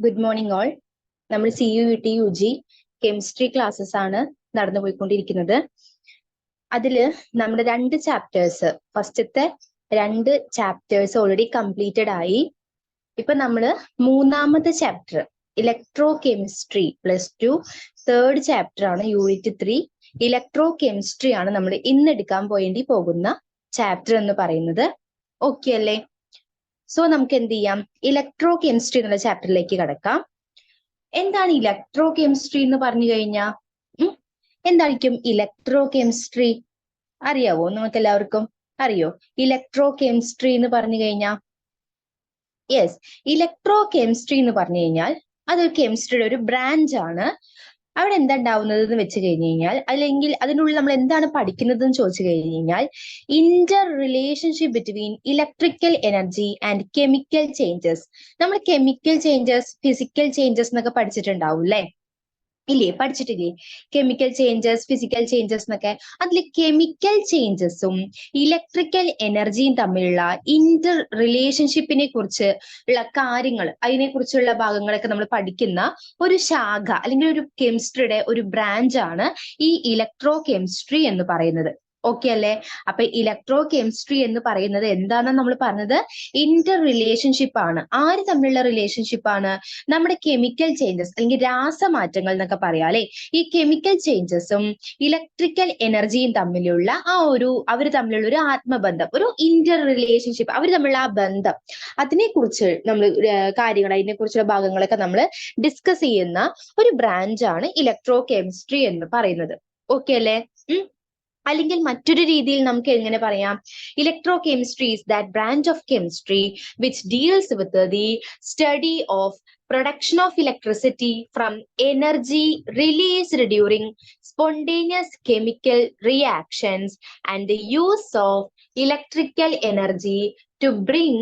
Good morning all. നമ്മൾ CUET UG chemistry classes ആണ് നടന്നു പോയിക്കൊണ്ടിരിക്കുന്നത്. അതില് നമ്മുടെ 2 ചാപ്റ്റേഴ്സ്, ഫസ്റ്റത്തെ 2 ചാപ്റ്റേഴ്സ് ഓൾറെഡി കംപ്ലീറ്റഡ് ആയി. ഇപ്പൊ നമ്മള് 3ാമത്തെ chapter electrochemistry +2 third chapter ആണ് യൂണിറ്റ് 3 ഇലക്ട്രോ കെമിസ്ട്രി ആണ് നമ്മൾ ഇന്ന് എടുക്കാൻ പോകുന്ന ചാപ്റ്റർ എന്ന് പറയുന്നത്. ഓക്കെ അല്ലേ? സോ നമുക്ക് എന്ത് ചെയ്യാം, ഇലക്ട്രോ കെമിസ്ട്രി എന്നുള്ള ചാപ്റ്ററിലേക്ക് കടക്കാം. എന്താണ് ഇലക്ട്രോ കെമിസ്ട്രി എന്ന് പറഞ്ഞു കഴിഞ്ഞാൽ എന്തായിരിക്കും ഇലക്ട്രോ കെമിസ്ട്രി? അറിയാവോ? നിങ്ങൾക്ക് എല്ലാവർക്കും അറിയോ ഇലക്ട്രോ കെമിസ്ട്രി എന്ന് പറഞ്ഞു കഴിഞ്ഞാൽ? യെസ്, ഇലക്ട്രോ കെമിസ്ട്രി എന്ന് പറഞ്ഞു കഴിഞ്ഞാൽ അതൊരു കെമിസ്ട്രിയുടെ ഒരു ബ്രാഞ്ച് ആണ്. അവിടെ എന്താ ഉണ്ടാവുന്നത് എന്ന് വെച്ച് കഴിഞ്ഞ് കഴിഞ്ഞാൽ, അല്ലെങ്കിൽ അതിനുള്ളിൽ നമ്മൾ എന്താണ് പഠിക്കുന്നത് എന്ന് ചോദിച്ചു കഴിഞ്ഞ് കഴിഞ്ഞാൽ, Inter relationship between electrical energy and chemical changes. നമ്മൾ കെമിക്കൽ ചേഞ്ചസ്, ഫിസിക്കൽ ചേഞ്ചസ് എന്നൊക്കെ പഠിച്ചിട്ടുണ്ടാവും അല്ലെ? ഇല്ലേ? പഠിച്ചിട്ടില്ലേ? കെമിക്കൽ ചേഞ്ചസ്, ഫിസിക്കൽ ചേഞ്ചസ് എന്നൊക്കെ. അതിൽ കെമിക്കൽ ചേഞ്ചസും ഇലക്ട്രിക്കൽ എനർജിയും തമ്മിലുള്ള ഇന്റർ റിലേഷൻഷിപ്പിനെ കുറിച്ച് ഉള്ള കാര്യങ്ങൾ, അതിനെ കുറിച്ചുള്ള ഭാഗങ്ങളൊക്കെ നമ്മൾ പഠിക്കുന്ന ഒരു ശാഖ അല്ലെങ്കിൽ ഒരു കെമിസ്ട്രിയുടെ ഒരു ബ്രാഞ്ച് ആണ് ഈ ഇലക്ട്രോ കെമിസ്ട്രി എന്ന് പറയുന്നത്. ഓക്കെ അല്ലേ? അപ്പൊ ഇലക്ട്രോ കെമിസ്ട്രി എന്ന് പറയുന്നത് എന്താണെന്ന് നമ്മൾ പറഞ്ഞത് ഇന്റർ റിലേഷൻഷിപ്പ് ആണ്. ആര് തമ്മിലുള്ള റിലേഷൻഷിപ്പ് ആണ്? നമ്മുടെ കെമിക്കൽ ചേഞ്ചസ് അല്ലെങ്കിൽ രാസമാറ്റങ്ങൾ എന്നൊക്കെ പറയാം അല്ലെ? ഈ കെമിക്കൽ ചേഞ്ചസും ഇലക്ട്രിക്കൽ എനർജിയും തമ്മിലുള്ള അവർ തമ്മിലുള്ള ഒരു ആത്മബന്ധം, ഒരു ഇന്റർ റിലേഷൻഷിപ്പ്, അവർ തമ്മിലുള്ള ആ ബന്ധം, അതിനെക്കുറിച്ച് നമ്മൾ കാര്യങ്ങൾ, അതിനെക്കുറിച്ചുള്ള ഭാഗങ്ങളൊക്കെ നമ്മൾ ഡിസ്കസ് ചെയ്യുന്ന ഒരു ബ്രാഞ്ചാണ് ഇലക്ട്രോ കെമിസ്ട്രി എന്ന് പറയുന്നത്. ഓക്കെ അല്ലേ? അല്ലെങ്കിൽ മറ്റൊരു രീതിയിൽ നമുക്ക് എങ്ങനെ പറയാം? Electro chemistry is that branch of chemistry which deals with the study of production of electricity from energy released during spontaneous chemical reactions and the use of electrical energy to bring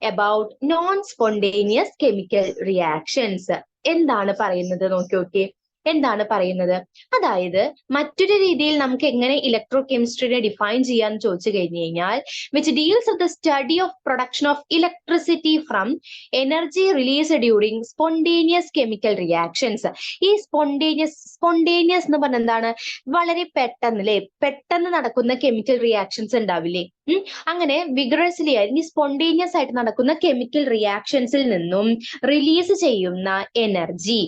about non-spontaneous chemical reactions. എന്താണ് പറയുന്നത് നോക്കി. എന്താണ് പറയുന്നത്? അതായത് മറ്റൊരു രീതിയിൽ നമുക്ക് എങ്ങനെ ഇലക്ട്രോ കെമിസ്ട്രിയെ ഡിഫൈൻ ചെയ്യാന്ന് ചോദിച്ചു കഴിഞ്ഞു കഴിഞ്ഞാൽ, which deals with the study of production of electricity from energy release during spontaneous chemical reactions. ഈ സ്പോണ്ടേനിയസ് എന്ന് പറഞ്ഞാൽ എന്താണ്? വളരെ പെട്ടെന്ന് നടക്കുന്ന കെമിക്കൽ റിയാക്ഷൻസ് ഉണ്ടാവില്ലേ? അങ്ങനെ വിഗറസ്ലി അല്ലെങ്കിൽ സ്പോണ്ടേനിയസ് ആയിട്ട് നടക്കുന്ന കെമിക്കൽ റിയാക്ഷൻസിൽ നിന്നും റിലീസ് ചെയ്യുന്ന എനർജി,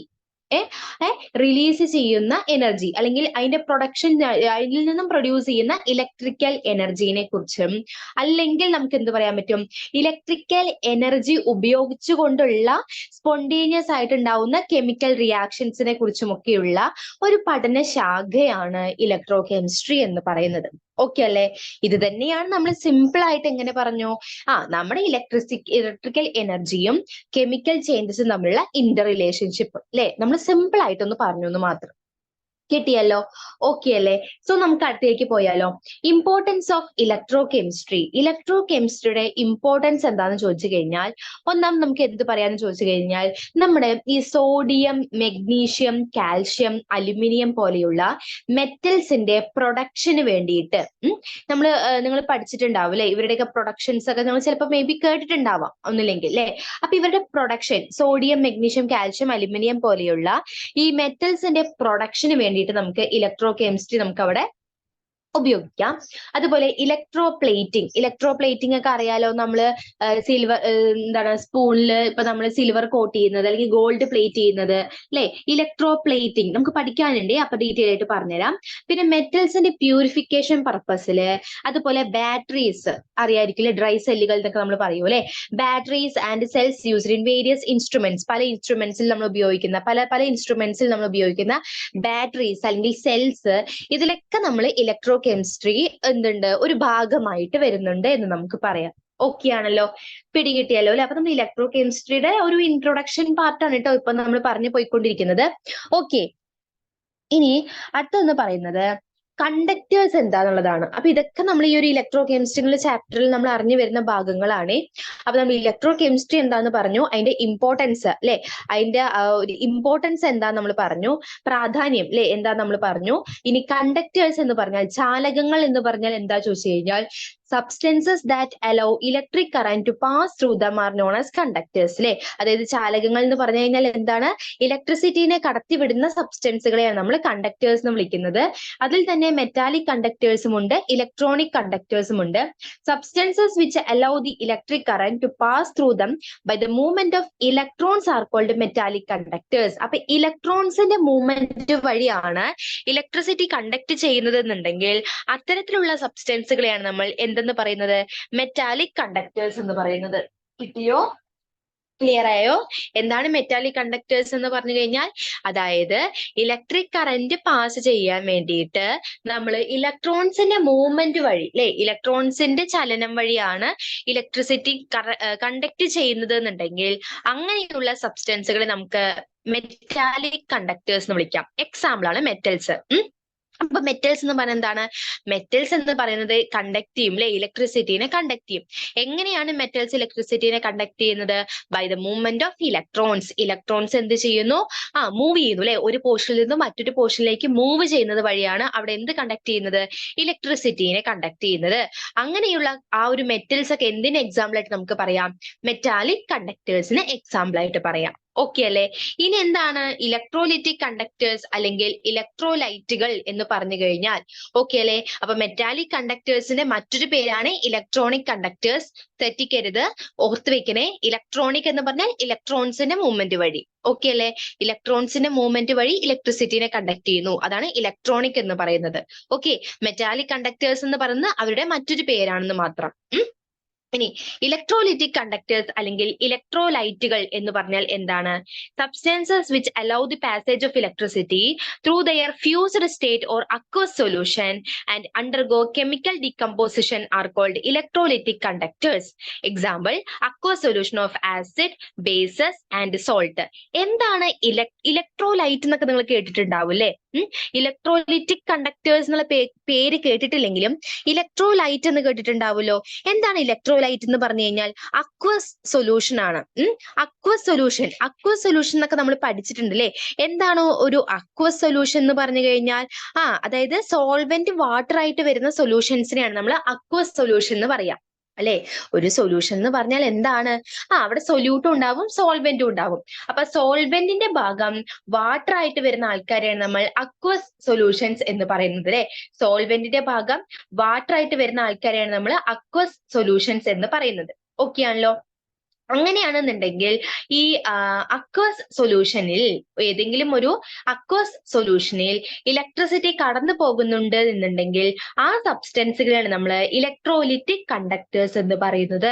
റിലീസ് ചെയ്യുന്ന എനർജി അല്ലെങ്കിൽ അതിന്റെ പ്രൊഡക്ഷൻ, അതിൽ നിന്നും പ്രൊഡ്യൂസ് ചെയ്യുന്ന ഇലക്ട്രിക്കൽ എനർജിനെ കുറിച്ചും, അല്ലെങ്കിൽ നമുക്ക് എന്ത് പറയാൻ പറ്റും, ഇലക്ട്രിക്കൽ എനർജി ഉപയോഗിച്ചുകൊണ്ടുള്ള സ്പോണ്ടേനിയസ് ആയിട്ട് ഉണ്ടാവുന്ന കെമിക്കൽ റിയാക്ഷൻസിനെ കുറിച്ചുമൊക്കെയുള്ള ഒരു പഠന ശാഖയാണ് ഇലക്ട്രോ കെമിസ്ട്രി എന്ന് പറയുന്നത്. ഓക്കെ അല്ലേ? ഇത് തന്നെയാണ് നമ്മൾ സിമ്പിൾ ആയിട്ട് എങ്ങനെ പറഞ്ഞു, നമ്മുടെ ഇലക്ട്രിക്കൽ എനർജിയും കെമിക്കൽ ചേഞ്ചസും തമ്മിലുള്ള ഇന്റർ റിലേഷൻഷിപ്പ് അല്ലെ? നമ്മൾ സിമ്പിൾ ആയിട്ടൊന്ന് പറഞ്ഞു എന്ന് മാത്രം. കിട്ടിയല്ലോ? ഓക്കെ അല്ലേ? സോ നമുക്ക് അടുത്തേക്ക് പോയാലോ? Importance of electrochemistry. ഇലക്ട്രോ കെമിസ്ട്രിയുടെ ഇമ്പോർട്ടൻസ് എന്താണെന്ന് ചോദിച്ചു കഴിഞ്ഞാൽ, നമുക്ക് എന്ത് പറയാന്ന് ചോദിച്ചു കഴിഞ്ഞാൽ, നമ്മുടെ ഈ സോഡിയം, മെഗ്നീഷ്യം, കാൽഷ്യം, അലുമിനിയം പോലെയുള്ള മെറ്റൽസിന്റെ പ്രൊഡക്ഷന് വേണ്ടിയിട്ട് നിങ്ങൾ പഠിച്ചിട്ടുണ്ടാവും അല്ലെ? ഇവരുടെയൊക്കെ പ്രൊഡക്ഷൻസ് ഒക്കെ നമ്മൾ ചിലപ്പോൾ മേ ബി കേട്ടിട്ടുണ്ടാവാം ഒന്നില്ലെങ്കിൽ അല്ലെ? അപ്പൊ ഇവരുടെ production, sodium, magnesium, calcium, aluminium പോലെയുള്ള ഈ മെറ്റൽസിന്റെ പ്രൊഡക്ഷന് വേണ്ടിയിട്ട് നമുക്ക് ഇലക്ട്രോ കെമിസ്ട്രി നമുക്ക് അവിടെ ഉപയോഗിക്കാം. അതുപോലെ ഇലക്ട്രോ പ്ലേറ്റിംഗ് ഒക്കെ അറിയാലോ. നമ്മള് സിൽവർ സ്പൂണിൽ ഇപ്പൊ നമ്മൾ സിൽവർ കോട്ട് ചെയ്യുന്നത് അല്ലെങ്കിൽ ഗോൾഡ് പ്ലേറ്റ് ചെയ്യുന്നത് അല്ലെ? ഇലക്ട്രോ പ്ലേറ്റിംഗ് നമുക്ക് പഠിക്കാനുണ്ട്, അപ്പൊ ഡീറ്റെയിൽ ആയിട്ട് പറഞ്ഞുതരാം. പിന്നെ മെറ്റൽസിന്റെ പ്യൂരിഫിക്കേഷൻ പർപ്പസില്, അതുപോലെ ബാറ്ററീസ് അറിയായിരിക്കില്ലേ, ഡ്രൈ സെല്ലുകൾ എന്നൊക്കെ നമ്മൾ പറയൂ അല്ലെ? Batteries and cells used in various instruments. പല ഇൻസ്ട്രുമെന്റ്സിൽ നമ്മൾ ഉപയോഗിക്കുന്ന പല ഇൻസ്ട്രുമെന്റ്സിൽ നമ്മൾ ഉപയോഗിക്കുന്ന ബാറ്ററീസ് അല്ലെങ്കിൽ സെൽസ്, ഇതിലൊക്കെ നമ്മൾ ഇലക്ട്രോ കെമിസ്ട്രി ഒരു ഭാഗമായിട്ട് വരുന്നുണ്ട് എന്ന് നമുക്ക് പറയാം. ഓക്കെ ആണല്ലോ? പിടികിട്ടിയല്ലോ അല്ലെ? അപ്പൊ നമ്മൾ ഇലക്ട്രോ കെമിസ്ട്രിയുടെ ഒരു ഇൻട്രൊഡക്ഷൻ പാർട്ടാണ് കേട്ടോ ഇപ്പൊ നമ്മൾ പറഞ്ഞു പോയിക്കൊണ്ടിരിക്കുന്നത്. ഓക്കെ, ഇനി അടുത്തൊന്ന് പറയുന്നത് കണ്ടക്ടേഴ്സ് എന്താന്നുള്ളതാണ്. അപ്പൊ ഇതൊക്കെ നമ്മൾ ഈ ഒരു ഇലക്ട്രോ കെമിസ്ട്രിയുടെ ചാപ്റ്ററിൽ നമ്മൾ അറിഞ്ഞു വരുന്ന ഭാഗങ്ങളാണ്. അപ്പൊ നമ്മൾ ഇലക്ട്രോ കെമിസ്ട്രി എന്താന്ന് പറഞ്ഞു, അതിന്റെ ഇമ്പോർട്ടൻസ് അല്ലെ, അതിന്റെ ഒരു ഇമ്പോർട്ടൻസ് എന്താന്ന് നമ്മൾ പറഞ്ഞു, പ്രാധാന്യം അല്ലെ എന്താ നമ്മൾ പറഞ്ഞു. ഇനി കണ്ടക്ടേഴ്സ് എന്ന് പറഞ്ഞാൽ, ചാലകങ്ങൾ എന്ന് പറഞ്ഞാൽ എന്താ ചോദിച്ചു കഴിഞ്ഞാൽ, substances that allow electric current to pass through them are known as conductors അല്ലെ. അതായത് ചാലകങ്ങൾ എന്ന് പറഞ്ഞു കഴിഞ്ഞാൽ എന്താണ്, ഇലക്ട്രിസിറ്റിനെ കടത്തിവിടുന്ന സബ്സ്റ്റൻസുകളെയാണ് നമ്മൾ കണ്ടക്ടേഴ്സ് എന്ന് വിളിക്കുന്നത്. അതിൽ തന്നെ മെറ്റാലിക് കണ്ടക്ടേഴ്സും ഉണ്ട്, ഇലക്ട്രോണിക് കണ്ടക്ടേഴ്സും ഉണ്ട്. Substances which allow the electric current to pass through them by the movement of electrons are called metallic conductors. അപ്പൊ ഇലക്ട്രോൺസിന്റെ മൂവ്മെന്റ് വഴിയാണ് ഇലക്ട്രിസിറ്റി കണ്ടക്ട് ചെയ്യുന്നത് എന്നുണ്ടെങ്കിൽ അത്തരത്തിലുള്ള സബ്സ്റ്റൻസുകളെയാണ് നമ്മൾ എന്തെന്ന് പറയുന്നത്, മെറ്റാലിക് കണ്ടക്ടേഴ്സ് എന്ന് പറയുന്നത്. കിട്ടിയോ? ക്ലിയർ ആയോ? എന്താണ് മെറ്റാലിക് കണ്ടക്ടേഴ്സ് എന്ന് പറഞ്ഞു കഴിഞ്ഞാൽ, അതായത് ഇലക്ട്രിക് കറന്റ് പാസ് ചെയ്യാൻ വേണ്ടിയിട്ട് നമ്മൾ ഇലക്ട്രോൺസിന്റെ മൂവ്മെന്റ് വഴി അല്ലെ, ഇലക്ട്രോൺസിന്റെ ചലനം വഴിയാണ് ഇലക്ട്രിസിറ്റി കണ്ടക്ട് ചെയ്യുന്നത് എന്നുണ്ടെങ്കിൽ അങ്ങനെയുള്ള സബ്സ്റ്റൻസുകളെ നമുക്ക് മെറ്റാലിക് കണ്ടക്ടേഴ്സ് എന്ന് വിളിക്കാം. എക്സാമ്പിൾ ആണ് മെറ്റൽസ്. അപ്പൊ മെറ്റൽസ് എന്ന് പറയുന്നത് എന്താണ്? മെറ്റൽസ് എന്ന് പറയുന്നത് കണ്ടക്ട് ചെയ്യും അല്ലെ, ഇലക്ട്രിസിറ്റിനെ കണ്ടക്ട് ചെയ്യും. എങ്ങനെയാണ് മെറ്റൽസ് ഇലക്ട്രിസിറ്റിനെ കണ്ടക്ട് ചെയ്യുന്നത്? By the movement of electrons. Electrons എന്ത് ചെയ്യുന്നു? മൂവ് ചെയ്യുന്നു അല്ലെ, ഒരു പോർഷനിൽ നിന്ന് മറ്റൊരു പോർഷനിലേക്ക് മൂവ് ചെയ്യുന്നത് വഴിയാണ് അവിടെ എന്ത് കണ്ടക്ട് ചെയ്യുന്നത്? ഇലക്ട്രിസിറ്റിനെ കണ്ടക്ട് ചെയ്യുന്നത്. അങ്ങനെയുള്ള ആ ഒരു മെറ്റൽസ് ഒക്കെ എന്തിന് എക്സാമ്പിൾ ആയിട്ട് നമുക്ക് പറയാം? മെറ്റാലിക് കണ്ടക്ടേഴ്സിന് എക്സാമ്പിൾ ആയിട്ട് പറയാം. ഓക്കെ അല്ലെ? ഇനി എന്താണ് ഇലക്ട്രോലിറ്റിക് കണ്ടക്ടേഴ്സ് അല്ലെങ്കിൽ ഇലക്ട്രോലൈറ്റുകൾ എന്ന് പറഞ്ഞു കഴിഞ്ഞാൽ? ഓക്കെ അല്ലെ? അപ്പൊ മെറ്റാലിക് കണ്ടക്ടേഴ്സിന്റെ മറ്റൊരു പേരാണ് ഇലക്ട്രോണിക് കണ്ടക്ടേഴ്സ്. തെറ്റിക്കരുത്, ഓർത്ത് വെക്കണേ. ഇലക്ട്രോണിക് എന്ന് പറഞ്ഞാൽ ഇലക്ട്രോൺസിന്റെ മൂവ്മെന്റ് വഴി. ഓക്കെ അല്ലെ? ഇലക്ട്രോൺസിന്റെ മൂവ്മെന്റ് വഴി ഇലക്ട്രിസിറ്റിനെ കണ്ടക്ട് ചെയ്യുന്നു, അതാണ് ഇലക്ട്രോണിക് എന്ന് പറയുന്നത്. ഓക്കെ, മെറ്റാലിക് കണ്ടക്ടേഴ്സ് എന്ന് പറയുന്നത് അവരുടെ മറ്റൊരു പേരാണെന്ന് മാത്രം. ഇനി ഇലക്ട്രോലിറ്റിക് കണ്ടക്ടേഴ്സ് അല്ലെങ്കിൽ ഇലക്ട്രോലൈറ്റുകൾ എന്ന് പറഞ്ഞാൽ എന്താണ്? Substances which allow the passage of electricity through their fused state or aqueous solution and undergo chemical decomposition are called electrolytic conductors. Example aqueous solution of acid, bases and salt. എന്താണ് electrolyte എന്നൊക്കെ നിങ്ങൾ കേട്ടിട്ടുണ്ടാവും അല്ലെ? Electrolytic conductors എന്നുള്ള പേര് കേട്ടിട്ടില്ലെങ്കിലും electrolyte എന്ന് കേട്ടിട്ടുണ്ടാവുമല്ലോ. എന്താണ് electrolyte എന്ന് പറഞ്ഞു കഴിഞ്ഞാൽ? അക്വസ് സൊല്യൂഷൻ ആണ്. അക്വസ് സൊല്യൂഷൻ എന്നൊക്കെ നമ്മൾ പഠിച്ചിട്ടുണ്ട് അല്ലെ? എന്താണോ ഒരു അക്വസ് സൊല്യൂഷൻ എന്ന് പറഞ്ഞു കഴിഞ്ഞാൽ, അതായത് സോൾവെന്റ് വാട്ടർ ആയിട്ട് വരുന്ന സൊല്യൂഷൻസിനെയാണ് നമ്മൾ അക്വസ് സൊല്യൂഷൻ എന്ന് പറയാം അല്ലെ? ഒരു സൊല്യൂഷൻ എന്ന് പറഞ്ഞാൽ എന്താണ്? അവിടെ സൊല്യൂട്ടും ഉണ്ടാവും, സോൾവെന്റും ഉണ്ടാവും. അപ്പൊ സോൾവെന്റിന്റെ ഭാഗം വാട്ടർ ആയിട്ട് വരുന്ന ആൾക്കാരെയാണ് നമ്മൾ അക്വസ് സൊല്യൂഷൻസ് എന്ന് പറയുന്നത് അല്ലെ? സോൾവെന്റിന്റെ ഭാഗം വാട്ടർ ആയിട്ട് വരുന്ന ആൾക്കാരെയാണ് നമ്മൾ അക്വസ് സൊല്യൂഷൻസ് എന്ന് പറയുന്നത്. ഓക്കെ ആണല്ലോ? അങ്ങനെയാണെന്നുണ്ടെങ്കിൽ ഈ അക്വസ് സൊല്യൂഷനിൽ, ഏതെങ്കിലും ഒരു അക്വസ് സൊല്യൂഷനിൽ ഇലക്ട്രിസിറ്റി കടന്നു പോകുന്നുണ്ട് എന്നുണ്ടെങ്കിൽ ആ സബ്സ്റ്റൻസുകളാണ് നമ്മൾ ഇലക്ട്രോലിറ്റിക് കണ്ടക്ടേഴ്സ് എന്ന് പറയുന്നത്.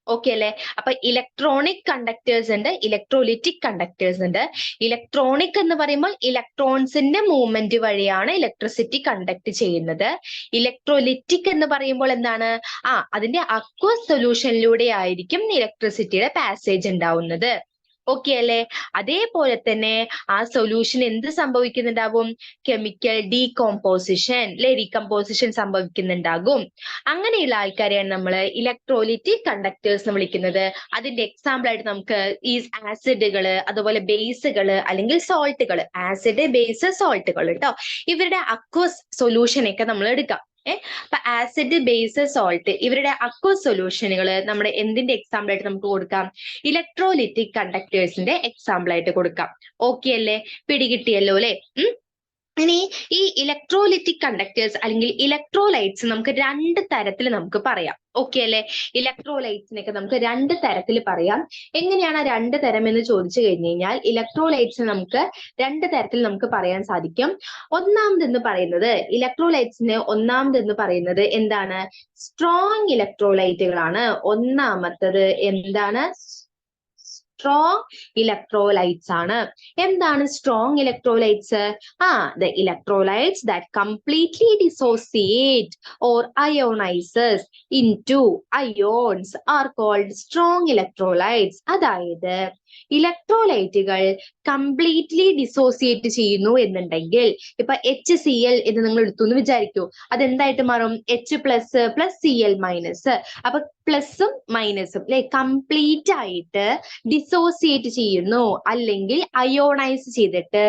ഓക്കെ അല്ലെ? അപ്പൊ ഇലക്ട്രോണിക് കണ്ടക്ടേഴ്സ് ഉണ്ട്, ഇലക്ട്രോലിറ്റിക് കണ്ടക്ടേഴ്സ് ഉണ്ട്. ഇലക്ട്രോണിക് എന്ന് പറയുമ്പോൾ ഇലക്ട്രോൺസിന്റെ മൂവ്മെന്റ് വഴിയാണ് ഇലക്ട്രിസിറ്റി കണ്ടക്ട് ചെയ്യുന്നത്. ഇലക്ട്രോലിറ്റിക് എന്ന് പറയുമ്പോൾ എന്താണ്? അതിന്റെ അക്വസ് സൊല്യൂഷനിലൂടെ ആയിരിക്കും ഇലക്ട്രിസിറ്റിയുടെ പാസേജ് ഉണ്ടാവുന്നത്. ഓക്കെ അല്ലെ? അതേപോലെ തന്നെ ആ സൊല്യൂഷൻ എന്ത് സംഭവിക്കുന്നുണ്ടാവും? കെമിക്കൽ ഡീകോമ്പോസിഷൻ അല്ലെ, ഡീകമ്പോസിഷൻ സംഭവിക്കുന്നുണ്ടാകും. അങ്ങനെയുള്ള ആൾക്കാരെയാണ് നമ്മൾ ഇലക്ട്രോലിറ്റിക് കണ്ടക്ടേഴ്സ് എന്ന് വിളിക്കുന്നത്. അതിന്റെ എക്സാമ്പിൾ ആയിട്ട് നമുക്ക് ഈ ആസിഡുകള്, അതുപോലെ ബേസുകള് അല്ലെങ്കിൽ സോൾട്ടുകൾ, ആസിഡ്, ബേസ്, സോൾട്ടുകൾ കേട്ടോ, ഇവരുടെ അക്വസ് സൊല്യൂഷനൊക്കെ നമ്മൾ എടുക്കാം. അപ്പൊ ആസിഡ്, ബേസ്, സോൾട്ട് ഇവരുടെ അക്വസ് സൊല്യൂഷനുകൾ നമ്മുടെ എന്തിന്റെ എക്സാമ്പിൾ ആയിട്ട് നമുക്ക് കൊടുക്കാം? ഇലക്ട്രോലിറ്റിക് കണ്ടക്ടേഴ്സിന്റെ എക്സാമ്പിൾ ആയിട്ട് കൊടുക്കാം. ഓക്കെ അല്ലേ? പിടികിട്ടിയല്ലോ അല്ലെ? ഇനി ഈ ഇലക്ട്രോലിറ്റിക് കണ്ടക്ടേഴ്സ് അല്ലെങ്കിൽ ഇലക്ട്രോലൈറ്റ്സ് നമുക്ക് രണ്ട് തരത്തിൽ നമുക്ക് പറയാം. ഓക്കെ അല്ലെ? ഇലക്ട്രോലൈറ്റ്സിനൊക്കെ നമുക്ക് രണ്ട് തരത്തിൽ പറയാം. എങ്ങനെയാണ് ആ രണ്ട് തരം എന്ന് ചോദിച്ചു കഴിഞ്ഞു കഴിഞ്ഞാൽ, ഇലക്ട്രോലൈറ്റ്സ് നമുക്ക് രണ്ട് തരത്തിൽ നമുക്ക് പറയാൻ സാധിക്കും. ഒന്നാമതെന്ന് പറയുന്നത്, ഇലക്ട്രോലൈറ്റ്സിന് ഒന്നാമതെന്ന് പറയുന്നത് എന്താണ്? സ്ട്രോങ് ഇലക്ട്രോലൈറ്റുകളാണ്. ഒന്നാമത്തത് എന്താണ്? സ്ട്രോങ് ഇലക്ട്രോലൈറ്റ്സ് ആണ്. എന്താണ് strong electrolytes? the electrolytes that completely dissociate or ionizes into ions are called strong electrolytes. അതായത് ഇലക്ട്രോലൈറ്റുകൾ കംപ്ലീറ്റ്ലി ഡിസോസിയേറ്റ് ചെയ്യുന്നു എന്നുണ്ടെങ്കിൽ, ഇപ്പൊ HCl എന്ന് നിങ്ങൾ എടുത്തു എന്ന് വിചാരിക്കൂ, അതെന്തായിട്ട് മാറും? H plus plus Cl minus. അപ്പൊ പ്ലസും മൈനസും അല്ലെ കംപ്ലീറ്റ് ആയിട്ട് ഡിസോസിയേറ്റ് ചെയ്യുന്നു അല്ലെങ്കിൽ അയോണൈസ് ചെയ്തിട്ട്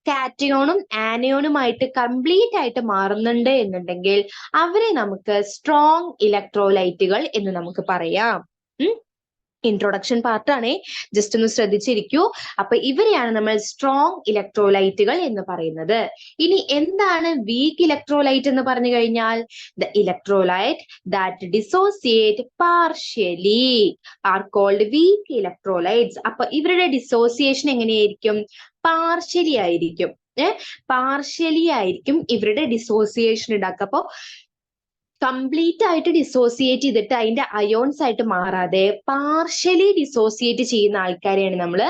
കാറ്റയോണും ആനയോണുമായിട്ട് കംപ്ലീറ്റ് ആയിട്ട് മാറുന്നുണ്ട് എന്നുണ്ടെങ്കിൽ അവരെ നമുക്ക് സ്ട്രോങ് ഇലക്ട്രോലൈറ്റുകൾ എന്ന് നമുക്ക് പറയാം. ഇൻട്രൊഡക്ഷൻ പാർട്ടാണേ, ജസ്റ്റ് ഒന്ന് ശ്രദ്ധിച്ചിരിക്കൂ. അപ്പൊ ഇവരെയാണ് നമ്മൾ സ്ട്രോങ് ഇലക്ട്രോലൈറ്റുകൾ എന്ന് പറയുന്നത്. ഇനി എന്താണ് വീക്ക് ഇലക്ട്രോലൈറ്റ് എന്ന് പറഞ്ഞു കഴിഞ്ഞാൽ, the electrolyte that dissociate partially are called weak electrolytes. അപ്പൊ ഇവരുടെ ഡിസോസിയേഷൻ എങ്ങനെയായിരിക്കും? പാർഷ്യലി ആയിരിക്കും. പാർഷ്യലി ആയിരിക്കും ഇവരുടെ ഡിസോസിയേഷൻ ഉണ്ടാക്കുക. അപ്പൊ കംപ്ലീറ്റ് ആയിട്ട് ഡിസോസിയേറ്റ് ചെയ്തിട്ട് അതിന്റെ അയോൺസ് ആയിട്ട് മാറാതെ പാർഷ്യലി ഡിസോസിയേറ്റ് ചെയ്യുന്ന ആൾക്കാരെയാണ് നമ്മൾ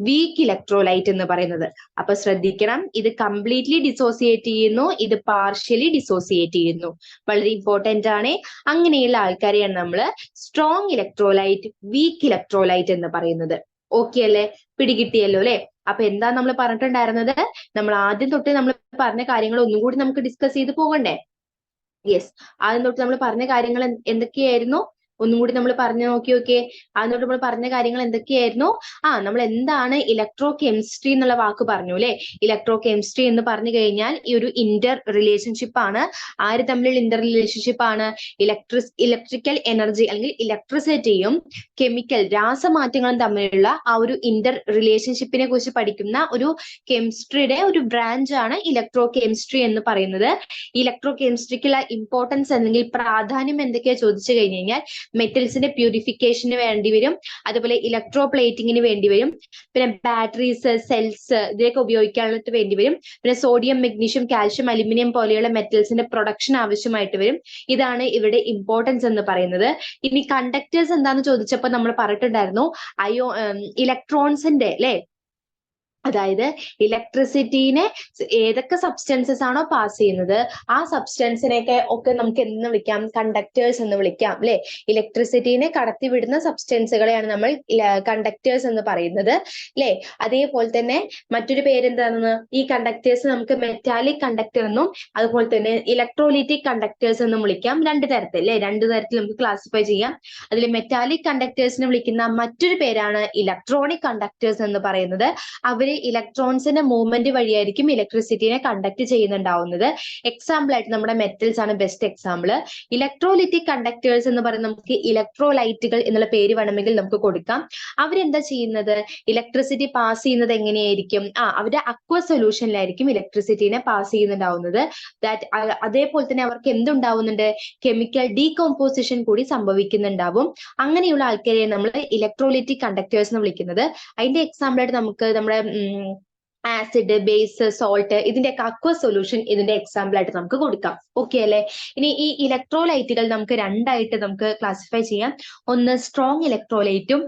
വീക്ക് ഇലക്ട്രോലൈറ്റ് എന്ന് പറയുന്നത്. അപ്പൊ ശ്രദ്ധിക്കണം, ഇത് കംപ്ലീറ്റ്ലി ഡിസോസിയേറ്റ് ചെയ്യുന്നു, ഇത് പാർഷ്യലി ഡിസോസിയേറ്റ് ചെയ്യുന്നു. വളരെ ഇമ്പോർട്ടന്റ് ആണ്. അങ്ങനെയുള്ള ആൾക്കാരെയാണ് നമ്മൾ സ്ട്രോങ് ഇലക്ട്രോലൈറ്റ്, വീക്ക് ഇലക്ട്രോലൈറ്റ് എന്ന് പറയുന്നത്. ഓക്കെ അല്ലേ? പിടികിട്ടിയല്ലോ അല്ലെ? അപ്പൊ എന്താ നമ്മൾ പറഞ്ഞിട്ടുണ്ടായിരുന്നത്? നമ്മൾ ആദ്യം തൊട്ട് നമ്മൾ പറഞ്ഞ കാര്യങ്ങൾ ഒന്നും കൂടി നമുക്ക് ഡിസ്കസ് ചെയ്ത് പോകണ്ടേ? യെസ്, ആദ്യം തൊട്ട് നമ്മൾ പറഞ്ഞ കാര്യങ്ങൾ എന്തൊക്കെയായിരുന്നു? ഒന്നും കൂടി നമ്മൾ പറഞ്ഞു നോക്കിയോക്കെ. ആദ്യം തൊട്ട് നമ്മൾ പറഞ്ഞ കാര്യങ്ങൾ എന്തൊക്കെയായിരുന്നു? നമ്മൾ എന്താണ് ഇലക്ട്രോ കെമിസ്ട്രി എന്നുള്ള വാക്ക് പറഞ്ഞു അല്ലെ? ഇലക്ട്രോ കെമിസ്ട്രി എന്ന് പറഞ്ഞു കഴിഞ്ഞാൽ ഈ ഒരു ഇന്റർ റിലേഷൻഷിപ്പ് ആണ്. ആര് തമ്മിലുള്ള ഇന്റർ റിലേഷൻഷിപ്പ് ആണ്? ഇലക്ട്രിക്കൽ എനർജി അല്ലെങ്കിൽ ഇലക്ട്രിസിറ്റിയും കെമിക്കൽ രാസമാറ്റങ്ങളും തമ്മിലുള്ള ആ ഒരു ഇന്റർ റിലേഷൻഷിപ്പിനെ കുറിച്ച് പഠിക്കുന്ന ഒരു കെമിസ്ട്രിയുടെ ഒരു ബ്രാഞ്ച് ആണ് ഇലക്ട്രോ കെമിസ്ട്രി എന്ന് പറയുന്നത്. ഇലക്ട്രോ കെമിസ്ട്രിക്കുള്ള ഇമ്പോർട്ടൻസ് അല്ലെങ്കിൽ പ്രാധാന്യം എന്തൊക്കെയാ ചോദിച്ചു കഴിഞ്ഞു കഴിഞ്ഞാൽ, മെറ്റൽസിന്റെ പ്യൂരിഫിക്കേഷന് വേണ്ടി വരും, അതുപോലെ ഇലക്ട്രോ പ്ലേറ്റിങ്ങിന് വേണ്ടി വരും, പിന്നെ ബാറ്ററീസ്, സെൽസ് ഇതിനൊക്കെ ഉപയോഗിക്കാനായിട്ട് വേണ്ടി വരും, പിന്നെ സോഡിയം, മഗ്നീഷ്യം, കാൽഷ്യം, അലുമിനിയം പോലെയുള്ള മെറ്റൽസിന്റെ പ്രൊഡക്ഷൻ ആവശ്യമായിട്ട് വരും. ഇതാണ് ഇവിടെ ഇമ്പോർട്ടൻസ് എന്ന് പറയുന്നത്. ഇനി കണ്ടക്ടേഴ്സ് എന്താന്ന് ചോദിച്ചപ്പോൾ നമ്മൾ പറഞ്ഞിട്ടുണ്ടായിരുന്നു ഇലക്ട്രോൺസിന്റെ അല്ലെ, അതായത് ഇലക്ട്രിസിറ്റീനെ ഏതൊക്കെ സബ്സ്റ്റൻസസ് ആണോ പാസ് ചെയ്യുന്നത് ആ സബ്സ്റ്റൻസിനെയൊക്കെ ഒക്കെ നമുക്ക് എന്ന് വിളിക്കാം? കണ്ടക്ടേഴ്സ് എന്ന് വിളിക്കാം അല്ലെ? ഇലക്ട്രിസിറ്റീനെ കടത്തിവിടുന്ന സബ്സ്റ്റൻസുകളെയാണ് നമ്മൾ കണ്ടക്ടേഴ്സ് എന്ന് പറയുന്നത് അല്ലെ? അതേപോലെ തന്നെ മറ്റൊരു പേരെന്താണെന്ന്, ഈ കണ്ടക്ടേഴ്സ് നമുക്ക് മെറ്റാലിക് കണ്ടക്ടർ എന്നും അതുപോലെ തന്നെ ഇലക്ട്രോലിറ്റിക് കണ്ടക്ടേഴ്സ് എന്നും വിളിക്കാം. രണ്ട് തരത്തിൽ അല്ലെ? രണ്ട് തരത്തിൽ നമുക്ക് ക്ലാസിഫൈ ചെയ്യാം. അതിൽ മെറ്റാലിക് കണ്ടക്ടേഴ്സിനെ വിളിക്കുന്ന മറ്റൊരു പേരാണ് ഇലക്ട്രോണിക് കണ്ടക്ടേഴ്സ് എന്ന് പറയുന്നത്. അവര് ഇലക്ട്രോൺസിന്റെ മൂവ്മെന്റ് വഴിയായിരിക്കും ഇലക്ട്രിസിറ്റിനെ കണ്ടക്ട് ചെയ്യുന്നുണ്ടാവുന്നത്. എക്സാമ്പിൾ ആയിട്ട് നമ്മുടെ മെറ്റൽസ് ആണ് ബെസ്റ്റ് എക്സാമ്പിൾ. ഇലക്ട്രോലിറ്റിക് കണ്ടക്ടേഴ്സ് എന്ന് പറയുന്നത് നമുക്ക് ഇലക്ട്രോലൈറ്റുകൾ എന്നുള്ള പേര് വേണമെങ്കിൽ നമുക്ക് കൊടുക്കാം. അവരെന്താ ചെയ്യുന്നത്? ഇലക്ട്രിസിറ്റി പാസ് ചെയ്യുന്നത് എങ്ങനെയായിരിക്കും? അവരുടെ അക്വ സൊല്യൂഷനിലായിരിക്കും ഇലക്ട്രിസിറ്റിനെ പാസ് ചെയ്യുന്നുണ്ടാവുന്നത്. അതേപോലെ തന്നെ അവർക്ക് എന്തുണ്ടാവുന്നുണ്ട്? കെമിക്കൽ ഡീകമ്പോസിഷൻ കൂടി സംഭവിക്കുന്നുണ്ടാവും. അങ്ങനെയുള്ള ആൾക്കാരെ നമ്മൾ ഇലക്ട്രോലിറ്റിക് കണ്ടക്ടേഴ്സ് എന്ന് വിളിക്കുന്നത്. അതിന്റെ എക്സാമ്പിൾ ആയിട്ട് നമുക്ക് നമ്മുടെ ആസിഡ്, ബേസ്, സോൾട്ട് ഇതിന്റെയൊക്കെ അക്വ സൊല്യൂഷൻ ഇതിന്റെ എക്സാമ്പിൾ ആയിട്ട് നമുക്ക് കൊടുക്കാം. ഓക്കെ അല്ലെ? ഇനി ഈ ഇലക്ട്രോലൈറ്റുകൾ നമുക്ക് രണ്ടായിട്ട് നമുക്ക് ക്ലാസിഫൈ ചെയ്യാം. ഒന്ന് സ്ട്രോങ് ഇലക്ട്രോലൈറ്റും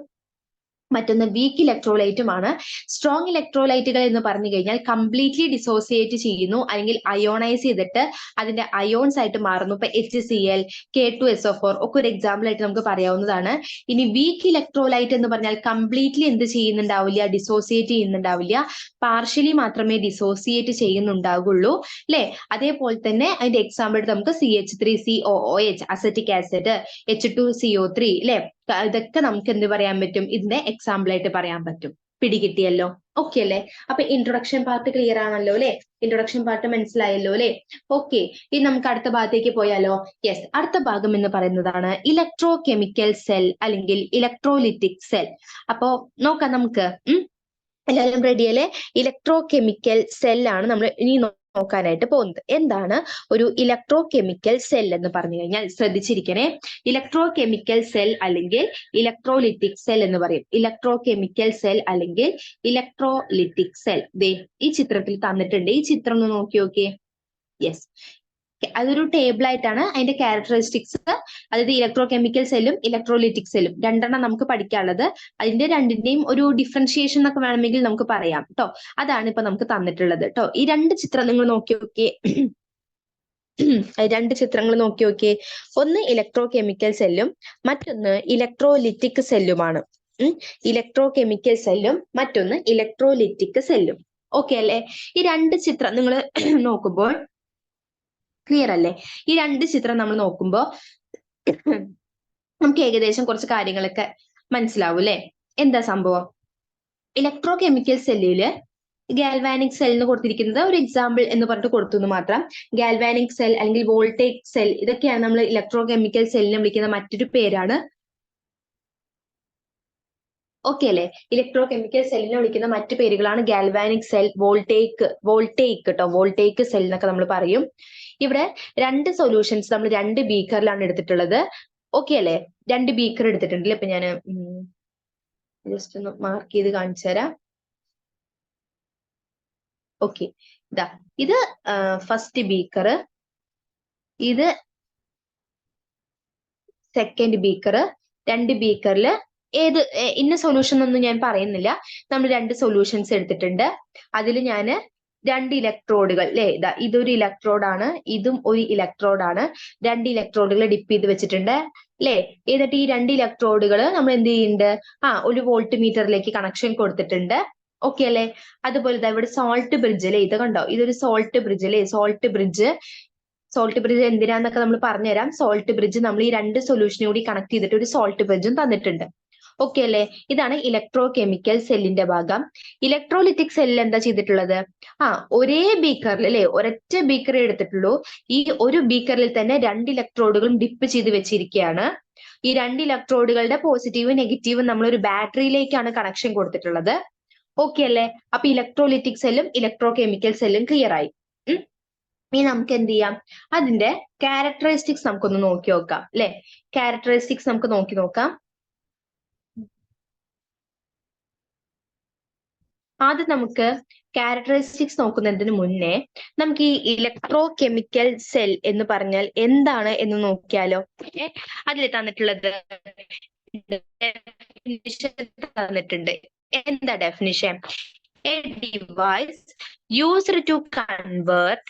മറ്റൊന്ന് വീക്ക് ഇലക്ട്രോലൈറ്റുമാണ്. സ്ട്രോങ് ഇലക്ട്രോലൈറ്റുകൾ എന്ന് പറഞ്ഞു കഴിഞ്ഞാൽ കംപ്ലീറ്റ്ലി ഡിസോസിയേറ്റ് ചെയ്യുന്നു അല്ലെങ്കിൽ അയോണൈസ് ചെയ്തിട്ട് അതിന്റെ അയോൺസ് ആയിട്ട് മാറുന്നു. ഇപ്പൊ HCl, K2SO4 ഒക്കെ ഒരു എക്സാമ്പിൾ ആയിട്ട് നമുക്ക് പറയാവുന്നതാണ്. ഇനി വീക്ക് ഇലക്ട്രോലൈറ്റ് എന്ന് പറഞ്ഞാൽ കംപ്ലീറ്റ്ലി എന്ത് ചെയ്യുന്നുണ്ടാവില്ല? ഡിസോസിയേറ്റ് ചെയ്യുന്നുണ്ടാവില്ല, പാർഷ്യലി മാത്രമേ ഡിസോസിയേറ്റ് ചെയ്യുന്നുണ്ടാവുള്ളൂ അല്ലെ? അതേപോലെ തന്നെ അതിന്റെ എക്സാമ്പിൾ നമുക്ക് CH3COOH, അസറ്റിക് ആസിഡ്, H2CO3 അല്ലെ? ഇതൊക്കെ നമുക്ക് എന്ത് പറയാൻ പറ്റും? ഇതിന്റെ എക്സാമ്പിൾ ആയിട്ട് പറയാൻ പറ്റും. പിടികിട്ടിയല്ലോ? ഓക്കെ അല്ലെ? അപ്പൊ ഇൻട്രൊഡക്ഷൻ പാർട്ട് ക്ലിയർ ആണല്ലോ അല്ലെ? ഇൻട്രൊഡക്ഷൻ പാർട്ട് മനസ്സിലായല്ലോ അല്ലെ? ഓക്കെ, ഇനി നമുക്ക് അടുത്ത ഭാഗത്തേക്ക് പോയാലോ? യെസ്, അടുത്ത ഭാഗം എന്ന് പറയുന്നതാണ് ഇലക്ട്രോ കെമിക്കൽ സെൽ അല്ലെങ്കിൽ ഇലക്ട്രോലിറ്റിക് സെൽ. അപ്പോ നോക്കാം നമുക്ക്. എല്ലാവരും റെഡിയല്ലേ? ഇലക്ട്രോ കെമിക്കൽ സെല്ലാണ് നമ്മൾ ഇനി നോക്കാനായിട്ട് പോകുന്നത്. എന്താണ് ഒരു ഇലക്ട്രോ കെമിക്കൽ സെൽ എന്ന് പറഞ്ഞു കഴിഞ്ഞാൽ ശ്രദ്ധിച്ചിരിക്കണേ. ഇലക്ട്രോ കെമിക്കൽ സെൽ അല്ലെങ്കിൽ ഇലക്ട്രോലിറ്റിക് സെൽ എന്ന് പറയും. ഇലക്ട്രോ കെമിക്കൽ സെൽ അല്ലെങ്കിൽ ഇലക്ട്രോലിറ്റിക് സെൽ ദേ ഈ ചിത്രത്തിൽ തന്നിട്ടുണ്ട്. ഈ ചിത്രം ഒന്ന് നോക്കി നോക്കിയേ. യെസ്, അതൊരു ടേബിൾ ആയിട്ടാണ് അതിന്റെ ക്യാരക്ടറിസ്റ്റിക്സ്. അതായത് ഇലക്ട്രോ കെമിക്കൽ സെല്ലും ഇലക്ട്രോലിറ്റിക് സെല്ലും രണ്ടെണ്ണം നമുക്ക് പഠിക്കാനുള്ളത്. അതിന്റെ രണ്ടിന്റെയും ഒരു ഡിഫറൻഷിയേഷൻ എന്നൊക്കെ വേണമെങ്കിൽ നമുക്ക് പറയാം കേട്ടോ. അതാണ് ഇപ്പൊ നമുക്ക് തന്നിട്ടുള്ളത് കേട്ടോ. ഈ രണ്ട് ചിത്രം നിങ്ങൾ നോക്കി നോക്കിയേ. രണ്ട് ചിത്രങ്ങൾ നോക്കി നോക്കിയേ. ഒന്ന് ഇലക്ട്രോ കെമിക്കൽ സെല്ലും മറ്റൊന്ന് ഇലക്ട്രോലിറ്റിക് സെല്ലുമാണ്. ഇലക്ട്രോ കെമിക്കൽ സെല്ലും മറ്റൊന്ന് ഇലക്ട്രോലിറ്റിക് സെല്ലും. ഓക്കെ അല്ലെ? ഈ രണ്ട് ചിത്രം നിങ്ങൾ നോക്കുമ്പോൾ ക്ലിയർ അല്ലേ? ഈ രണ്ട് ചിത്രം നമ്മൾ നോക്കുമ്പോൾ നമുക്ക് ഏകദേശം കുറച്ച് കാര്യങ്ങളൊക്കെ മനസ്സിലാവും അല്ലെ? എന്താ സംഭവം? ഇലക്ട്രോ കെമിക്കൽ സെല്ലില് ഗാൽവാനിക് സെൽ എന്ന് കൊടുത്തിരിക്കുന്നത് ഒരു എക്സാമ്പിൾ എന്ന് പറഞ്ഞിട്ട് കൊടുത്തു എന്ന് മാത്രം. ഗാൽവാനിക് സെൽ അല്ലെങ്കിൽ വോൾട്ടേക് സെൽ ഇതൊക്കെയാണ് നമ്മൾ ഇലക്ട്രോ കെമിക്കൽ സെല്ലിനെ വിളിക്കുന്ന മറ്റൊരു പേരാണ്. ഓക്കെ അല്ലെ? ഇലക്ട്രോ കെമിക്കൽ സെല്ലിനെ വിളിക്കുന്ന മറ്റു പേരുകളാണ് ഗാൽവാനിക് സെൽ, വോൾട്ടേക് കേട്ടോ, വോൾട്ടേക് സെൽ എന്നൊക്കെ നമ്മൾ പറയും. ഇവിടെ രണ്ട് സൊല്യൂഷൻസ് നമ്മൾ രണ്ട് ബീക്കറിലാണ് എടുത്തിട്ടുള്ളത്. ഓക്കെ അല്ലെ? രണ്ട് ബീക്കർ എടുത്തിട്ടുണ്ടല്ലേ. ഇപ്പൊ ഞാൻ ജസ്റ്റ് ഒന്ന് മാർക്ക് ചെയ്ത് കാണിച്ചു തരാം. ഓക്കെ, ഇതാ ഇത് ഫസ്റ്റ് ബീക്കർ, ഇത് സെക്കൻഡ് ബീക്കർ. രണ്ട് ബീക്കറിൽ ഏത് ഇന്ന സൊല്യൂഷൻ ഒന്നും ഞാൻ പറയുന്നില്ല. നമ്മൾ രണ്ട് സൊല്യൂഷൻസ് എടുത്തിട്ടുണ്ട്. അതിൽ ഞാൻ രണ്ട് ഇലക്ട്രോഡുകൾ അല്ലെ, ഇതാ ഇതൊരു ഇലക്ട്രോഡാണ്, ഇതും ഒരു ഇലക്ട്രോഡാണ്. രണ്ട് ഇലക്ട്രോഡുകൾ ഡിപ്പ് ചെയ്ത് വെച്ചിട്ടുണ്ട് അല്ലെ. എന്നിട്ട് ഈ രണ്ട് ഇലക്ട്രോഡുകൾ നമ്മൾ എന്ത് ചെയ്യുന്നുണ്ട്, ഒരു വോൾട്ട് മീറ്ററിലേക്ക് കണക്ഷൻ കൊടുത്തിട്ടുണ്ട്. ഓക്കെ അല്ലെ? അതുപോലെ ഇവിടെ സോൾട്ട് ബ്രിഡ്ജ് അല്ലെ, ഇത് കണ്ടോ, ഇതൊരു സോൾട്ട് ബ്രിഡ്ജ് അല്ലെ. സോൾട്ട് ബ്രിഡ്ജ് എന്തിനാന്നൊക്കെ നമ്മൾ പറഞ്ഞുതരാം. സോൾട്ട് ബ്രിഡ്ജ് നമ്മൾ ഈ രണ്ട് സൊല്യൂഷനും കൂടി കണക്ട് ചെയ്തിട്ട് ഒരു സോൾട്ട് ബ്രിഡ്ജും തന്നിട്ടുണ്ട്. ഓക്കെ അല്ലെ? ഇതാണ് ഇലക്ട്രോ കെമിക്കൽ സെല്ലിന്റെ ഭാഗം. ഇലക്ട്രോലിറ്റിക് സെല്ലിൽ എന്താ ചെയ്തിട്ടുള്ളത്, ഒരേ ബീക്കറിൽ അല്ലെ, ഒരൊറ്റ ബീക്കറേ എടുത്തിട്ടുള്ളൂ. ഈ ഒരു ബീക്കറിൽ തന്നെ രണ്ട് ഇലക്ട്രോഡുകളും ഡിപ്പ് ചെയ്ത് വെച്ചിരിക്കുകയാണ്. ഈ രണ്ട് ഇലക്ട്രോഡുകളുടെ പോസിറ്റീവും നെഗറ്റീവും നമ്മൾ ഒരു ബാറ്ററിയിലേക്കാണ് കണക്ഷൻ കൊടുത്തിട്ടുള്ളത്. ഓക്കെ അല്ലെ? അപ്പൊ ഇലക്ട്രോലിറ്റിക് സെല്ലും ഇലക്ട്രോ കെമിക്കൽ സെല്ലും ക്ലിയർ ആയി. ഇനി നമുക്ക് എന്ത് ചെയ്യാം, അതിന്റെ ക്യാരക്ടറിസ്റ്റിക്സ് നമുക്കൊന്ന് നോക്കി നോക്കാം അല്ലെ. ക്യാരക്ടറിസ്റ്റിക്സ് നമുക്ക് നോക്കി നോക്കാം. ആദ്യം നമുക്ക് ക്യാരക്ടറിസ്റ്റിക്സ് നോക്കുന്നതിന് മുന്നേ നമുക്ക് ഈ ഇലക്ട്രോ കെമിക്കൽ സെൽ എന്ന് പറഞ്ഞാൽ എന്താണ് എന്ന് നോക്കിയാലോ. അതിൽ തന്നിട്ടുള്ളത് തന്നിട്ടുണ്ട്. എന്താ definition? A device used to convert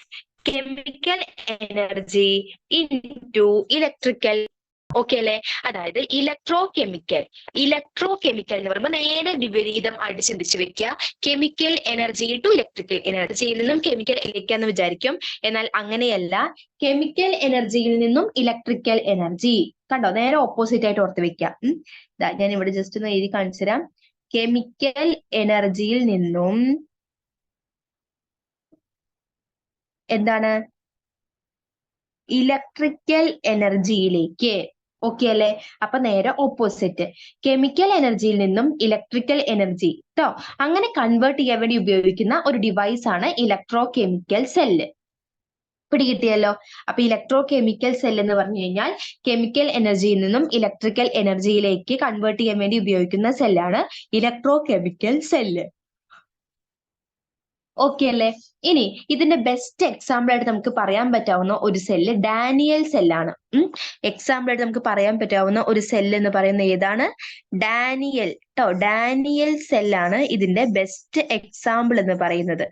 chemical energy into electrical. Okay അല്ലെ? അതായത് ഇലക്ട്രോ കെമിക്കൽ എന്ന് പറയുമ്പോൾ നേരെ വിപരീതം ആയിട്ട് ചിന്തിച്ചു വെക്കുക. കെമിക്കൽ എനർജി ടു ഇലക്ട്രിക്കൽ എനർജിയിൽ നിന്നും കെമിക്കൽ എന്ന് വിചാരിക്കും. എന്നാൽ അങ്ങനെയല്ല, കെമിക്കൽ എനർജിയിൽ നിന്നും ഇലക്ട്രിക്കൽ എനർജി. കണ്ടോ, നേരെ ഓപ്പോസിറ്റ് ആയിട്ട് ഓർത്ത് വെക്കാം. ഞാൻ ഇവിടെ ജസ്റ്റ് ഒന്ന് എഴുതി കാണിച്ചു തരാം. കെമിക്കൽ എനർജിയിൽ നിന്നും എന്താണ്, ഇലക്ട്രിക്കൽ എനർജിയിലേക്ക്. ഓക്കെ അല്ലെ? അപ്പൊ നേരെ ഓപ്പോസിറ്റ്. കെമിക്കൽ എനർജിയിൽ നിന്നും ഇലക്ട്രിക്കൽ എനർജി ട്ടോ, അങ്ങനെ കൺവേർട്ട് ചെയ്യാൻ വേണ്ടി ഉപയോഗിക്കുന്ന ഒരു ഡിവൈസ് ആണ് ഇലക്ട്രോ കെമിക്കൽ സെല്ല്. പിടികിട്ടിയല്ലോ? അപ്പൊ ഇലക്ട്രോ കെമിക്കൽ സെൽ എന്ന് പറഞ്ഞു കഴിഞ്ഞാൽ കെമിക്കൽ എനർജിയിൽ നിന്നും ഇലക്ട്രിക്കൽ എനർജിയിലേക്ക് കൺവേർട്ട് ചെയ്യാൻ വേണ്ടി ഉപയോഗിക്കുന്ന സെല്ലാണ് ഇലക്ട്രോ കെമിക്കൽ സെല്ല്. ഓക്കെ അല്ലെ? ഇനി ഇതിന്റെ ബെസ്റ്റ് എക്സാമ്പിൾ ആയിട്ട് നമുക്ക് പറയാൻ പറ്റാവുന്ന ഒരു സെല്ല് ഡാനിയൽ സെല്ലാണ്. എക്സാമ്പിൾ ആയിട്ട് നമുക്ക് പറയാൻ പറ്റാവുന്ന ഒരു സെല്ല് എന്ന് പറയുന്നത് ഏതാണ്? ഡാനിയൽ ട്ടോ. ഡാനിയൽ സെല്ലാണ് ഇതിന്റെ ബെസ്റ്റ് എക്സാമ്പിൾ എന്ന് പറയുന്നത്.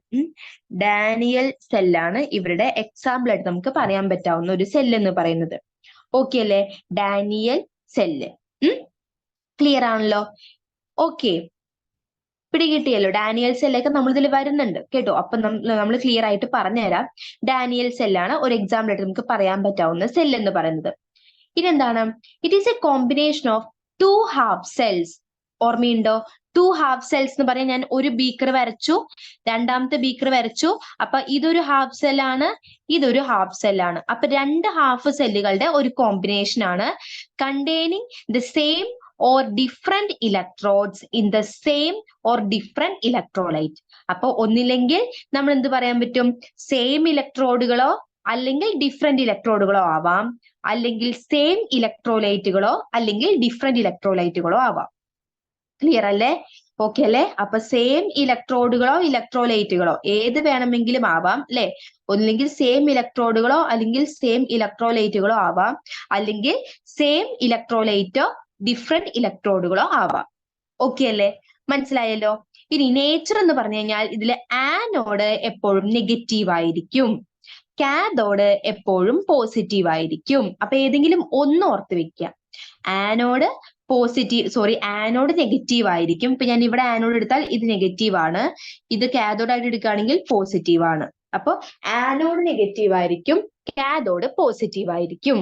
ഡാനിയൽ സെല്ലാണ് ഇവരുടെ എക്സാമ്പിൾ ആയിട്ട് നമുക്ക് പറയാൻ പറ്റാവുന്ന ഒരു സെല്ല് എന്ന് പറയുന്നത്. ഓക്കെ അല്ലെ? ഡാനിയൽ സെല്ല് ക്ലിയർ ആണല്ലോ? ഓക്കെ, പിടികിട്ടിയല്ലോ? ഡാനിയൽ സെല്ലൊക്കെ നമ്മൾ ഇതിൽ വരുന്നുണ്ട് കേട്ടോ. അപ്പൊ നമ്മൾ ക്ലിയർ ആയിട്ട് പറഞ്ഞുതരാം. ഡാനിയൽ സെല്ലാണ് ഒരു എക്സാമ്പിൾ ആയിട്ട് നമുക്ക് പറയാൻ പറ്റാവുന്ന സെൽ എന്ന് പറയുന്നത്. ഇതെന്താണ്? It is a combination of two half cells. ഓർമ്മയുണ്ടോ? ടു ഹാഫ് സെൽസ് എന്ന് പറയാൻ ഞാൻ ഒരു ബീക്കർ വരച്ചു, രണ്ടാമത്തെ ബീക്കർ വരച്ചു. അപ്പൊ ഇതൊരു ഹാഫ് സെല്ലാണ്, ഇതൊരു ഹാഫ് സെല്ലാണ്. അപ്പൊ രണ്ട് ഹാഫ് സെല്ലുകളുടെ ഒരു കോമ്പിനേഷൻ ആണ് containing the same or different electrodes in the same or different electrolyte. അപ്പൊ ഒന്നില്ലെങ്കിൽ നമ്മൾ എന്ത് പറയാൻ പറ്റും, സെയിം ഇലക്ട്രോഡുകളോ അല്ലെങ്കിൽ ഡിഫറെന്റ് ഇലക്ട്രോഡുകളോ ആവാം, അല്ലെങ്കിൽ സെയിം ഇലക്ട്രോലൈറ്റുകളോ അല്ലെങ്കിൽ ഡിഫറെന്റ് ഇലക്ട്രോലൈറ്റുകളോ ആവാം. ക്ലിയർ അല്ലേ? ഓക്കെ അല്ലെ? അപ്പൊ സെയിം ഇലക്ട്രോഡുകളോ ഇലക്ട്രോലൈറ്റുകളോ ഏത് വേണമെങ്കിലും ആവാം അല്ലെ. ഒന്നില്ലെങ്കിൽ സെയിം ഇലക്ട്രോഡുകളോ അല്ലെങ്കിൽ സെയിം ഇലക്ട്രോലൈറ്റുകളോ ആവാം, അല്ലെങ്കിൽ സെയിം ഇലക്ട്രോലൈറ്റോ ഡിഫറെന്റ് ഇലക്ട്രോഡുകളോ ആവാം. ഓക്കെ അല്ലെ? മനസ്സിലായല്ലോ? ഇനി നേച്ചർ എന്ന് പറഞ്ഞു കഴിഞ്ഞാൽ ഇതില് ആനോഡ് എപ്പോഴും നെഗറ്റീവ് ആയിരിക്കും, കാഥോഡ് എപ്പോഴും പോസിറ്റീവ് ആയിരിക്കും. അപ്പൊ ഏതെങ്കിലും ഒന്ന് ഓർത്ത് വെക്കുക. ആനോഡ് ആനോഡ് നെഗറ്റീവ് ആയിരിക്കും. ഇപ്പൊ ഞാൻ ഇവിടെ ആനോഡ് എടുത്താൽ ഇത് നെഗറ്റീവ് ആണ്, ഇത് കാഥോഡ് ആയിട്ട് എടുക്കുകയാണെങ്കിൽ പോസിറ്റീവ് ആണ്. അപ്പൊ ആനോഡ് നെഗറ്റീവ് ആയിരിക്കും, കാഥോഡ് പോസിറ്റീവ് ആയിരിക്കും.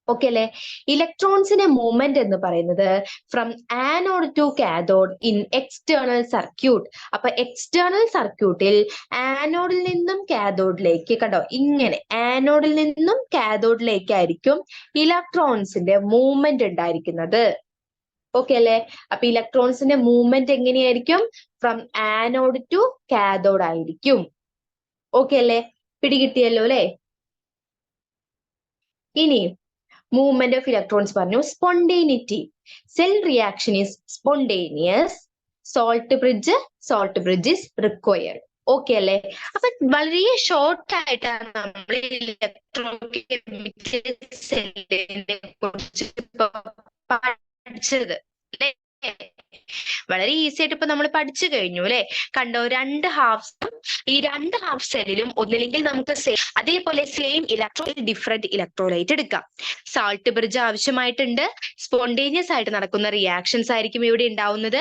ഓക്കെ അല്ലെ? ഇലക്ട്രോൺസിന്റെ മൂവ്മെന്റ് എന്ന് പറയുന്നത് from anode to cathode in external circuit. അപ്പൊ എക്സ്റ്റേണൽ സർക്യൂട്ടിൽ ആനോഡിൽ നിന്നും കാഥോഡിലേക്ക്, കണ്ടോ ഇങ്ങനെ ആനോഡിൽ നിന്നും കാഥോഡിലേക്കായിരിക്കും ഇലക്ട്രോൺസിന്റെ മൂവ്മെന്റ് ഉണ്ടായിരിക്കുന്നത്. ഓക്കെ അല്ലെ? അപ്പൊ ഇലക്ട്രോൺസിന്റെ മൂവ്മെന്റ് എങ്ങനെയായിരിക്കും? ഫ്രം ആനോഡ് ടു കാഥോഡ് ആയിരിക്കും. ഓക്കെ അല്ലെ? പിടികിട്ടിയല്ലോ അല്ലെ? ഇനി മൂവ്മെന്റ് ഓഫ് ഇലക്ട്രോൺസ് പറഞ്ഞു. Spontaneity, cell reaction is spontaneous, salt bridge is required. Okay അല്ലെ? അപ്പൊ വളരെ ഷോർട്ട് ആയിട്ടാണ് നമ്മൾ ഇലക്ട്രോകെമിക്കൽ സെല്ലിനെ കുറിച്ച് പഠിച്ചത് അല്ലെ? വളരെ ഈസി ആയിട്ട് ഇപ്പൊ നമ്മൾ പഠിച്ചു കഴിഞ്ഞു അല്ലെ? കണ്ടോ, രണ്ട് ഹാഫ്സും, ഈ രണ്ട് ഹാഫ് സെല്ലിലും ഒന്നില്ലെങ്കിൽ നമുക്ക് അതേപോലെ സെയിം ഡിഫറെന്റ് ഇലക്ട്രോലൈറ്റ് എടുക്കാം. സാൾട്ട് ബ്രിഡ്ജ് ആവശ്യമായിട്ടുണ്ട്. സ്പോണ്ടേനിയസ് ആയിട്ട് നടക്കുന്ന റിയാക്ഷൻസ് ആയിരിക്കും ഇവിടെ ഉണ്ടാവുന്നത്.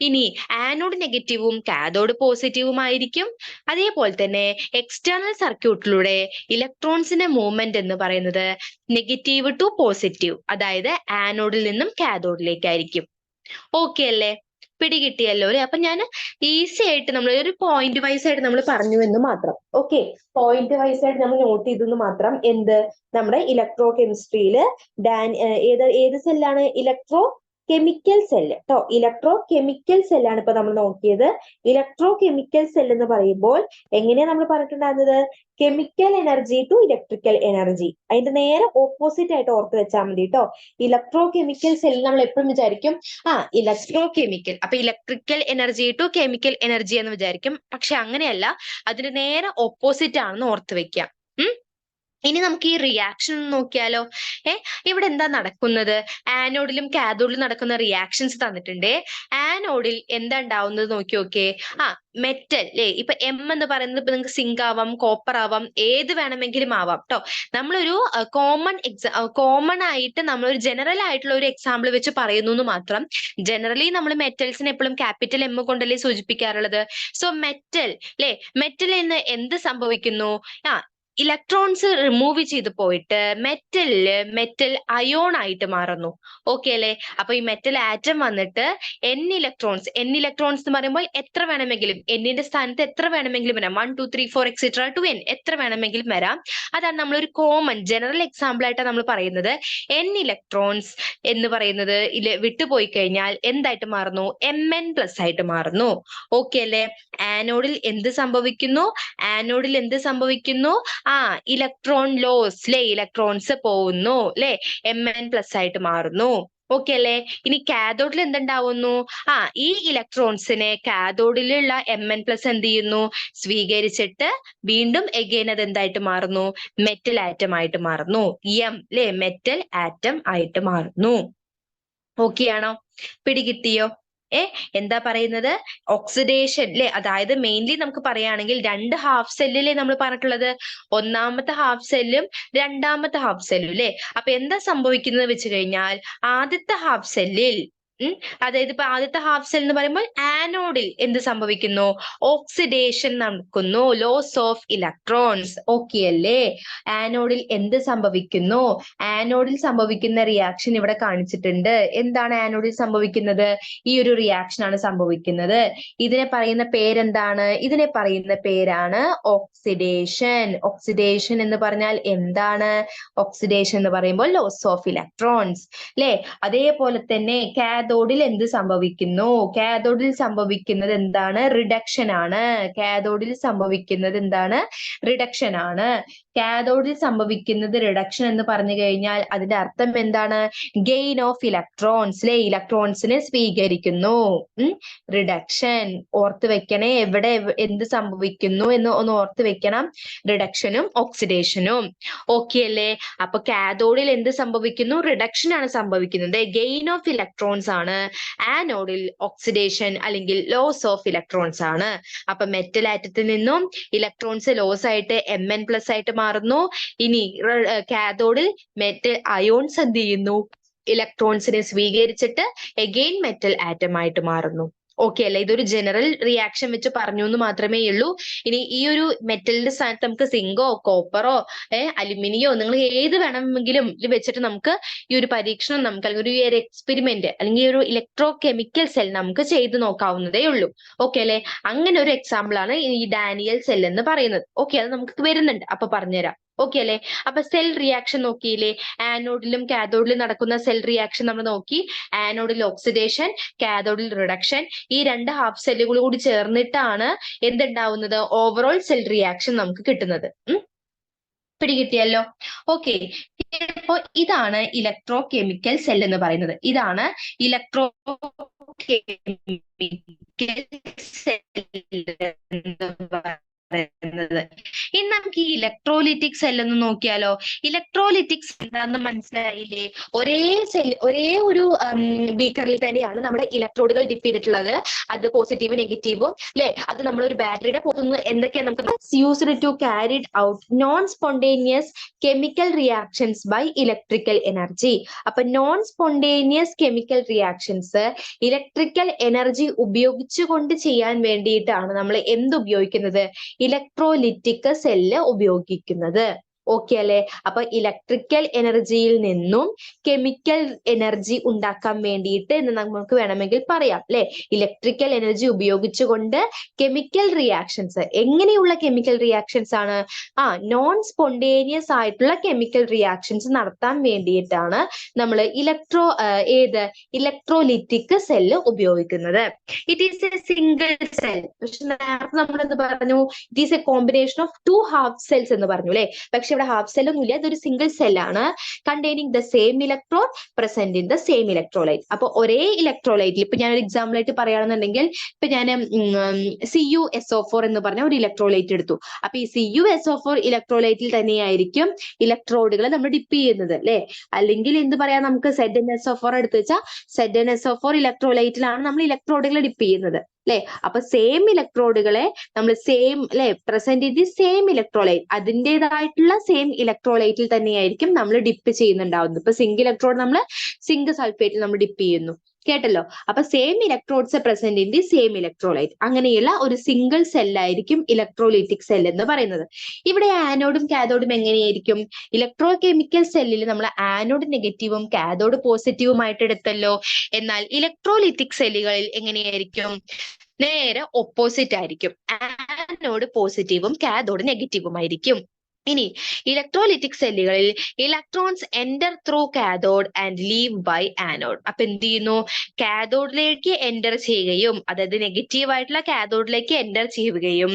ഇനി ആനോഡ് നെഗറ്റീവും കാഥോഡ് പോസിറ്റീവും ആയിരിക്കും. അതേപോലെ തന്നെ എക്സ്റ്റേണൽ സർക്യൂട്ടിലൂടെ ഇലക്ട്രോൺസിന്റെ മൂവ്മെന്റ് എന്ന് പറയുന്നത് നെഗറ്റീവ് ടു പോസിറ്റീവ്, അതായത് ആനോഡിൽ നിന്നും കാഥോഡിലേക്കായിരിക്കും. ഓക്കെ അല്ലേ? പിടികിട്ടിയല്ലോ അല്ലെ? അപ്പൊ ഞാൻ ഈസി ആയിട്ട് നമ്മൾ ഒരു പോയിന്റ് വൈസ് ആയിട്ട് നമ്മൾ പറഞ്ഞു എന്ന് മാത്രം. ഓക്കെ, പോയിന്റ് വൈസ് ആയിട്ട് നമ്മൾ നോട്ട് ചെയ്തെന്ന് മാത്രം. എന്ത്? നമ്മുടെ ഇലക്ട്രോ കെമിസ്ട്രിയില് ഏത് സെല്ലാണ്? ഇലക്ട്രോ കെമിക്കൽ സെല്ല് കേട്ടോ. ഇലക്ട്രോ കെമിക്കൽ സെല്ലാണ് ഇപ്പൊ നമ്മൾ നോക്കിയത്. ഇലക്ട്രോ കെമിക്കൽ സെൽ എന്ന് പറയുമ്പോൾ എങ്ങനെയാ നമ്മൾ പറഞ്ഞിട്ടുണ്ടായിരുന്നത്? Chemical energy to electrical energy. അതിന്റെ നേരെ ഓപ്പോസിറ്റ് ആയിട്ട് ഓർത്ത് വെച്ചാൽ മതി കേട്ടോ. ഇലക്ട്രോ കെമിക്കൽ സെൽ നമ്മൾ എപ്പോഴും വിചാരിക്കും ഇലക്ട്രോ കെമിക്കൽ, അപ്പൊ electrical energy to chemical energy എന്ന് വിചാരിക്കും. പക്ഷെ അങ്ങനെയല്ല, അതിന് നേരെ ഓപ്പോസിറ്റ് ആണെന്ന് ഓർത്ത് വെക്കാം. ഇനി നമുക്ക് ഈ റിയാക്ഷൻ നോക്കിയാലോ? ഇവിടെ എന്താ നടക്കുന്നത്? ആനോഡിലും കാഥോഡിലും നടക്കുന്ന റിയാക്ഷൻസ് തന്നിട്ടുണ്ട്. ആനോഡിൽ എന്താ ഉണ്ടാവുന്നത് നോക്കി നോക്കേ. മെറ്റൽ അല്ലേ? ഇപ്പൊ എം എന്ന് പറയുന്നത് ഇപ്പൊ നിങ്ങൾക്ക് സിങ്ക് ആവാം, കോപ്പർ ആവാം, ഏത് വേണമെങ്കിലും ആവാം കേട്ടോ. നമ്മളൊരു കോമൺ ആയിട്ട് നമ്മളൊരു ജനറൽ ആയിട്ടുള്ള ഒരു എക്സാമ്പിൾ വെച്ച് പറയുന്നു എന്ന് മാത്രം. ജനറലി നമ്മൾ മെറ്റൽസിനെ എപ്പോഴും ക്യാപിറ്റൽ എം കൊണ്ടല്ലേ സൂചിപ്പിക്കാറുള്ളത്. സോ മെറ്റൽ അല്ലേ? മെറ്റലിൽ നിന്ന് എന്ത് സംഭവിക്കുന്നു? ഇലക്ട്രോൺസ് റിമൂവ് ചെയ്ത് പോയിട്ട് മെറ്റൽ അയോൺ ആയിട്ട് മാറുന്നു. ഓക്കെ അല്ലെ? അപ്പൊ ഈ മെറ്റൽ ആറ്റം വന്നിട്ട് എൻ ഇലക്ട്രോൺസ് എന്ന് പറയുമ്പോൾ എത്ര വേണമെങ്കിലും, എന്നിന്റെ സ്ഥാനത്ത് എത്ര വേണമെങ്കിലും വരാം. 1 2 3 4 എക്സെട്ര ടു എൻ, എത്ര വേണമെങ്കിലും വരാം. അതാണ് നമ്മളൊരു കോമൺ ജനറൽ എക്സാമ്പിൾ ആയിട്ട് നമ്മൾ പറയുന്നത്. എൻ ഇലക്ട്രോൺസ് എന്ന് പറയുന്നത് വിട്ടുപോയി കഴിഞ്ഞാൽ എന്തായിട്ട് മാറുന്നു? Mn+ ആയിട്ട് മാറുന്നു. ഓക്കെ അല്ലെ? ആനോഡിൽ എന്ത് സംഭവിക്കുന്നു? ഇലക്ട്രോൺ ലോസ് അല്ലെ? ഇലക്ട്രോൺസ് പോകുന്നു അല്ലെ? Mn+ ആയിട്ട് മാറുന്നു. ഓക്കെ അല്ലെ? ഇനി കാഥോഡിൽ എന്തുണ്ടാവുന്നു? ഈ ഇലക്ട്രോൺസിനെ കാഥോഡിലുള്ള Mn+ എന്ത് ചെയ്യുന്നു? സ്വീകരിച്ചിട്ട് വീണ്ടും എഗെയിൻ അത് എന്തായിട്ട് മാറുന്നു? മെറ്റൽ ആറ്റം ആയിട്ട് മാറുന്നു. എം അല്ലെ? മെറ്റൽ ആറ്റം ആയിട്ട് മാറുന്നു. ഓക്കെ ആണോ? പിടികിട്ടിയോ? എന്താ പറയുന്നത്? ഓക്സിഡേഷൻ അല്ലെ? അതായത് മെയിൻലി നമുക്ക് പറയുകയാണെങ്കിൽ രണ്ട് ഹാഫ് സെല്ലിലെ നമ്മൾ പറഞ്ഞിട്ടുള്ളത്. ഒന്നാമത്തെ ഹാഫ് സെല്ലും രണ്ടാമത്തെ ഹാഫ് സെല്ലും അല്ലെ? അപ്പൊ എന്താ സംഭവിക്കുന്നത് വെച്ച് കഴിഞ്ഞാൽ, ആദ്യത്തെ ഹാഫ് സെല്ലിൽ അതായത് ഇപ്പൊ ആദ്യത്തെ ഹാഫ് സെൽ എന്ന് പറയുമ്പോൾ ആനോഡിൽ എന്ത് സംഭവിക്കുന്നു? ഓക്സിഡേഷൻ നടക്കുന്നു, ലോസ് ഓഫ് ഇലക്ട്രോൺസ്. ഓക്കെ അല്ലേ? ആനോഡിൽ എന്ത് സംഭവിക്കുന്നു? ആനോഡിൽ സംഭവിക്കുന്ന റിയാക്ഷൻ ഇവിടെ കാണിച്ചിട്ടുണ്ട്. എന്താണ് ആനോഡിൽ സംഭവിക്കുന്നത്? ഈ ഒരു റിയാക്ഷൻ ആണ് സംഭവിക്കുന്നത്. ഇതിനെ പറയുന്ന പേരെന്താണ്? ഇതിനെ പറയുന്ന പേരാണ് ഓക്സിഡേഷൻ. ഓക്സിഡേഷൻ എന്ന് പറഞ്ഞാൽ എന്താണ്? ഓക്സിഡേഷൻ എന്ന് പറയുമ്പോൾ ലോസ് ഓഫ് ഇലക്ട്രോൺസ് അല്ലെ? അതേപോലെ തന്നെ കാഥോഡിൽ എന്ത് സംഭവിക്കുന്നു? കാഥോഡിൽ സംഭവിക്കുന്നത് എന്താണ്? റിഡക്ഷൻ ആണ്. കാഥോഡിൽ സംഭവിക്കുന്നത് എന്താണ്? റിഡക്ഷൻ ആണ്. കാഥോഡിൽ സംഭവിക്കുന്നത് റിഡക്ഷൻ എന്ന് പറഞ്ഞു കഴിഞ്ഞാൽ അതിന്റെ അർത്ഥം എന്താണ്? ഗെയിൻ ഓഫ് ഇലക്ട്രോൺസ് അല്ലെ? ഇലക്ട്രോൺസിനെ സ്വീകരിക്കുന്നു. റിഡക്ഷൻ ഓർത്ത് വെക്കണേ. എവിടെ എന്ത് സംഭവിക്കുന്നു എന്ന് ഒന്ന് ഓർത്ത് വെക്കണം. റിഡക്ഷനും ഓക്സിഡേഷനും. ഓക്കെ അല്ലേ? അപ്പൊ കാഥോഡിൽ എന്ത് സംഭവിക്കുന്നു? റിഡക്ഷൻ ആണ് സംഭവിക്കുന്നത്. ഗെയിൻ ഓഫ് ഇലക്ട്രോൺസ് ആണ്. ആനോഡിൽ ഓക്സിഡേഷൻ അല്ലെങ്കിൽ ലോസ് ഓഫ് ഇലക്ട്രോൺസ് ആണ്. അപ്പൊ മെറ്റൽ ആറ്റത്തിൽ നിന്നും ഇലക്ട്രോൺസ് ലോസ് ആയിട്ട് Mn+ ആയിട്ട് മാറുന്നു. ഇനി കാഥോഡിൽ മെറ്റൽ അയോൺസ് എന്ത് ചെയ്യുന്നു? ഇലക്ട്രോൺസിനെ സ്വീകരിച്ചിട്ട് എഗെയിൻ മെറ്റൽ ആറ്റം ആയിട്ട് മാറുന്നു. ഓക്കെ അല്ലേ? ഇതൊരു ജനറൽ റിയാക്ഷൻ വെച്ച് പറഞ്ഞു എന്ന് മാത്രമേ ഉള്ളൂ. ഇനി ഈ ഒരു മെറ്റലിന്റെ സ്ഥാനത്ത് നമുക്ക് സിങ്കോ കോപ്പറോ അലുമിനിയോ നിങ്ങൾ ഏത് വേണമെങ്കിലും ഇത് വെച്ചിട്ട് നമുക്ക് ഈ ഒരു പരീക്ഷണം നമുക്ക് അല്ലെങ്കിൽ ഒരു എക്സ്പെരിമെന്റ് അല്ലെങ്കിൽ ഒരു ഇലക്ട്രോ കെമിക്കൽ സെൽ നമുക്ക് ചെയ്ത് നോക്കാവുന്നതേ ഉള്ളൂ. ഓക്കെ അല്ലെ? അങ്ങനെ ഒരു എക്സാമ്പിൾ ആണ് ഈ ഡാനിയൽ സെൽ എന്ന് പറയുന്നത്. ഓക്കെ, അത് നമുക്ക് വരുന്നുണ്ട്, അപ്പൊ പറഞ്ഞുതരാം. ഓക്കെ അല്ലെ? അപ്പൊ സെൽ റിയാക്ഷൻ നോക്കിയില്ലേ? ആനോഡിലും കാഥോഡിലും നടക്കുന്ന സെൽ റിയാക്ഷൻ നമ്മൾ നോക്കി. ആനോഡിൽ ഓക്സിഡേഷൻ, കാഥോഡിൽ റിഡക്ഷൻ. ഈ രണ്ട് ഹാഫ് സെല്ലുകൾ കൂടി ചേർന്നിട്ടാണ് എന്തുണ്ടാവുന്നത്? ഓവറോൾ സെൽ റിയാക്ഷൻ നമുക്ക് കിട്ടുന്നത്. പിടികിട്ടിയല്ലോ? ഓക്കെ, അപ്പോ ഇതാണ് ഇലക്ട്രോ കെമിക്കൽ സെൽ എന്ന് പറയുന്നത്. ഇതാണ് ഇലക്ട്രോ കെമിക്കൽ സെൽ എന്ന് പറയുന്നത്. ഇനി നമുക്ക് ഈ ഇലക്ട്രോലിറ്റിക് സെൽ ഒന്ന് നോക്കിയാലോ? ഇലക്ട്രോലിറ്റിക് എന്താന്ന് മനസ്സിലായില്ലേ? ഒരേ ഒരു ബീക്കറിൽ തന്നെയാണ് നമ്മുടെ ഇലക്ട്രോഡുകൾ ഡിപ്പ് ചെയ്തിട്ടുള്ളത്. അത് പോസിറ്റീവ് നെഗറ്റീവും അല്ലെ? അത് നമ്മളൊരു ബാറ്ററിയുടെ പുറത്തുനിന്ന് എന്തൊക്കെയാണ് നമുക്ക് used to carried out non spontaneous chemical reactions by electrical energy. അപ്പൊ non spontaneous chemical reactions electrical energy ഉപയോഗിച്ചുകൊണ്ട് ചെയ്യാൻ വേണ്ടിയിട്ടാണ് നമ്മൾ എന്ത് ഉപയോഗിക്കുന്നത്? ഇലക്ട്രോലിറ്റിക് സെല്ല് ഉപയോഗിക്കുന്നത്. ഓക്കെ അല്ലെ? അപ്പൊ ഇലക്ട്രിക്കൽ എനർജിയിൽ നിന്നും കെമിക്കൽ എനർജി ഉണ്ടാക്കാൻ വേണ്ടിയിട്ട് എന്ന് നമുക്ക് വേണമെങ്കിൽ പറയാം അല്ലെ? ഇലക്ട്രിക്കൽ എനർജി ഉപയോഗിച്ചുകൊണ്ട് കെമിക്കൽ റിയാക്ഷൻസ്, എങ്ങനെയുള്ള കെമിക്കൽ റിയാക്ഷൻസ് ആണ്? നോൺ സ്പോണ്ടേനിയസ് ആയിട്ടുള്ള കെമിക്കൽ റിയാക്ഷൻസ് നടത്താൻ വേണ്ടിയിട്ടാണ് നമ്മൾ ഇലക്ട്രോലിറ്റിക് സെല്ല് ഉപയോഗിക്കുന്നത്. It is a single cell. പക്ഷെ നേരത്തെ നമ്മൾ എന്ത് പറഞ്ഞു? It is a combination of 2 half cells എന്ന് പറഞ്ഞു അല്ലെ? പക്ഷെ ഇവിടെ ഹാഫ് സെൽ ഒന്നുമില്ല, ഇതൊരു സിംഗിൾ സെല്ലാണ്. Containing the same electron present in the same electrolyte. അപ്പൊ ഒരേ ഇലക്ട്രോലൈറ്റിൽ ഇപ്പൊ ഞാൻ ഒരു എക്സാമ്പിൾ ആയിട്ട് പറയുകയാണെന്നുണ്ടെങ്കിൽ ഇപ്പൊ ഞാൻ CuSO4 എന്ന് പറഞ്ഞ ഒരു ഇലക്ട്രോലൈറ്റ് എടുത്തു. അപ്പൊ ഈ CuSO4 ഇലക്ട്രോലൈറ്റിൽ തന്നെയായിരിക്കും ഇലക്ട്രോഡുകൾ നമ്മൾ ഡിപ്പ് ചെയ്യുന്നത് അല്ലെ? അല്ലെങ്കിൽ എന്ത് പറയാം, നമുക്ക് ZnSO4 എടുത്തു വെച്ചാൽ ZnSO4 ഇലക്ട്രോലൈറ്റിലാണ് നമ്മൾ ഇലക്ട്രോഡുകൾ ഡിപ്പ് ചെയ്യുന്നത് അല്ലെ? അപ്പൊ സെയിം ഇലക്ട്രോഡുകളെ നമ്മൾ സെയിം അല്ലെ present in the same electrolyte, അതിൻ്റെതായിട്ടുള്ള സെയിം ഇലക്ട്രോലൈറ്റിൽ തന്നെയായിരിക്കും നമ്മൾ ഡിപ്പ് ചെയ്യുന്നുണ്ടാവുന്നത്. ഇപ്പൊ സിങ്ക് ഇലക്ട്രോഡ് നമ്മൾ സിങ്ക് സൾഫേറ്റിൽ നമ്മൾ ഡിപ്പ് ചെയ്യുന്നു, കേട്ടല്ലോ? അപ്പൊ same electrodes present in the same electrolyte, അങ്ങനെയുള്ള ഒരു സിംഗിൾ സെല്ലായിരിക്കും ഇലക്ട്രോലിറ്റിക് സെൽ എന്ന് പറയുന്നത്. ഇവിടെ ആനോഡും കാഥോഡും എങ്ങനെയായിരിക്കും? ഇലക്ട്രോ കെമിക്കൽ സെല്ലിൽ നമ്മൾ ആനോഡ് നെഗറ്റീവും കാഥോഡ് പോസിറ്റീവും ആയിട്ട് എടുത്തല്ലോ. എന്നാൽ ഇലക്ട്രോലിറ്റിക് സെല്ലുകളിൽ എങ്ങനെയായിരിക്കും? നേരെ ഓപ്പോസിറ്റ് ആയിരിക്കും. ആനോഡ് പോസിറ്റീവും കാഥോഡ് നെഗറ്റീവും ആയിരിക്കും. ഇനി ഇലക്ട്രോലിറ്റിക് സെല്ലുകളിൽ electrons enter through cathode and leave by anode. അപ്പൊ എന്ത് ചെയ്യുന്നു? കാഥോഡിലേക്ക് എൻ്റർ ചെയ്യുകയും, അതായത് നെഗറ്റീവ് ആയിട്ടുള്ള കാഥോഡിലേക്ക് എൻ്റർ ചെയ്യുകയും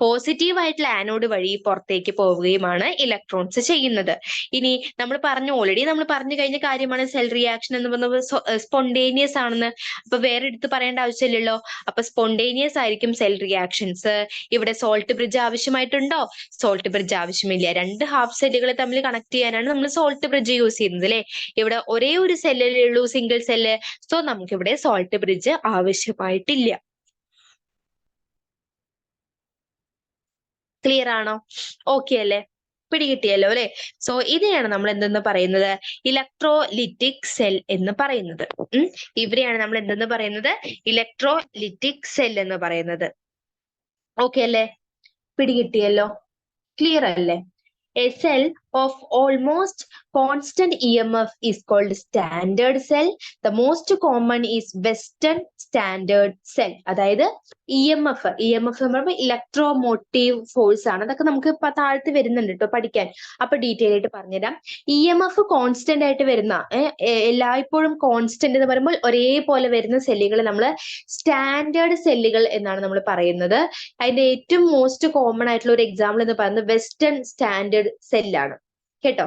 പോസിറ്റീവ് ആയിട്ടുള്ള ആനോഡ് വഴി പുറത്തേക്ക് പോവുകയുമാണ് ഇലക്ട്രോൺസ് ചെയ്യുന്നത്. ഇനി നമ്മൾ ഓൾറെഡി നമ്മൾ പറഞ്ഞു കഴിഞ്ഞ കാര്യമാണ് സെൽ റിയാക്ഷൻ എന്ന് പറയുന്നത് സ്പോണ്ടേനിയസ് ആണെന്ന്. അപ്പൊ വേറെ എടുത്ത് പറയേണ്ട ആവശ്യമില്ലല്ലോ. അപ്പൊ സ്പോണ്ടേനിയസ് ആയിരിക്കും സെൽ റിയാക്ഷൻസ്. ഇവിടെ സോൾട്ട് ബ്രിഡ്ജ് ആവശ്യമായിട്ടുണ്ടോ? സോൾട്ട് ബ്രിഡ്ജ് ആവശ്യമില്ല. രണ്ട് ഹാഫ് സെല്ലുകളെ തമ്മിൽ കണക്ട് ചെയ്യാനാണ് നമ്മൾ സോൾട്ട് ബ്രിഡ്ജ് യൂസ് ചെയ്യുന്നത് അല്ലെ? ഇവിടെ ഒരേ ഒരു സെല്ലല്ലേ ഉള്ളൂ, സിംഗിൾ സെല്ല്. സോ നമുക്ക് ഇവിടെ സോൾട്ട് ബ്രിഡ്ജ് ആവശ്യമായിട്ടില്ല. ക്ലിയർ ആണോ? ഓക്കെ അല്ലേ? പിടികിട്ടിയല്ലോ അല്ലെ? സോ ഇതിനെയാണ് നമ്മൾ എന്തെന്ന് പറയുന്നത്? ഇലക്ട്രോലിറ്റിക് സെൽ എന്ന് പറയുന്നത്. ഇവരെയാണ് നമ്മൾ എന്തെന്ന് പറയുന്നത്? ഇലക്ട്രോലിറ്റിക് സെൽ എന്ന് പറയുന്നത്. ഓക്കെ അല്ലേ? പിടികിട്ടിയല്ലോ? ക്ലിയർ അല്ലേ? A cell of almost constant EMF is called standard cell. The most common is Western standard cell. അതായത് EMF എന്ന് പറയുമ്പോൾ ഇലക്ട്രോമോട്ടീവ് ഫോഴ്സ് ആണ്. അതൊക്കെ നമുക്ക് ഇപ്പൊ താഴത്ത് വരുന്നുണ്ട് കേട്ടോ പഠിക്കാൻ. അപ്പൊ ഡീറ്റെയിൽ ആയിട്ട് പറഞ്ഞുതരാം. EMF കോൺസ്റ്റന്റ് ആയിട്ട് വരുന്ന എല്ലായ്പ്പോഴും കോൺസ്റ്റന്റ് എന്ന് പറയുമ്പോൾ ഒരേപോലെ വരുന്ന സെല്ലുകൾ നമ്മൾ സ്റ്റാൻഡേർഡ് സെല്ലുകൾ എന്നാണ് നമ്മൾ പറയുന്നത്. അതിന്റെ ഏറ്റവും മോസ്റ്റ് കോമൺ ആയിട്ടുള്ള ഒരു എക്സാമ്പിൾ എന്ന് പറയുന്നത് വെസ്റ്റേൺ സ്റ്റാൻഡേർഡ് സെല്ലാണ് കേട്ടോ.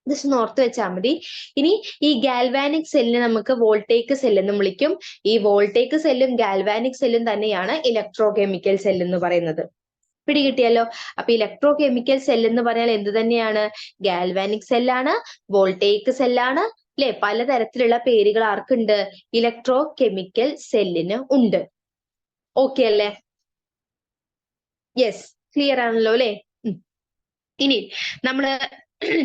ജസ്റ്റ് ഓർത്ത് വെച്ചാൽ മതി. ഇനി ഈ ഗാൽവാനിക് സെല്ലിനെ നമുക്ക് വോൾട്ടേക്ക് സെൽ എന്നും വിളിക്കും. ഈ വോൾട്ടേക്ക് സെല്ലും ഗാൽവാനിക് സെല്ലും തന്നെയാണ് ഇലക്ട്രോ കെമിക്കൽ സെൽ എന്ന് പറയുന്നത്. പിടികിട്ടിയല്ലോ? അപ്പൊ ഇലക്ട്രോ കെമിക്കൽ സെൽ എന്ന് പറഞ്ഞാൽ എന്ത് തന്നെയാണ്? ഗാൽവാനിക് സെല്ലാണ്, വോൾട്ടേക്ക് സെല്ലാണ് അല്ലെ? പലതരത്തിലുള്ള പേരുകൾ ആർക്കുണ്ട്? ഇലക്ട്രോ കെമിക്കൽ സെല്ലിന് ഉണ്ട്. ഓക്കെ അല്ലേ? യെസ്, ക്ലിയർ ആണല്ലോ അല്ലെ? ഇനി നമ്മള്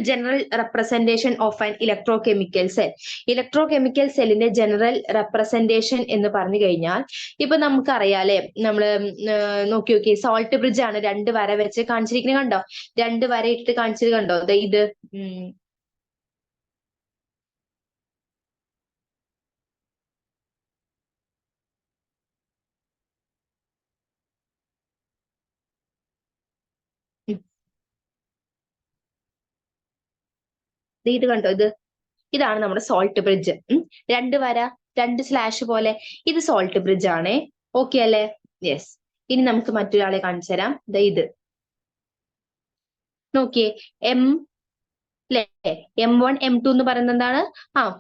general representation of an electrochemical cell. Electrochemical സെല്ലിന്റെ ജനറൽ റെപ്രസെന്റേഷൻ എന്ന് പറഞ്ഞു കഴിഞ്ഞാൽ ഇപ്പൊ നമുക്കറിയാം അല്ലെ, നമ്മള് നോക്കി സോൾട്ട് ബ്രിഡ്ജ് ആണ് 2 വര വെച്ച് കാണിച്ചിരിക്കുന്നത്, കണ്ടോ? 2 വര ഇട്ട് കാണിച്ചത് കണ്ടോ? ഇത് ഇത് കണ്ടോ? ഇതാണ് നമ്മുടെ സോൾട്ട് ബ്രിഡ്ജ്. 2 വര, 2 സ്ലാഷ് പോലെ, ഇത് സോൾട്ട് ബ്രിഡ്ജ് ആണേ. ഓക്കെ അല്ലേ? യെസ്. ഇനി നമുക്ക് മറ്റൊരാളെ കാണിച്ചു തരാം. ഇത് നോക്കിയേ, M1 M2 എന്ന് പറയുന്നത് എന്താണ്?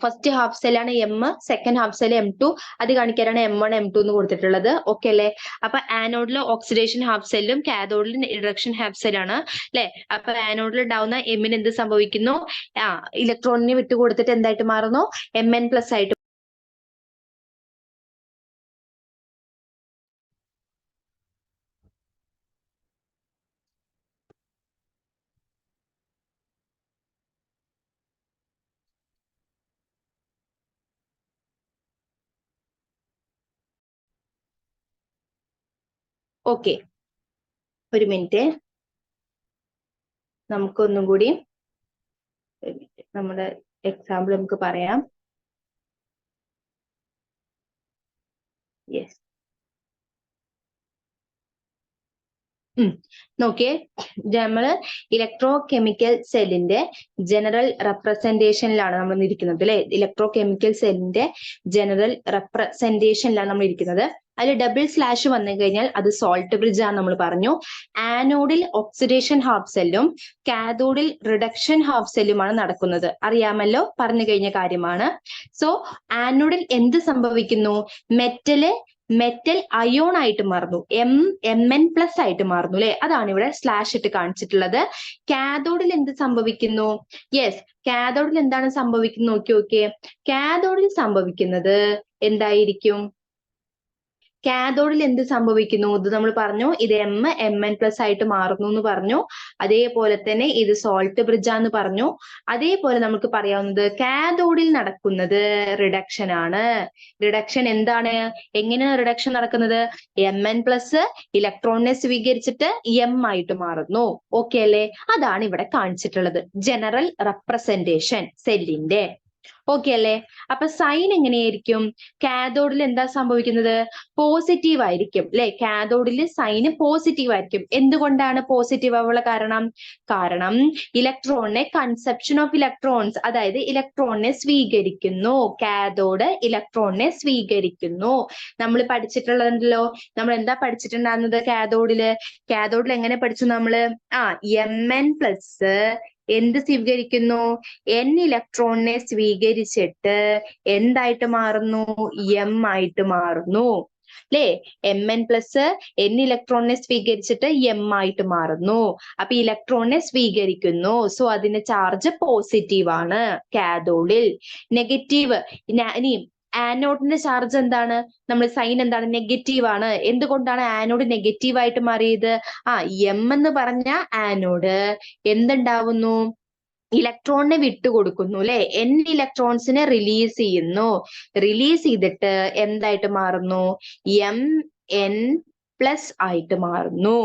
ഫസ്റ്റ് ഹാഫ് സെല്ലാണ് M, second half cell M2. അത് കാണിക്കാനാണ് M1 M2 എന്ന് കൊടുത്തിട്ടുള്ളത്. ഓക്കെ അല്ലേ? അപ്പൊ ആനോഡിൽ ഓക്സിഡേഷൻ ഹാഫ് സെല്ലും കാഥോഡിൽ റിഡക്ഷൻ ഹാഫ് സെല്ലാണ് അല്ലെ. അപ്പൊ ആനോഡിൽ ഉണ്ടാവുന്ന എമ്മിന് എന്ത് സംഭവിക്കുന്നു? ഇലക്ട്രോണിനെ വിട്ടുകൊടുത്തിട്ട് എന്തായിട്ട് മാറുന്നു? Mn പ്ലസ് ആയിട്ട്. ഓക്കെ, ഒരു മിനിറ്റ്, നമുക്കൊന്നും കൂടി നമ്മുടെ എക്സാമ്പിൾ നമുക്ക് പറയാം. യെസ്, നോക്കിയേ, നമ്മള് ഇലക്ട്രോ കെമിക്കൽ സെല്ലിന്റെ ജനറൽ റെപ്രസെന്റേഷനിലാണ് നമ്മൾ ഇരിക്കുന്നത് അല്ലെ. ഇലക്ട്രോ കെമിക്കൽ സെല്ലിന്റെ ജനറൽ റെപ്രസെന്റേഷനിലാണ് നമ്മൾ ഇരിക്കുന്നത്. അതിൽ ഡബിൾ സ്ലാഷ് വന്നു കഴിഞ്ഞാൽ അത് സോൾട്ട് ബ്രിഡ്ജ് ആണ് നമ്മൾ പറഞ്ഞു. ആനോഡിൽ ഓക്സിഡേഷൻ ഹാഫ് സെല്ലും കാഥോഡിൽ റിഡക്ഷൻ ഹാഫ് സെല്ലുമാണ് നടക്കുന്നത്. അറിയാമല്ലോ, പറഞ്ഞു കഴിഞ്ഞ കാര്യമാണ്. സോ ആനോഡിൽ എന്ത് സംഭവിക്കുന്നു? മെറ്റൽ അയോൺ ആയിട്ട് മാറുന്നു, Mn പ്ലസ് ആയിട്ട് മാറുന്നു അല്ലെ. അതാണ് ഇവിടെ സ്ലാഷ് ഇട്ട് കാണിച്ചിട്ടുള്ളത്. കാഥോഡിൽ എന്ത് സംഭവിക്കുന്നു? യെസ്, കാഥോഡിൽ എന്താണ് സംഭവിക്കുന്നത്? നോക്കിയേ, കാഥോഡിൽ സംഭവിക്കുന്നത് എന്തായിരിക്കും? കാഥോഡിൽ എന്ത് സംഭവിക്കുന്നു? ഇത് നമ്മൾ പറഞ്ഞു, ഇത് Mn പ്ലസ് ആയിട്ട് മാറുന്നു എന്ന് പറഞ്ഞു. അതേപോലെ തന്നെ ഇത് സോൾട്ട് ബ്രിഡ്ജ് ആന്ന് പറഞ്ഞു. അതേപോലെ നമുക്ക് പറയാവുന്നത് കാഥോഡിൽ നടക്കുന്നത് റിഡക്ഷൻ ആണ്. റിഡക്ഷൻ എന്താണ്? എങ്ങനെയാണ് റിഡക്ഷൻ നടക്കുന്നത്? Mn പ്ലസ് ഇലക്ട്രോണിനെ സ്വീകരിച്ചിട്ട് M ആയിട്ട് മാറുന്നു. ഓക്കെ അല്ലേ? അതാണ് ഇവിടെ കാണിച്ചിട്ടുള്ളത് ജനറൽ റെപ്രസെന്റേഷൻ സെല്ലിന്റെ. ഓക്കെ അല്ലേ? അപ്പൊ സൈൻ എങ്ങനെയായിരിക്കും? കാഥോഡിൽ എന്താ സംഭവിക്കുന്നത്? പോസിറ്റീവ് ആയിരിക്കും അല്ലെ. കാഥോഡിൽ സൈന് പോസിറ്റീവ് ആയിരിക്കും. എന്തുകൊണ്ടാണ് പോസിറ്റീവ് ആവുള്ള കാരണം ഇലക്ട്രോണിനെ കൺസെപ്ഷൻ ഓഫ് ഇലക്ട്രോൺസ്, അതായത് ഇലക്ട്രോണിനെ സ്വീകരിക്കുന്നു. കാഥോഡ് ഇലക്ട്രോണിനെ സ്വീകരിക്കുന്നു. നമ്മൾ പഠിച്ചിട്ടുള്ളതല്ലോ, നമ്മൾ എന്താ പഠിച്ചിട്ടുണ്ടായിരുന്നത്? കാഥോഡിൽ എങ്ങനെ പഠിച്ചു നമ്മള്? Mn പ്ലസ് എന്ത് സ്വീകരിക്കുന്നു? N ഇലക്ട്രോണിനെ സ്വീകരിച്ചിട്ട് എന്തായിട്ട് മാറുന്നു? M ആയിട്ട് മാറുന്നു അല്ലെ. Mn പ്ലസ് N ഇലക്ട്രോണിനെ സ്വീകരിച്ചിട്ട് M ആയിട്ട് മാറുന്നു. അപ്പൊ ഇലക്ട്രോണിനെ സ്വീകരിക്കുന്നു. സോ അതിന്റെ ചാർജ് പോസിറ്റീവ് ആണ് കാഥോഡിൽ. നെഗറ്റീവ്, ഇനി ആനോഡിന്റെ ചാർജ് എന്താണ്? നമ്മൾ സൈൻ എന്താണ്? നെഗറ്റീവ് ആണ്. എന്തുകൊണ്ടാണ് ആനോഡ് നെഗറ്റീവ് ആയിട്ട് മാറിയത്? M എന്ന് പറഞ്ഞ ആനോഡ് എന്തുണ്ടാവുന്നു? ഇലക്ട്രോണിനെ വിട്ടുകൊടുക്കുന്നു അല്ലെ. N ഇലക്ട്രോൺസിനെ റിലീസ് ചെയ്യുന്നു. റിലീസ് ചെയ്തിട്ട് എന്തായിട്ട് മാറുന്നു? Mn പ്ലസ് ആയിട്ട് മാറുന്നു.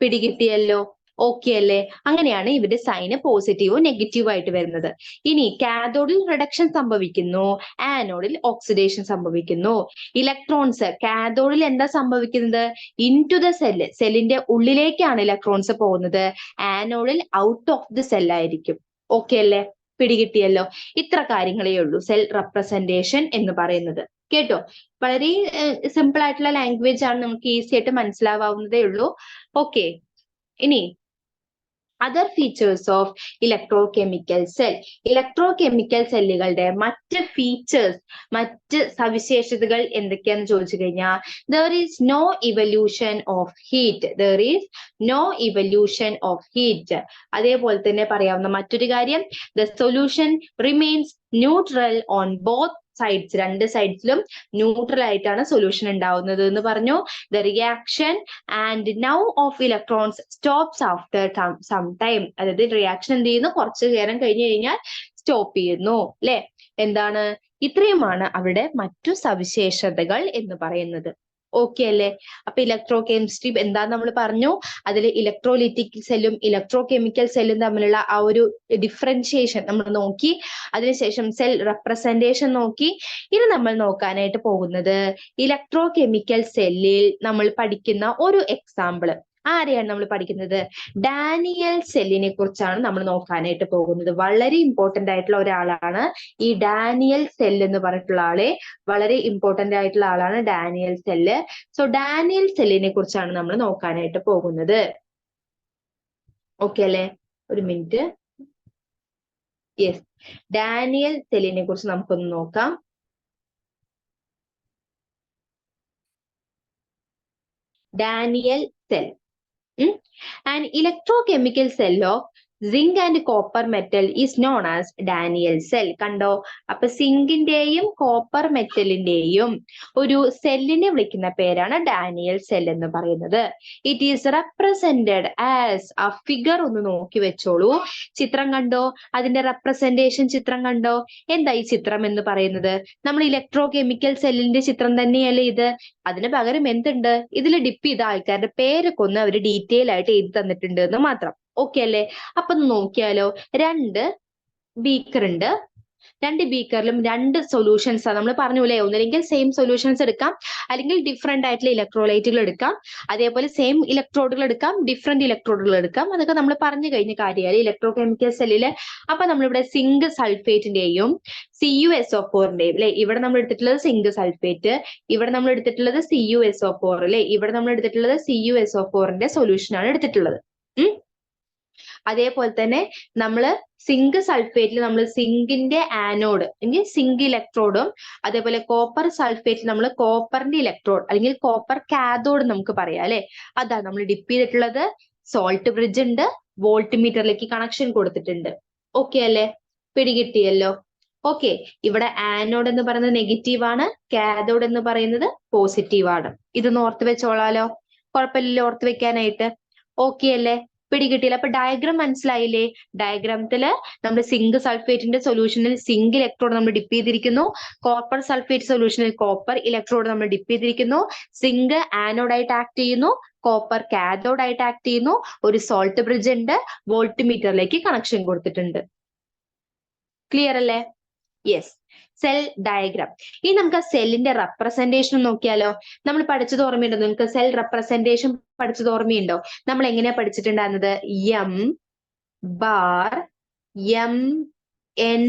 പിടികിട്ടിയല്ലോ? ഓക്കെ അല്ലേ? അങ്ങനെയാണ് ഇവിടെ സൈന് പോസിറ്റീവോ നെഗറ്റീവോ ആയിട്ട് വരുന്നത്. ഇനി കാഥോഡിൽ റിഡക്ഷൻ സംഭവിക്കുന്നു, ആനോഡിൽ ഓക്സിഡേഷൻ സംഭവിക്കുന്നു. ഇലക്ട്രോൺസ് കാഥോഡിൽ എന്താ സംഭവിക്കുന്നത്? ഇൻടു ദ സെല്ല്, സെല്ലിന്റെ ഉള്ളിലേക്കാണ് ഇലക്ട്രോൺസ് പോകുന്നത്. ആനോഡിൽ ഔട്ട് ഓഫ് ദി സെല്ലായിരിക്കും. ഓക്കെ അല്ലേ? പിടികിട്ടിയല്ലോ? ഇത്ര കാര്യങ്ങളേ ഉള്ളൂ സെൽ റെപ്രസെന്റേഷൻ എന്ന് പറയുന്നത്. കേട്ടോ? വളരെ സിമ്പിൾ ആയിട്ടുള്ള ലാംഗ്വേജ് ആണ്, നമുക്ക് ഈസി ആയിട്ട് മനസ്സിലാവാവുന്നതേ ഉള്ളൂ. ഓക്കെ, ഇനി other features of electrochemical cell. Electrochemical സെല്ലുകളുടെ മറ്റ് ഫീച്ചേഴ്സ്, മറ്റ് സവിശേഷതകൾ എന്തൊക്കെയാന്ന് ചോദിച്ചു കഴിഞ്ഞാൽ, there is no evolution of heat. There is no evolution of heat. അതേപോലെ തന്നെ പറയാവുന്ന മറ്റൊരു കാര്യം, the solution remains neutral on both sides, രണ്ട് സൈഡ്സിലും ന്യൂട്രൽ ആയിട്ടാണ് സൊല്യൂഷൻ ഉണ്ടാവുന്നത് എന്ന് പറഞ്ഞു. The reaction and now of electrons stops after some time. അതായത് റിയാക്ഷൻ എന്ത് ചെയ്യുന്നു, കുറച്ചു നേരം കഴിഞ്ഞു കഴിഞ്ഞാൽ സ്റ്റോപ്പ് ചെയ്യുന്നു അല്ലെ. എന്താണ്, ഇത്രയുമാണ് അവിടെ മറ്റു സവിശേഷതകൾ എന്ന് പറയുന്നത്. ഓക്കെ അല്ലേ? അപ്പൊ ഇലക്ട്രോ കെമിസ്ട്രി എന്താന്ന് നമ്മൾ പറഞ്ഞു. അതിൽ ഇലക്ട്രോലിറ്റിക് സെല്ലും ഇലക്ട്രോ കെമിക്കൽ സെല്ലും തമ്മിലുള്ള ആ ഒരു ഡിഫറൻഷിയേഷൻ നമ്മൾ നോക്കി. അതിനുശേഷം സെൽ റെപ്രസെന്റേഷൻ നോക്കി. ഇനി നമ്മൾ നോക്കാനായിട്ട് പോകുന്നത് ഇലക്ട്രോ കെമിക്കൽ സെല്ലിൽ നമ്മൾ പഠിക്കുന്ന ഒരു എക്സാമ്പിള്. ആരെയാണ് നമ്മൾ പഠിക്കുന്നത്? ഡാനിയൽ സെല്ലിനെ കുറിച്ചാണ് നമ്മൾ നോക്കാനായിട്ട് പോകുന്നത്. വളരെ ഇമ്പോർട്ടന്റ് ആയിട്ടുള്ള ഒരാളാണ് ഈ ഡാനിയൽ സെൽ എന്ന് പറഞ്ഞിട്ടുള്ള ആളെ. വളരെ ഇമ്പോർട്ടന്റ് ആയിട്ടുള്ള ആളാണ് ഡാനിയൽ സെല്ല്. സോ ഡാനിയൽ സെല്ലിനെ കുറിച്ചാണ് നമ്മൾ നോക്കാനായിട്ട് പോകുന്നത്. ഓക്കെ അല്ലേ? ഒരു മിനിറ്റ്. യെസ്, ഡാനിയൽ സെല്ലിനെ കുറിച്ച് നമുക്കൊന്ന് നോക്കാം. Daniel cell, an electrochemical cell of zinc and copper metal is known as Daniel cell. കണ്ടോ? അപ്പൊ സിങ്കിന്റെയും കോപ്പർ മെറ്റലിന്റെയും ഒരു സെല്ലിനെ വിളിക്കുന്ന പേരാണ് ഡാനിയൽ സെൽ എന്ന് പറയുന്നത്. ഇറ്റ് ഈസ് റെപ്രസെന്റഡ് ആസ് ആ ഫിഗർ ഒന്ന് നോക്കി വെച്ചോളൂ. ചിത്രം കണ്ടോ? അതിന്റെ റെപ്രസെന്റേഷൻ ചിത്രം കണ്ടോ? എന്താ ഈ ചിത്രം എന്ന് പറയുന്നത്? നമ്മൾ ഇലക്ട്രോ കെമിക്കൽ സെല്ലിന്റെ ചിത്രം തന്നെയല്ലേ ഇത്? അതിന് പകരം എന്തുണ്ട്, ഇതിൽ ഡിപ്പ് ചെയ്ത ആൾക്കാരുടെ പേരൊക്കെ ഒന്ന് അവർ ഡീറ്റെയിൽ ആയിട്ട് എഴുതി തന്നിട്ടുണ്ട് എന്ന് മാത്രം. ഓക്കെ അല്ലേ? അപ്പൊ നോക്കിയാലോ, രണ്ട് ബീക്കർ ഉണ്ട്. രണ്ട് ബീക്കറിലും രണ്ട് സൊല്യൂഷൻസ് ആണ്. നമ്മൾ പറഞ്ഞു അല്ലേ, ഒന്നില്ലെങ്കിൽ സെയിം സൊല്യൂഷൻസ് എടുക്കാം, അല്ലെങ്കിൽ ഡിഫറെന്റ് ആയിട്ടുള്ള ഇലക്ട്രോലൈറ്റുകൾ എടുക്കാം. അതേപോലെ സെയിം ഇലക്ട്രോഡുകൾ എടുക്കാം, ഡിഫറെന്റ് ഇലക്ട്രോഡുകൾ എടുക്കാം. അതൊക്കെ നമ്മൾ പറഞ്ഞു കഴിഞ്ഞ കാര്യമാണ് ഇലക്ട്രോ കെമിക്കൽ സെല്ലില്. അപ്പൊ നമ്മളിവിടെ സിങ്ക് സൾഫേറ്റിന്റെയും CuSO4ന്റെയും അല്ലെ, ഇവിടെ നമ്മൾ എടുത്തിട്ടുള്ളത് സിങ്ക് സൾഫേറ്റ്, ഇവിടെ നമ്മൾ എടുത്തിട്ടുള്ളത് CuSO4 അല്ലെ, ഇവിടെ നമ്മൾ എടുത്തിട്ടുള്ളത് CuSO4ന്റെ സൊല്യൂഷൻ ആണ് എടുത്തിട്ടുള്ളത്. അതേപോലെ തന്നെ നമ്മൾ സിങ്ക് സൾഫേറ്റിൽ നമ്മൾ സിങ്കിന്റെ ആനോഡ് അല്ലെങ്കിൽ സിങ്ക് ഇലക്ട്രോഡും, അതേപോലെ കോപ്പർ സൾഫേറ്റിൽ നമ്മൾ കോപ്പറിന്റെ ഇലക്ട്രോഡ് അല്ലെങ്കിൽ കോപ്പർ കാഥോഡ് നമുക്ക് പറയാം അല്ലെ. അതാണ് നമ്മൾ ഡിപ്പ് ചെയ്തിട്ടുള്ളത്. സോൾട്ട് ബ്രിഡ്ജ് ഉണ്ട്, വോൾട്ട് മീറ്ററിലേക്ക് കണക്ഷൻ കൊടുത്തിട്ടുണ്ട്. ഓക്കെ അല്ലേ? പിടികിട്ടിയല്ലോ. ഓക്കെ, ഇവിടെ ആനോഡ് എന്ന് പറയുന്നത് നെഗറ്റീവ് ആണ്, കാഥോഡ് എന്ന് പറയുന്നത് പോസിറ്റീവ് ആണ്. ഇതൊന്ന് ഓർത്ത് വെച്ചോളാലോ, കുഴപ്പമില്ലല്ലോ ഓർത്ത് വെക്കാനായിട്ട്. ഓക്കെ അല്ലേ? പിടികിട്ടിയില്ല. അപ്പൊ ഡയഗ്രാം മനസ്സിലായില്ലേ? ഡയഗ്രാമത്തില് നമ്മൾ സിങ്ക് സൾഫേറ്റിന്റെ സൊല്യൂഷനിൽ സിങ്ക് ഇലക്ട്രോഡ് നമ്മൾ ഡിപ്പ് ചെയ്തിരിക്കുന്നു, കോപ്പർ സൾഫേറ്റ് സൊല്യൂഷനിൽ കോപ്പർ ഇലക്ട്രോഡ് നമ്മൾ ഡിപ്പ് ചെയ്തിരിക്കുന്നു. സിങ്ക് ആനോഡായിട്ട് ആക്ട് ചെയ്യുന്നു, കോപ്പർ കാഥോഡായിട്ട് ആക്ട് ചെയ്യുന്നു. ഒരു സോൾട്ട് ബ്രിഡ്ജ് ഉണ്ട്, വോൾട്ട് മീറ്ററിലേക്ക് കണക്ഷൻ കൊടുത്തിട്ടുണ്ട്. ക്ലിയർ അല്ലേ? Yes, cell diagram. ഇനി നമുക്ക് ആ സെല്ലിന്റെ റെപ്രസെന്റേഷൻ നോക്കിയാലോ. നമ്മൾ പഠിച്ചത് ഓർമ്മയുണ്ടോ? നിങ്ങൾക്ക് സെൽ റെപ്രസെന്റേഷൻ പഠിച്ചത് ഓർമ്മയുണ്ടോ? നമ്മൾ എങ്ങനെയാ പഠിച്ചിട്ടുണ്ടായിരുന്നത്? M bar M N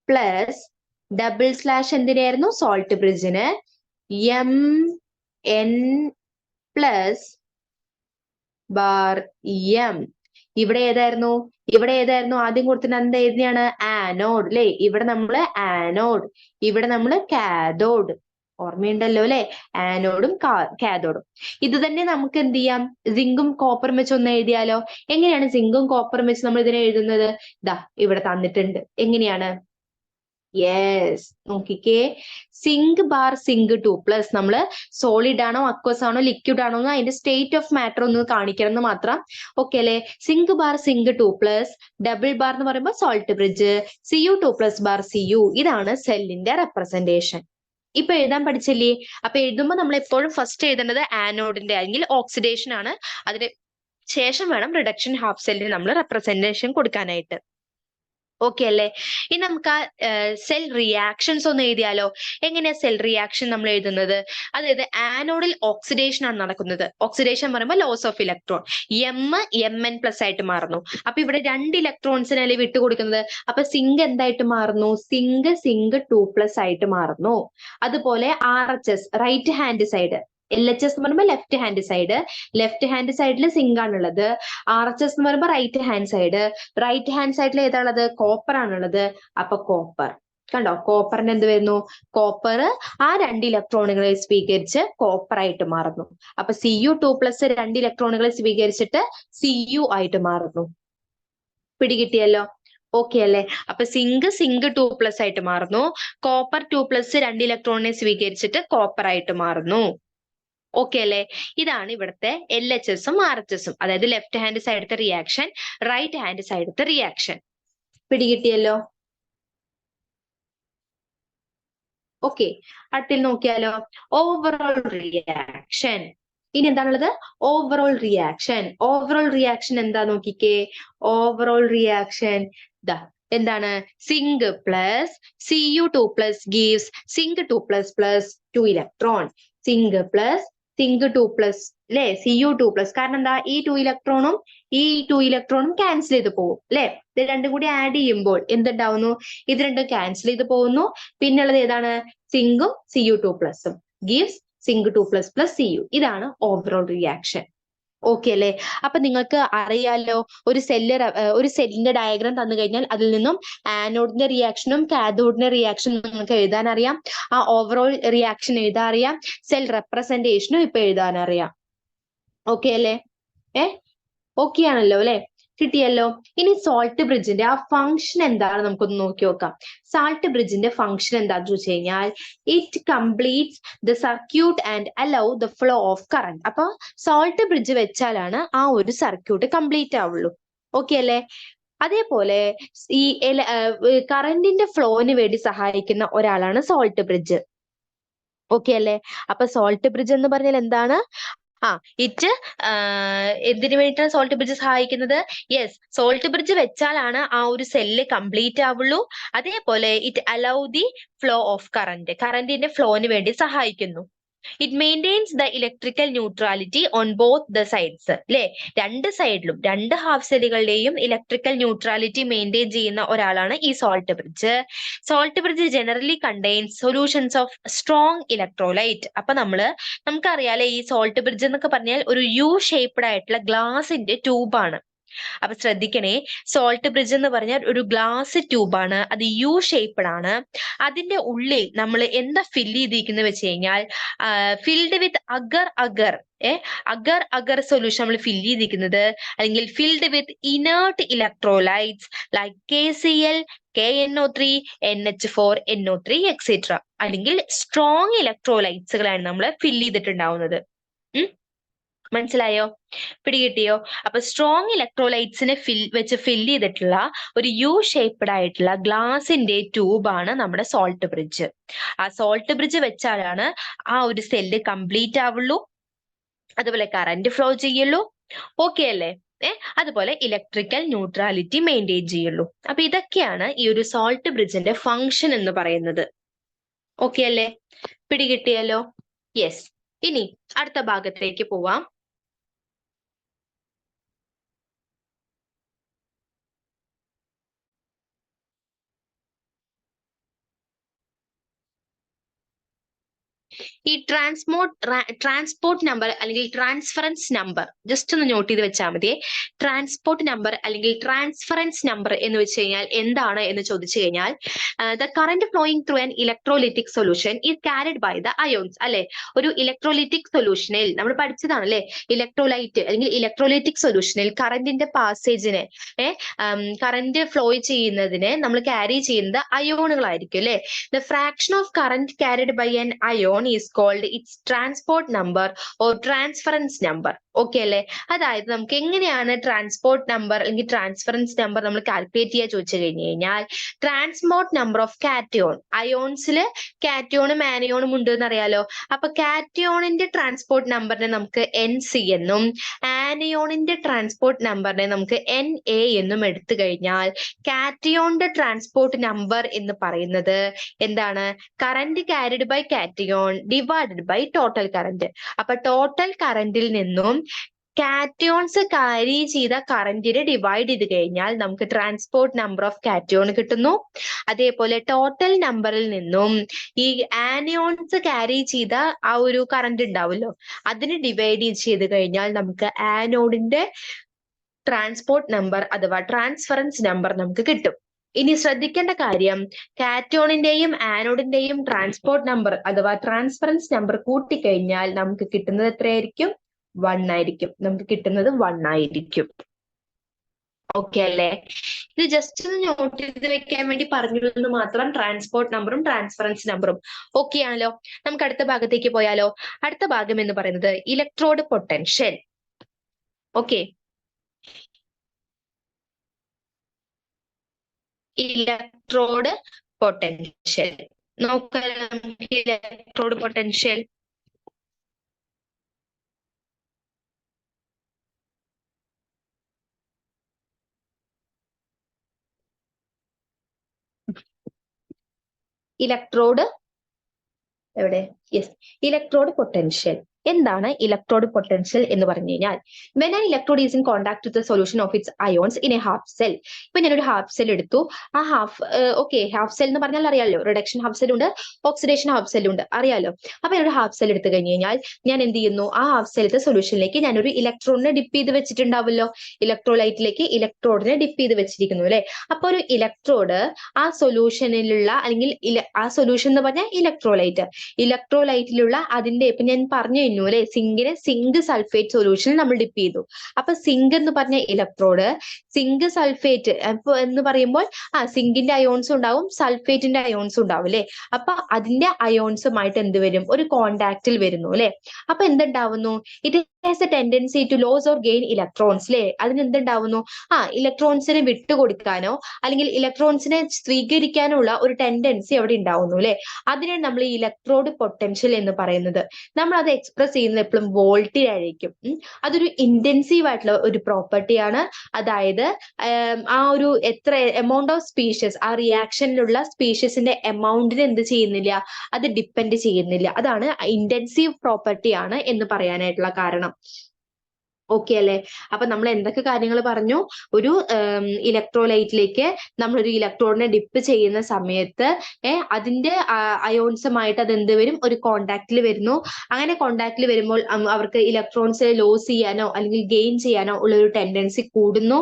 plus double slash എന്തിനായിരുന്നു? സോൾട്ട് ബ്രിഡ്ജിന്. M N plus bar M. ഇവിടെ ഏതായിരുന്നു? ഇവിടെ ഏതായിരുന്നു ആദ്യം കൊടുത്തിട്ട്? എന്ത് എഴുതിയാണ്? ആനോഡ് അല്ലെ. ഇവിടെ നമ്മള് ആനോഡ്, ഇവിടെ നമ്മള് കാഥോഡ്. ഓർമ്മയുണ്ടല്ലോ അല്ലെ? ആനോഡും കാഥോഡും. ഇത് തന്നെ നമുക്ക് എന്ത് ചെയ്യാം? സിങ്കും കോപ്പറും വെച്ച് ഒന്ന് എഴുതിയാലോ? എങ്ങനെയാണ് സിങ്കും കോപ്പറും വെച്ച് നമ്മൾ ഇതിനെ എഴുതുന്നത്? ദാ ഇവിടെ തന്നിട്ടുണ്ട്. എങ്ങനെയാണ്? യെസ്, നോക്കിക്കേ. Zinc bar zinc 2+. നമ്മള് സോളിഡ് ആണോ അക്വസ് ആണോ ലിക്വിഡ് ആണോ എന്ന് അതിന്റെ സ്റ്റേറ്റ് ഓഫ് മാറ്റർ ഒന്ന് കാണിക്കണം എന്ന് മാത്രം. ഓക്കെ അല്ലെ? Zinc bar zinc 2+, double bar എന്ന് പറയുമ്പോൾ salt bridge, Cu2+ bar Cu. ഇതാണ് സെല്ലിന്റെ റെപ്രസെന്റേഷൻ. ഇപ്പൊ എഴുതാൻ പഠിച്ചില്ലേ? അപ്പൊ എഴുതുമ്പോൾ നമ്മൾ എപ്പോഴും ഫസ്റ്റ് എഴുതേണ്ടത് ആനോഡിന്റെ അല്ലെങ്കിൽ ഓക്സിഡേഷൻ ആണ്. അതിന് ശേഷം വേണം റിഡക്ഷൻ ഹാഫ് സെല്ലിന് നമ്മൾ റെപ്രസെന്റേഷൻ കൊടുക്കാനായിട്ട്. ഓക്കെ അല്ലേ? ഇനി നമുക്ക് ആ സെൽ റിയാക്ഷൻസ് ഒന്ന് എഴുതിയാലോ? എങ്ങനെയാ സെൽ റിയാക്ഷൻ നമ്മൾ എഴുതുന്നത്? അതായത് ആനോഡിൽ ഓക്സിഡേഷൻ ആണ് നടക്കുന്നത്. ഓക്സിഡേഷൻ പറയുമ്പോൾ ലോസ് ഓഫ് ഇലക്ട്രോൺ. Mn+ ആയിട്ട് മാറുന്നു. അപ്പൊ ഇവിടെ രണ്ട് ഇലക്ട്രോൺസിനല്ലേ വിട്ടുകൊടുക്കുന്നത്. അപ്പൊ സിങ്ക് എന്തായിട്ട് മാറുന്നു? സിങ്ക് 2+ ആയിട്ട് മാറുന്നു. അതുപോലെ RHS right hand side, LHS എന്ന് പറയുമ്പോൾ left hand side, left hand സൈഡിൽ സിങ്ക് ആണുള്ളത്. RHS എന്ന് പറയുമ്പോൾ right hand side, right hand സൈഡിൽ ഏതാണുള്ളത്? കോപ്പർ ആണുള്ളത്. അപ്പൊ കോപ്പർ കണ്ടോ? കോപ്പറിന് എന്ത് വരുന്നു? കോപ്പർ ആ രണ്ട് ഇലക്ട്രോണുകളെ സ്വീകരിച്ച് കോപ്പർ ആയിട്ട് മാറുന്നു. അപ്പൊ Cu2+ രണ്ട് ഇലക്ട്രോണുകളെ സ്വീകരിച്ചിട്ട് Cu ആയിട്ട് മാറുന്നു. പിടികിട്ടിയല്ലോ? ഓക്കെ അല്ലേ? അപ്പൊ സിങ്ക് 2+ ആയിട്ട് മാറുന്നു. കോപ്പർ 2+, 2 ഇലക്ട്രോണിനെ സ്വീകരിച്ചിട്ട് കോപ്പർ ആയിട്ട് മാറുന്നു. ഓക്കെ അല്ലേ? ഇതാണ് ഇവിടുത്തെ LHSഉം RHSഉം, അതായത് ലെഫ്റ്റ് ഹാൻഡ് സൈഡത്തെ റിയാക്ഷൻ, റൈറ്റ് ഹാൻഡ് സൈഡത്തെ റിയാക്ഷൻ. പിടികിട്ടിയല്ലോ? ഓക്കെ, അടുത്തിൽ നോക്കിയാലോ, ഓവറോൾ റിയാക്ഷൻ. ഇനി എന്താണുള്ളത്? Overall reaction. ഓവറോൾ റിയാക്ഷൻ എന്താ നോക്കിക്കേ. ഓവറോൾ റിയാക്ഷൻ ദാ എന്താണ്? Zinc plus Cu2+ gives zinc 2++ 2 electron. Zinc plus zinc 2+, അല്ലെ? Cu2+, കാരണം എന്താ? ഈ 2 ഇലക്ട്രോണും ഈ 2 ഇലക്ട്രോണും ക്യാൻസൽ ചെയ്ത് പോകും, അല്ലെ? ഇത് രണ്ടും കൂടി ആഡ് ചെയ്യുമ്പോൾ എന്തുണ്ടാവുന്നു? ഇത് രണ്ടും ക്യാൻസൽ ചെയ്ത് പോകുന്നു. പിന്നുള്ളത് ഏതാണ്? സിങ്കും Cu2+ഉം gives സിങ്ക് 2++ Cu. ഇതാണ് ഓവറോൾ റിയാക്ഷൻ. ഓക്കെ അല്ലേ? അപ്പൊ നിങ്ങൾക്ക് അറിയാലോ, ഒരു സെല്ലിന്റെ ഡയഗ്രാം തന്നു കഴിഞ്ഞാൽ അതിൽ നിന്നും ആനോഡിന്റെ റിയാക്ഷനും കാഥോഡിന്റെ റിയാക്ഷനും നിങ്ങൾക്ക് എഴുതാൻ അറിയാം. ആ ഓവറോൾ റിയാക്ഷൻ എഴുതാൻ അറിയാം. സെൽ റെപ്രസെന്റേഷനും ഇപ്പൊ എഴുതാൻ അറിയാം. ഓക്കെ അല്ലേ? ഓക്കെ ആണല്ലോ അല്ലെ? കിട്ടിയല്ലോ. ഇനി സോൾട്ട് ബ്രിഡ്ജിന്റെ ആ ഫംഗ്ഷൻ എന്താണ് നമുക്കൊന്ന് നോക്കി നോക്കാം. സാൾട്ട് ബ്രിഡ്ജിന്റെ ഫംഗ്ഷൻ എന്താന്ന് ചോദിച്ചു കഴിഞ്ഞാൽ, it completes the circuit and allow the flow of current. അപ്പൊ സോൾട്ട് ബ്രിഡ്ജ് വെച്ചാലാണ് ആ ഒരു സർക്യൂട്ട് കംപ്ലീറ്റ് ആവുള്ളൂ. ഓക്കെ അല്ലേ? അതേപോലെ ഈ കറന്റിന്റെ ഫ്ലോന് വേണ്ടി സഹായിക്കുന്ന ഒരാളാണ് സോൾട്ട് ബ്രിഡ്ജ്. ഓക്കെ അല്ലേ? അപ്പൊ സോൾട്ട് ബ്രിഡ്ജ് എന്ന് പറഞ്ഞാൽ എന്താണ്? ഇറ്റ് എന്തിനു വേണ്ടിയിട്ടാണ് സോൾട്ട് ബ്രിഡ്ജ് സഹായിക്കുന്നത്? യെസ്, സോൾട്ട് ബ്രിഡ്ജ് വെച്ചാലാണ് ആ ഒരു സെല്ല് കംപ്ലീറ്റ് ആവുള്ളൂ. അതേപോലെ it allow the flow of current, കറന്റിന്റെ ഫ്ലോന് വേണ്ടി സഹായിക്കുന്നു. It maintains the electrical neutrality on both the sides, അല്ലെ? രണ്ട് സൈഡിലും, രണ്ട് ഹാഫ് സെല്ലുകളുടെയും ഇലക്ട്രിക്കൽ ന്യൂട്രാലിറ്റി മെയിൻറ്റെയിൻ ചെയ്യുന്ന ഒരാളാണ് ഈ salt bridge. Salt bridge generally contains solutions of strong electrolyte. അപ്പൊ നമുക്കറിയാലേ, ഈ സോൾട്ട് ബ്രിഡ്ജ് എന്നൊക്കെ പറഞ്ഞാൽ ഒരു ഷേപ്ഡ് ആയിട്ടുള്ള ഗ്ലാസിന്റെ ട്യൂബാണ്. അപ്പൊ ശ്രദ്ധിക്കണേ, സോൾട്ട് ബ്രിഡ്ജ് എന്ന് പറഞ്ഞാൽ ഒരു ഗ്ലാസ് ട്യൂബാണ്, അത് ഷേപ്ഡ് ആണ്. അതിന്റെ ഉള്ളിൽ നമ്മൾ എന്താ ഫില്ല് ചെയ്തിരിക്കുന്നത് വെച്ച് കഴിഞ്ഞാൽ, ഫിൽഡ് വിത്ത് അഗർ സൊല്യൂഷൻ നമ്മൾ ഫില്ല് ചെയ്തിരിക്കുന്നത്, അല്ലെങ്കിൽ filled with inert electrolytes like KCl, KNO3, NH4, NO3 etcetera, അല്ലെങ്കിൽ സ്ട്രോങ് ഇലക്ട്രോലൈറ്റ്സുകളാണ് നമ്മൾ ഫില്ല് ചെയ്തിട്ടുണ്ടാവുന്നത്. മനസ്സിലായോ? പിടികിട്ടിയോ? അപ്പൊ സ്ട്രോങ് ഇലക്ട്രോലൈറ്റ്സിനെ വെച്ച് ഫില്ല് ചെയ്തിട്ടുള്ള ഒരു ഷേപ്ഡ് ആയിട്ടുള്ള ഗ്ലാസിന്റെ ട്യൂബാണ് നമ്മുടെ സോൾട്ട് ബ്രിഡ്ജ്. ആ സോൾട്ട് ബ്രിഡ്ജ് വെച്ചാലാണ് ആ ഒരു സെല്ല് കംപ്ലീറ്റ് ആവുള്ളൂ, അതുപോലെ കറന്റ് ഫ്ലോ ചെയ്യുള്ളൂ. ഓക്കെ അല്ലേ? അതുപോലെ ഇലക്ട്രിക്കൽ ന്യൂട്രാലിറ്റി മെയിൻറ്റെയിൻ ചെയ്യുള്ളൂ. അപ്പൊ ഇതൊക്കെയാണ് ഈ ഒരു സോൾട്ട് ബ്രിഡ്ജിന്റെ ഫംഗ്ഷൻ എന്ന് പറയുന്നത്. ഓക്കെ അല്ലേ? പിടികിട്ടിയല്ലോ? യെസ്. ഇനി അടുത്ത ഭാഗത്തേക്ക് പോവാം. ഈ ട്രാൻസ്പോർട്ട് നമ്പർ അല്ലെങ്കിൽ ട്രാൻസ്ഫറൻസ് നമ്പർ ജസ്റ്റ് ഒന്ന് നോട്ട് ചെയ്ത് വെച്ചാൽ മതിയെ. ട്രാൻസ്പോർട്ട് നമ്പർ അല്ലെങ്കിൽ ട്രാൻസ്ഫറൻസ് നമ്പർ എന്ന് വെച്ച് കഴിഞ്ഞാൽ എന്താണ് എന്ന് ചോദിച്ചു കഴിഞ്ഞാൽ, the current flowing through an electrolytic solution is carried by the ions, അല്ലെ? ഒരു ഇലക്ട്രോലിറ്റിക് സൊല്യൂഷനിൽ നമ്മൾ പഠിച്ചതാണ് അല്ലെ, ഇലക്ട്രോലൈറ്റ് അല്ലെങ്കിൽ ഇലക്ട്രോലിറ്റിക് സൊല്യൂഷനിൽ കറന്റിന്റെ പാസേജിനെ, കറന്റ് ഫ്ലോ ചെയ്യുന്നതിനെ നമ്മൾ ക്യാരി ചെയ്യുന്നത് അയോണുകളായിരിക്കും, അല്ലെ? The fraction of current carried by an ion is called its transport number or transference number. Okay അല്ലേ? അതായത് നമുക്ക് എങ്ങനെയാണ് ട്രാൻസ്പോർട്ട് നമ്പർ അല്ലെങ്കിൽ ട്രാൻസ്ഫറൻസ് നമ്പർ നമ്മൾ കാൽക്കുലേറ്റ് ചെയ്യാൻ ചോദിച്ചു കഴിഞ്ഞാൽ, ട്രാൻസ്പോർട്ട് നമ്പർ ഓഫ് കാറ്റയോൺ, അയോൺസില് കാറ്റയോണും ആനയോണും ഉണ്ട് എന്ന് അറിയാലോ. അപ്പൊ കാറ്റയോണിന്റെ ട്രാൻസ്പോർട്ട് നമ്പറിനെ നമുക്ക് NC എന്നും ആനയോണിന്റെ ട്രാൻസ്പോർട്ട് നമ്പറിനെ നമുക്ക് NA എന്നും എടുത്തു കഴിഞ്ഞാൽ, കാറ്റയോണിന്റെ ട്രാൻസ്പോർട്ട് നമ്പർ എന്ന് പറയുന്നത് എന്താണ്? Current carried by cation divided by total current. അപ്പൊ ടോട്ടൽ കറന്റിൽ നിന്നും കാറ്റയോൺസ് ക്യാരി ചെയ്ത കറന്റിനെ ഡിവൈഡ് ചെയ്ത് കഴിഞ്ഞാൽ നമുക്ക് ട്രാൻസ്പോർട്ട് നമ്പർ ഓഫ് കാറ്റയോൺ കിട്ടുന്നു. അതേപോലെ ടോട്ടൽ നമ്പറിൽ നിന്നും ഈ ആനയോൺസ് ക്യാരി ചെയ്ത ആ ഒരു കറന്റ് ഉണ്ടാവുമല്ലോ, അതിന് ഡിവൈഡ് ചെയ്ത് കഴിഞ്ഞാൽ നമുക്ക് ആനോഡിന്റെ ട്രാൻസ്പോർട്ട് നമ്പർ അഥവാ ട്രാൻസ്ഫറൻസ് നമ്പർ നമുക്ക് കിട്ടും. ഇനി ശ്രദ്ധിക്കേണ്ട കാര്യം, കാറ്റോണിന്റെയും ആനോഡിന്റെയും ട്രാൻസ്പോർട്ട് നമ്പർ അഥവാ ട്രാൻസ്ഫറൻസ് നമ്പർ കൂട്ടിക്കഴിഞ്ഞാൽ നമുക്ക് കിട്ടുന്നത് എത്രയായിരിക്കും? 1 ആയിരിക്കും. നമുക്ക് കിട്ടുന്നത് 1 ആയിരിക്കും. ഓക്കെ അല്ലേ? ഇത് ജസ്റ്റ് ഒന്ന് നോട്ട് ചെയ്ത് വെക്കാൻ വേണ്ടി പറഞ്ഞിരുന്നു മാത്രം. ട്രാൻസ്പോർട്ട് നമ്പറും ട്രാൻസ്ഫറൻസ് നമ്പറും ഓക്കെ ആണല്ലോ. നമുക്ക് അടുത്ത ഭാഗത്തേക്ക് പോയാലോ. അടുത്ത ഭാഗം എന്ന് പറയുന്നത് electrode potential. Okay, electrode potential നോക്കാം. ഇലക്ട്രോഡ് പൊട്ടൻഷ്യൽ ഇലക്ട്രോഡ് എവിടെ? Yes, electrode potential. എന്താണ് ഇലക്ട്രോഡ് പൊട്ടൻഷ്യൽ എന്ന് പറഞ്ഞു കഴിഞ്ഞാൽ, when an electrode is in contact with solution of its ions in A half cell. ഇപ്പൊ ഞാനൊരു ഹാഫ് സെൽ എടുത്തു. ആ ഹാഫ് ഹാഫ് സെൽ എന്ന് പറഞ്ഞാൽ അറിയാലോ, റിഡക്ഷൻ ഹാഫ് സെൽ ഉണ്ട്, ഓക്സിഡേഷൻ ഹാഫ് സെൽ ഉണ്ട്, അറിയാലോ. അപ്പൊ ഞാനൊരു ഹാഫ് സെൽ എടുത്തു കഴിഞ്ഞ് കഴിഞ്ഞാൽ ഞാൻ എന്ത് ചെയ്യുന്നു, ആ ഹാഫ് സെല്ലത്തെ സൊല്യൂഷനിലേക്ക് ഞാനൊരു ഇലക്ട്രോണിനെ ഡിപ്പ് ചെയ്ത് വെച്ചിട്ടുണ്ടാവുമല്ലോ. ഇലക്ട്രോലൈറ്റിലേക്ക് ഇലക്ട്രോഡിനെ ഡിപ്പ് ചെയ്ത് വെച്ചിരിക്കുന്നു അല്ലെ. അപ്പൊ ഒരു ഇലക്ട്രോഡ് ആ സൊല്യൂഷനിലുള്ള, അല്ലെങ്കിൽ ആ സൊല്യൂഷൻ എന്ന് പറഞ്ഞാൽ ഇലക്ട്രോലൈറ്റിലുള്ള അതിന്റെ, ഇപ്പൊ ഞാൻ പറഞ്ഞു കഴിഞ്ഞു അല്ലെ, സിങ്ക് സൾഫേറ്റ് സൊല്യൂഷൻ നമ്മൾ ഡിപ്പ് ചെയ്തു. അപ്പൊ സിങ്ക് എന്ന് പറഞ്ഞ ഇലക്ട്രോഡ്, സിങ്ക് സൾഫേറ്റ് എന്ന് പറയുമ്പോൾ സിങ്കിന്റെ അയോൺസും ഉണ്ടാവും, സൾഫേറ്റിന്റെ അയോൺസും ഉണ്ടാവും അല്ലെ. അപ്പൊ അതിന്റെ അയോൺസുമായിട്ട് എന്ത് വരും, ഒരു കോണ്ടാക്റ്റിൽ വരുന്നു അല്ലെ. അപ്പൊ എന്തുണ്ടാവുന്നു, it has a tendency to lose or gain electrons അല്ലെ. അതിന് എന്തുണ്ടാവുന്നു, ഇലക്ട്രോൺസിനെ വിട്ടുകൊടുക്കാനോ അല്ലെങ്കിൽ ഇലക്ട്രോൺസിനെ സ്വീകരിക്കാനുള്ള ഒരു ടെൻഡൻസി അവിടെ ഉണ്ടാവുന്നു അല്ലെ. അതിനാണ് നമ്മൾ ഈ ഇലക്ട്രോഡ് പൊട്ടൻഷ്യൽ എന്ന് പറയുന്നത്. നമ്മൾ അത് എക്സ്പ്രസ് ചെയ്യുന്നത് എപ്പോഴും വോൾട്ടിലായിരിക്കും. അതൊരു ഇന്റൻസീവ് ആയിട്ടുള്ള ഒരു പ്രോപ്പർട്ടിയാണ്. അതായത് ആ ഒരു എത്ര എമൗണ്ട് ഓഫ് സ്പീഷ്യസ്, ആ റിയാക്ഷനിലുള്ള സ്പീഷ്യസിന്റെ എമൗണ്ടിന് എന്ത് ചെയ്യുന്നില്ല, അത് ഡിപ്പെൻഡ് ചെയ്യുന്നില്ല. അതാണ് ഇന്റൻസീവ് പ്രോപ്പർട്ടി ആണ് എന്ന് പറയാനായിട്ടുള്ള കാരണം. ഓക്കെ അല്ലെ. അപ്പൊ നമ്മൾ എന്തൊക്കെ കാര്യങ്ങൾ പറഞ്ഞു, ഒരു ഇലക്ട്രോലൈറ്റിലേക്ക് നമ്മളൊരു ഇലക്ട്രോണിനെ ഡിപ്പ് ചെയ്യുന്ന സമയത്ത് അതിന്റെ അയോൺസുമായിട്ട് അത് എന്ത് വരും, ഒരു കോണ്ടാക്റ്റിൽ വരുന്നു. അങ്ങനെ കോണ്ടാക്റ്റിൽ വരുമ്പോൾ അവർക്ക് ഇലക്ട്രോൺസ് ലോസ് ചെയ്യാനോ അല്ലെങ്കിൽ ഗെയിൻ ചെയ്യാനോ ഉള്ള ഒരു ടെൻഡൻസി കൂടുന്നു.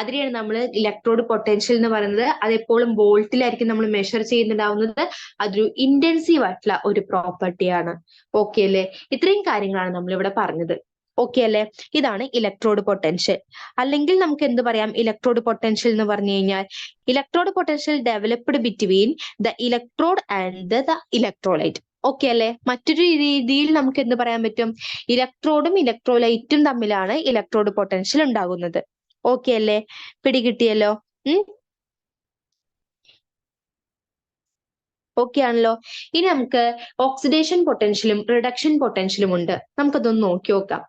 അതിനെയാണ് നമ്മൾ ഇലക്ട്രോഡ് പൊട്ടൻഷ്യൽ എന്ന് പറയുന്നത്. അതെപ്പോഴും വോൾട്ടിലായിരിക്കും നമ്മൾ മെഷർ ചെയ്യുന്നുണ്ടാവുന്നത്. അതൊരു ഇന്റൻസീവ് ആയിട്ടുള്ള ഒരു പ്രോപ്പർട്ടിയാണ്. ഓക്കെ അല്ലെ. ഇത്രയും കാര്യങ്ങളാണ് നമ്മൾ ഇവിടെ പറഞ്ഞത്. ഓക്കെ അല്ലെ. ഇതാണ് ഇലക്ട്രോഡ് പൊട്ടൻഷ്യൽ. അല്ലെങ്കിൽ നമുക്ക് എന്ത് പറയാം, ഇലക്ട്രോഡ് പൊട്ടൻഷ്യൽ എന്ന് പറഞ്ഞു കഴിഞ്ഞാൽ, electrode potential developed between the electrode and the electrolyte. Okay അല്ലെ. മറ്റൊരു രീതിയിൽ നമുക്ക് എന്ത് പറയാൻ പറ്റും, ഇലക്ട്രോഡും ഇലക്ട്രോലൈറ്റും തമ്മിലാണ് ഇലക്ട്രോഡ് പൊട്ടൻഷ്യൽ ഉണ്ടാകുന്നത്. ഓക്കെ അല്ലെ. പിടികിട്ടിയല്ലോ. ഓക്കെ ആണല്ലോ. ഇനി നമുക്ക് ഓക്സിഡേഷൻ പൊട്ടൻഷ്യലും റിഡക്ഷൻ പൊട്ടൻഷ്യലും ഉണ്ട്. നമുക്കതൊന്ന് നോക്കി നോക്കാം.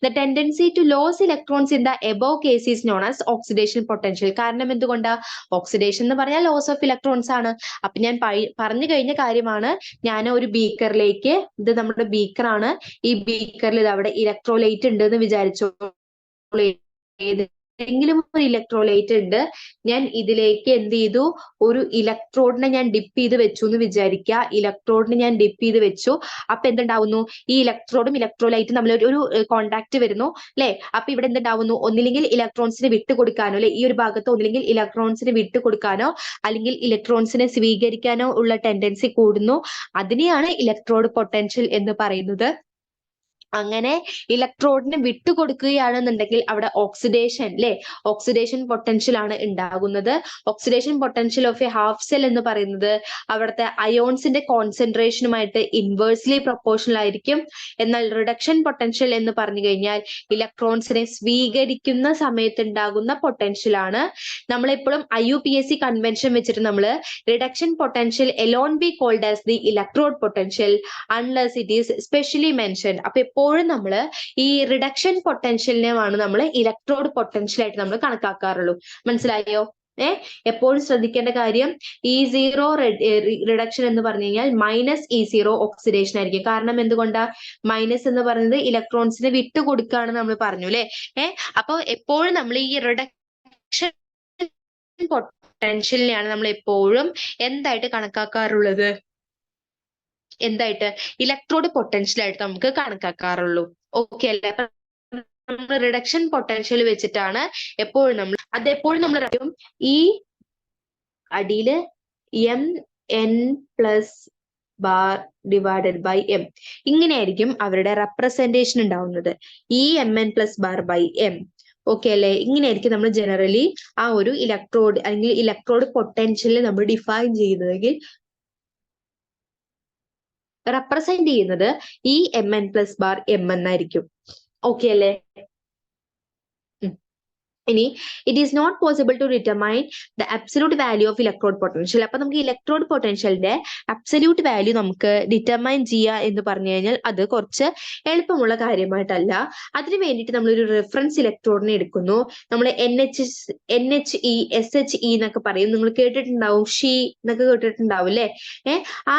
The tendency to lose electrons in the above case is known as oxidation potential. കാരണം എന്തുകൊണ്ടാ, ഓക്സിഡേഷൻ എന്ന് പറഞ്ഞാൽ ലോസ് ഓഫ് ഇലക്ട്രോൺസ് ആണ്. അപ്പൊ ഞാൻ പറഞ്ഞു കഴിഞ്ഞ കാര്യമാണ്. ഞാൻ ഒരു ബീക്കറിലേക്ക്, ഇത് നമ്മുടെ ബീക്കറാണ്, ഈ ബീക്കറിൽ ഇത് അവിടെ ഇലക്ട്രോലൈറ്റ് ഉണ്ട് എന്ന് വിചാരിച്ചോ. ഏതെങ്കിലും ഒരു ഇലക്ട്രോലൈറ്റ് ഉണ്ട്, ഞാൻ ഇതിലേക്ക് എന്ത് ചെയ്തു, ഒരു ഇലക്ട്രോഡിനെ ഞാൻ ഡിപ്പ് ചെയ്ത് വെച്ചു എന്ന് വിചാരിക്കുക. ഇലക്ട്രോഡിനെ ഞാൻ ഡിപ്പ് ചെയ്ത് വെച്ചു. അപ്പൊ എന്തുണ്ടാവുന്നു, ഈ ഇലക്ട്രോഡും ഇലക്ട്രോലൈറ്റും തമ്മിൽ ഒരു കോണ്ടാക്ട് വരുന്നു അല്ലെ. അപ്പൊ ഇവിടെ എന്തുണ്ടാവുന്നു, ഒന്നില്ലെങ്കിൽ ഇലക്ട്രോൺസിനെ വിട്ടുകൊടുക്കാനോ അല്ലെ, ഈ ഒരു ഭാഗത്ത് ഒന്നില്ലെങ്കിൽ ഇലക്ട്രോൺസിനെ വിട്ടുകൊടുക്കാനോ അല്ലെങ്കിൽ ഇലക്ട്രോൺസിനെ സ്വീകരിക്കാനോ ഉള്ള ടെൻഡൻസി കൂടുന്നു. അതിനെയാണ് ഇലക്ട്രോഡ് പൊട്ടൻഷ്യൽ എന്ന് പറയുന്നത്. അങ്ങനെ ഇലക്ട്രോഡിനെ വിട്ടുകൊടുക്കുകയാണെന്നുണ്ടെങ്കിൽ അവിടെ ഓക്സിഡേഷൻ അല്ലെ, ഓക്സിഡേഷൻ പൊട്ടൻഷ്യൽ ആണ് ഉണ്ടാകുന്നത്. Oxidation potential of A half cell എന്ന് പറയുന്നത് അവിടുത്തെ അയോൺസിന്റെ കോൺസെൻട്രേഷനുമായിട്ട് ഇൻവേഴ്സ്ലി പ്രൊപ്പോർഷണൽ ആയിരിക്കും. എന്നാൽ റിഡക്ഷൻ പൊട്ടൻഷ്യൽ എന്ന് പറഞ്ഞു കഴിഞ്ഞാൽ ഇലക്ട്രോൺസിനെ സ്വീകരിക്കുന്ന സമയത്ത് ഉണ്ടാകുന്ന പൊട്ടൻഷ്യൽ ആണ്. നമ്മളെപ്പോഴും IUPAC കൺവെൻഷൻ വെച്ചിട്ട് നമ്മൾ reduction potential alone be called as the electrode potential unless it is specially mentioned. അപ്പൊ എപ്പോഴും നമ്മൾ ഈ റിഡക്ഷൻ പൊട്ടൻഷ്യലിനെയാണ് നമ്മൾ ഇലക്ട്രോഡ് പൊട്ടൻഷ്യൽ ആയിട്ട് നമ്മൾ കണക്കാക്കാറുള്ളൂ. മനസ്സിലായോ? എപ്പോഴും ശ്രദ്ധിക്കേണ്ട കാര്യം, E0 റിഡക്ഷൻ എന്ന് പറഞ്ഞു കഴിഞ്ഞാൽ -E0 ഓക്സിഡേഷൻ ആയിരിക്കും. കാരണം എന്തുകൊണ്ടാ, മൈനസ് എന്ന് പറയുന്നത് ഇലക്ട്രോൺസിനെ വിട്ടുകൊടുക്കുകയാണെന്ന് നമ്മൾ പറഞ്ഞു അല്ലെ. അപ്പൊ എപ്പോഴും നമ്മൾ ഈ റിഡക്ഷൻ പൊട്ടൻഷ്യലിനെയാണ് നമ്മൾ എപ്പോഴും എന്തായിട്ട് കണക്കാക്കാറുള്ളത്, എന്തായിട്ട്, ഇലക്ട്രോഡ് പൊട്ടൻഷ്യൽ ആയിട്ട് നമുക്ക് കണക്കാക്കാറുള്ളൂ. ഓക്കെ അല്ലെ. അപ്പൊ നമ്മൾ റിഡക്ഷൻ പൊട്ടൻഷ്യൽ വെച്ചിട്ടാണ് എപ്പോഴും നമ്മൾ അതെപ്പോഴും നമ്മൾ അറിയും. ഈ അടിയില് Mn+ bar divided by M, ഇങ്ങനെയായിരിക്കും അവരുടെ റെപ്രസെന്റേഷൻ ഉണ്ടാവുന്നത്. ഈ Mn+ bar by M. Okay അല്ലേ? ഇങ്ങനെയായിരിക്കും നമ്മൾ ജനറലി ആ ഒരു ഇലക്ട്രോഡ് അല്ലെങ്കിൽ ഇലക്ട്രോഡ് പൊട്ടൻഷ്യൽ നമ്മൾ ഡിഫൈൻ ചെയ്യുന്നതെങ്കിൽ റെപ്രസെന്റ് ചെയ്യുന്നത് ഈ mn+m എന്നായിരിക്കും. ഓക്കെ അല്ലേ? ഇനി it is not possible to determine the absolute value of electrode potential. അപ്പൊ നമുക്ക് ഇലക്ട്രോഡ് പൊട്ടൻഷ്യലിന്റെ അബ്സല്യൂട്ട് വാല്യൂ നമുക്ക് ഡിറ്റർമൈൻ ചെയ്യുക എന്ന് പറഞ്ഞു കഴിഞ്ഞാൽ അത് കുറച്ച് എളുപ്പമുള്ള കാര്യമായിട്ടല്ല. അതിന് വേണ്ടിയിട്ട് നമ്മളൊരു റെഫറൻസ് ഇലക്ട്രോഡിനെ എടുക്കുന്നു. നമ്മൾ NHE SHE എന്നൊക്കെ പറയും, നിങ്ങൾ കേട്ടിട്ടുണ്ടാവും, ഷീ എന്നൊക്കെ കേട്ടിട്ടുണ്ടാവും അല്ലെ? ആ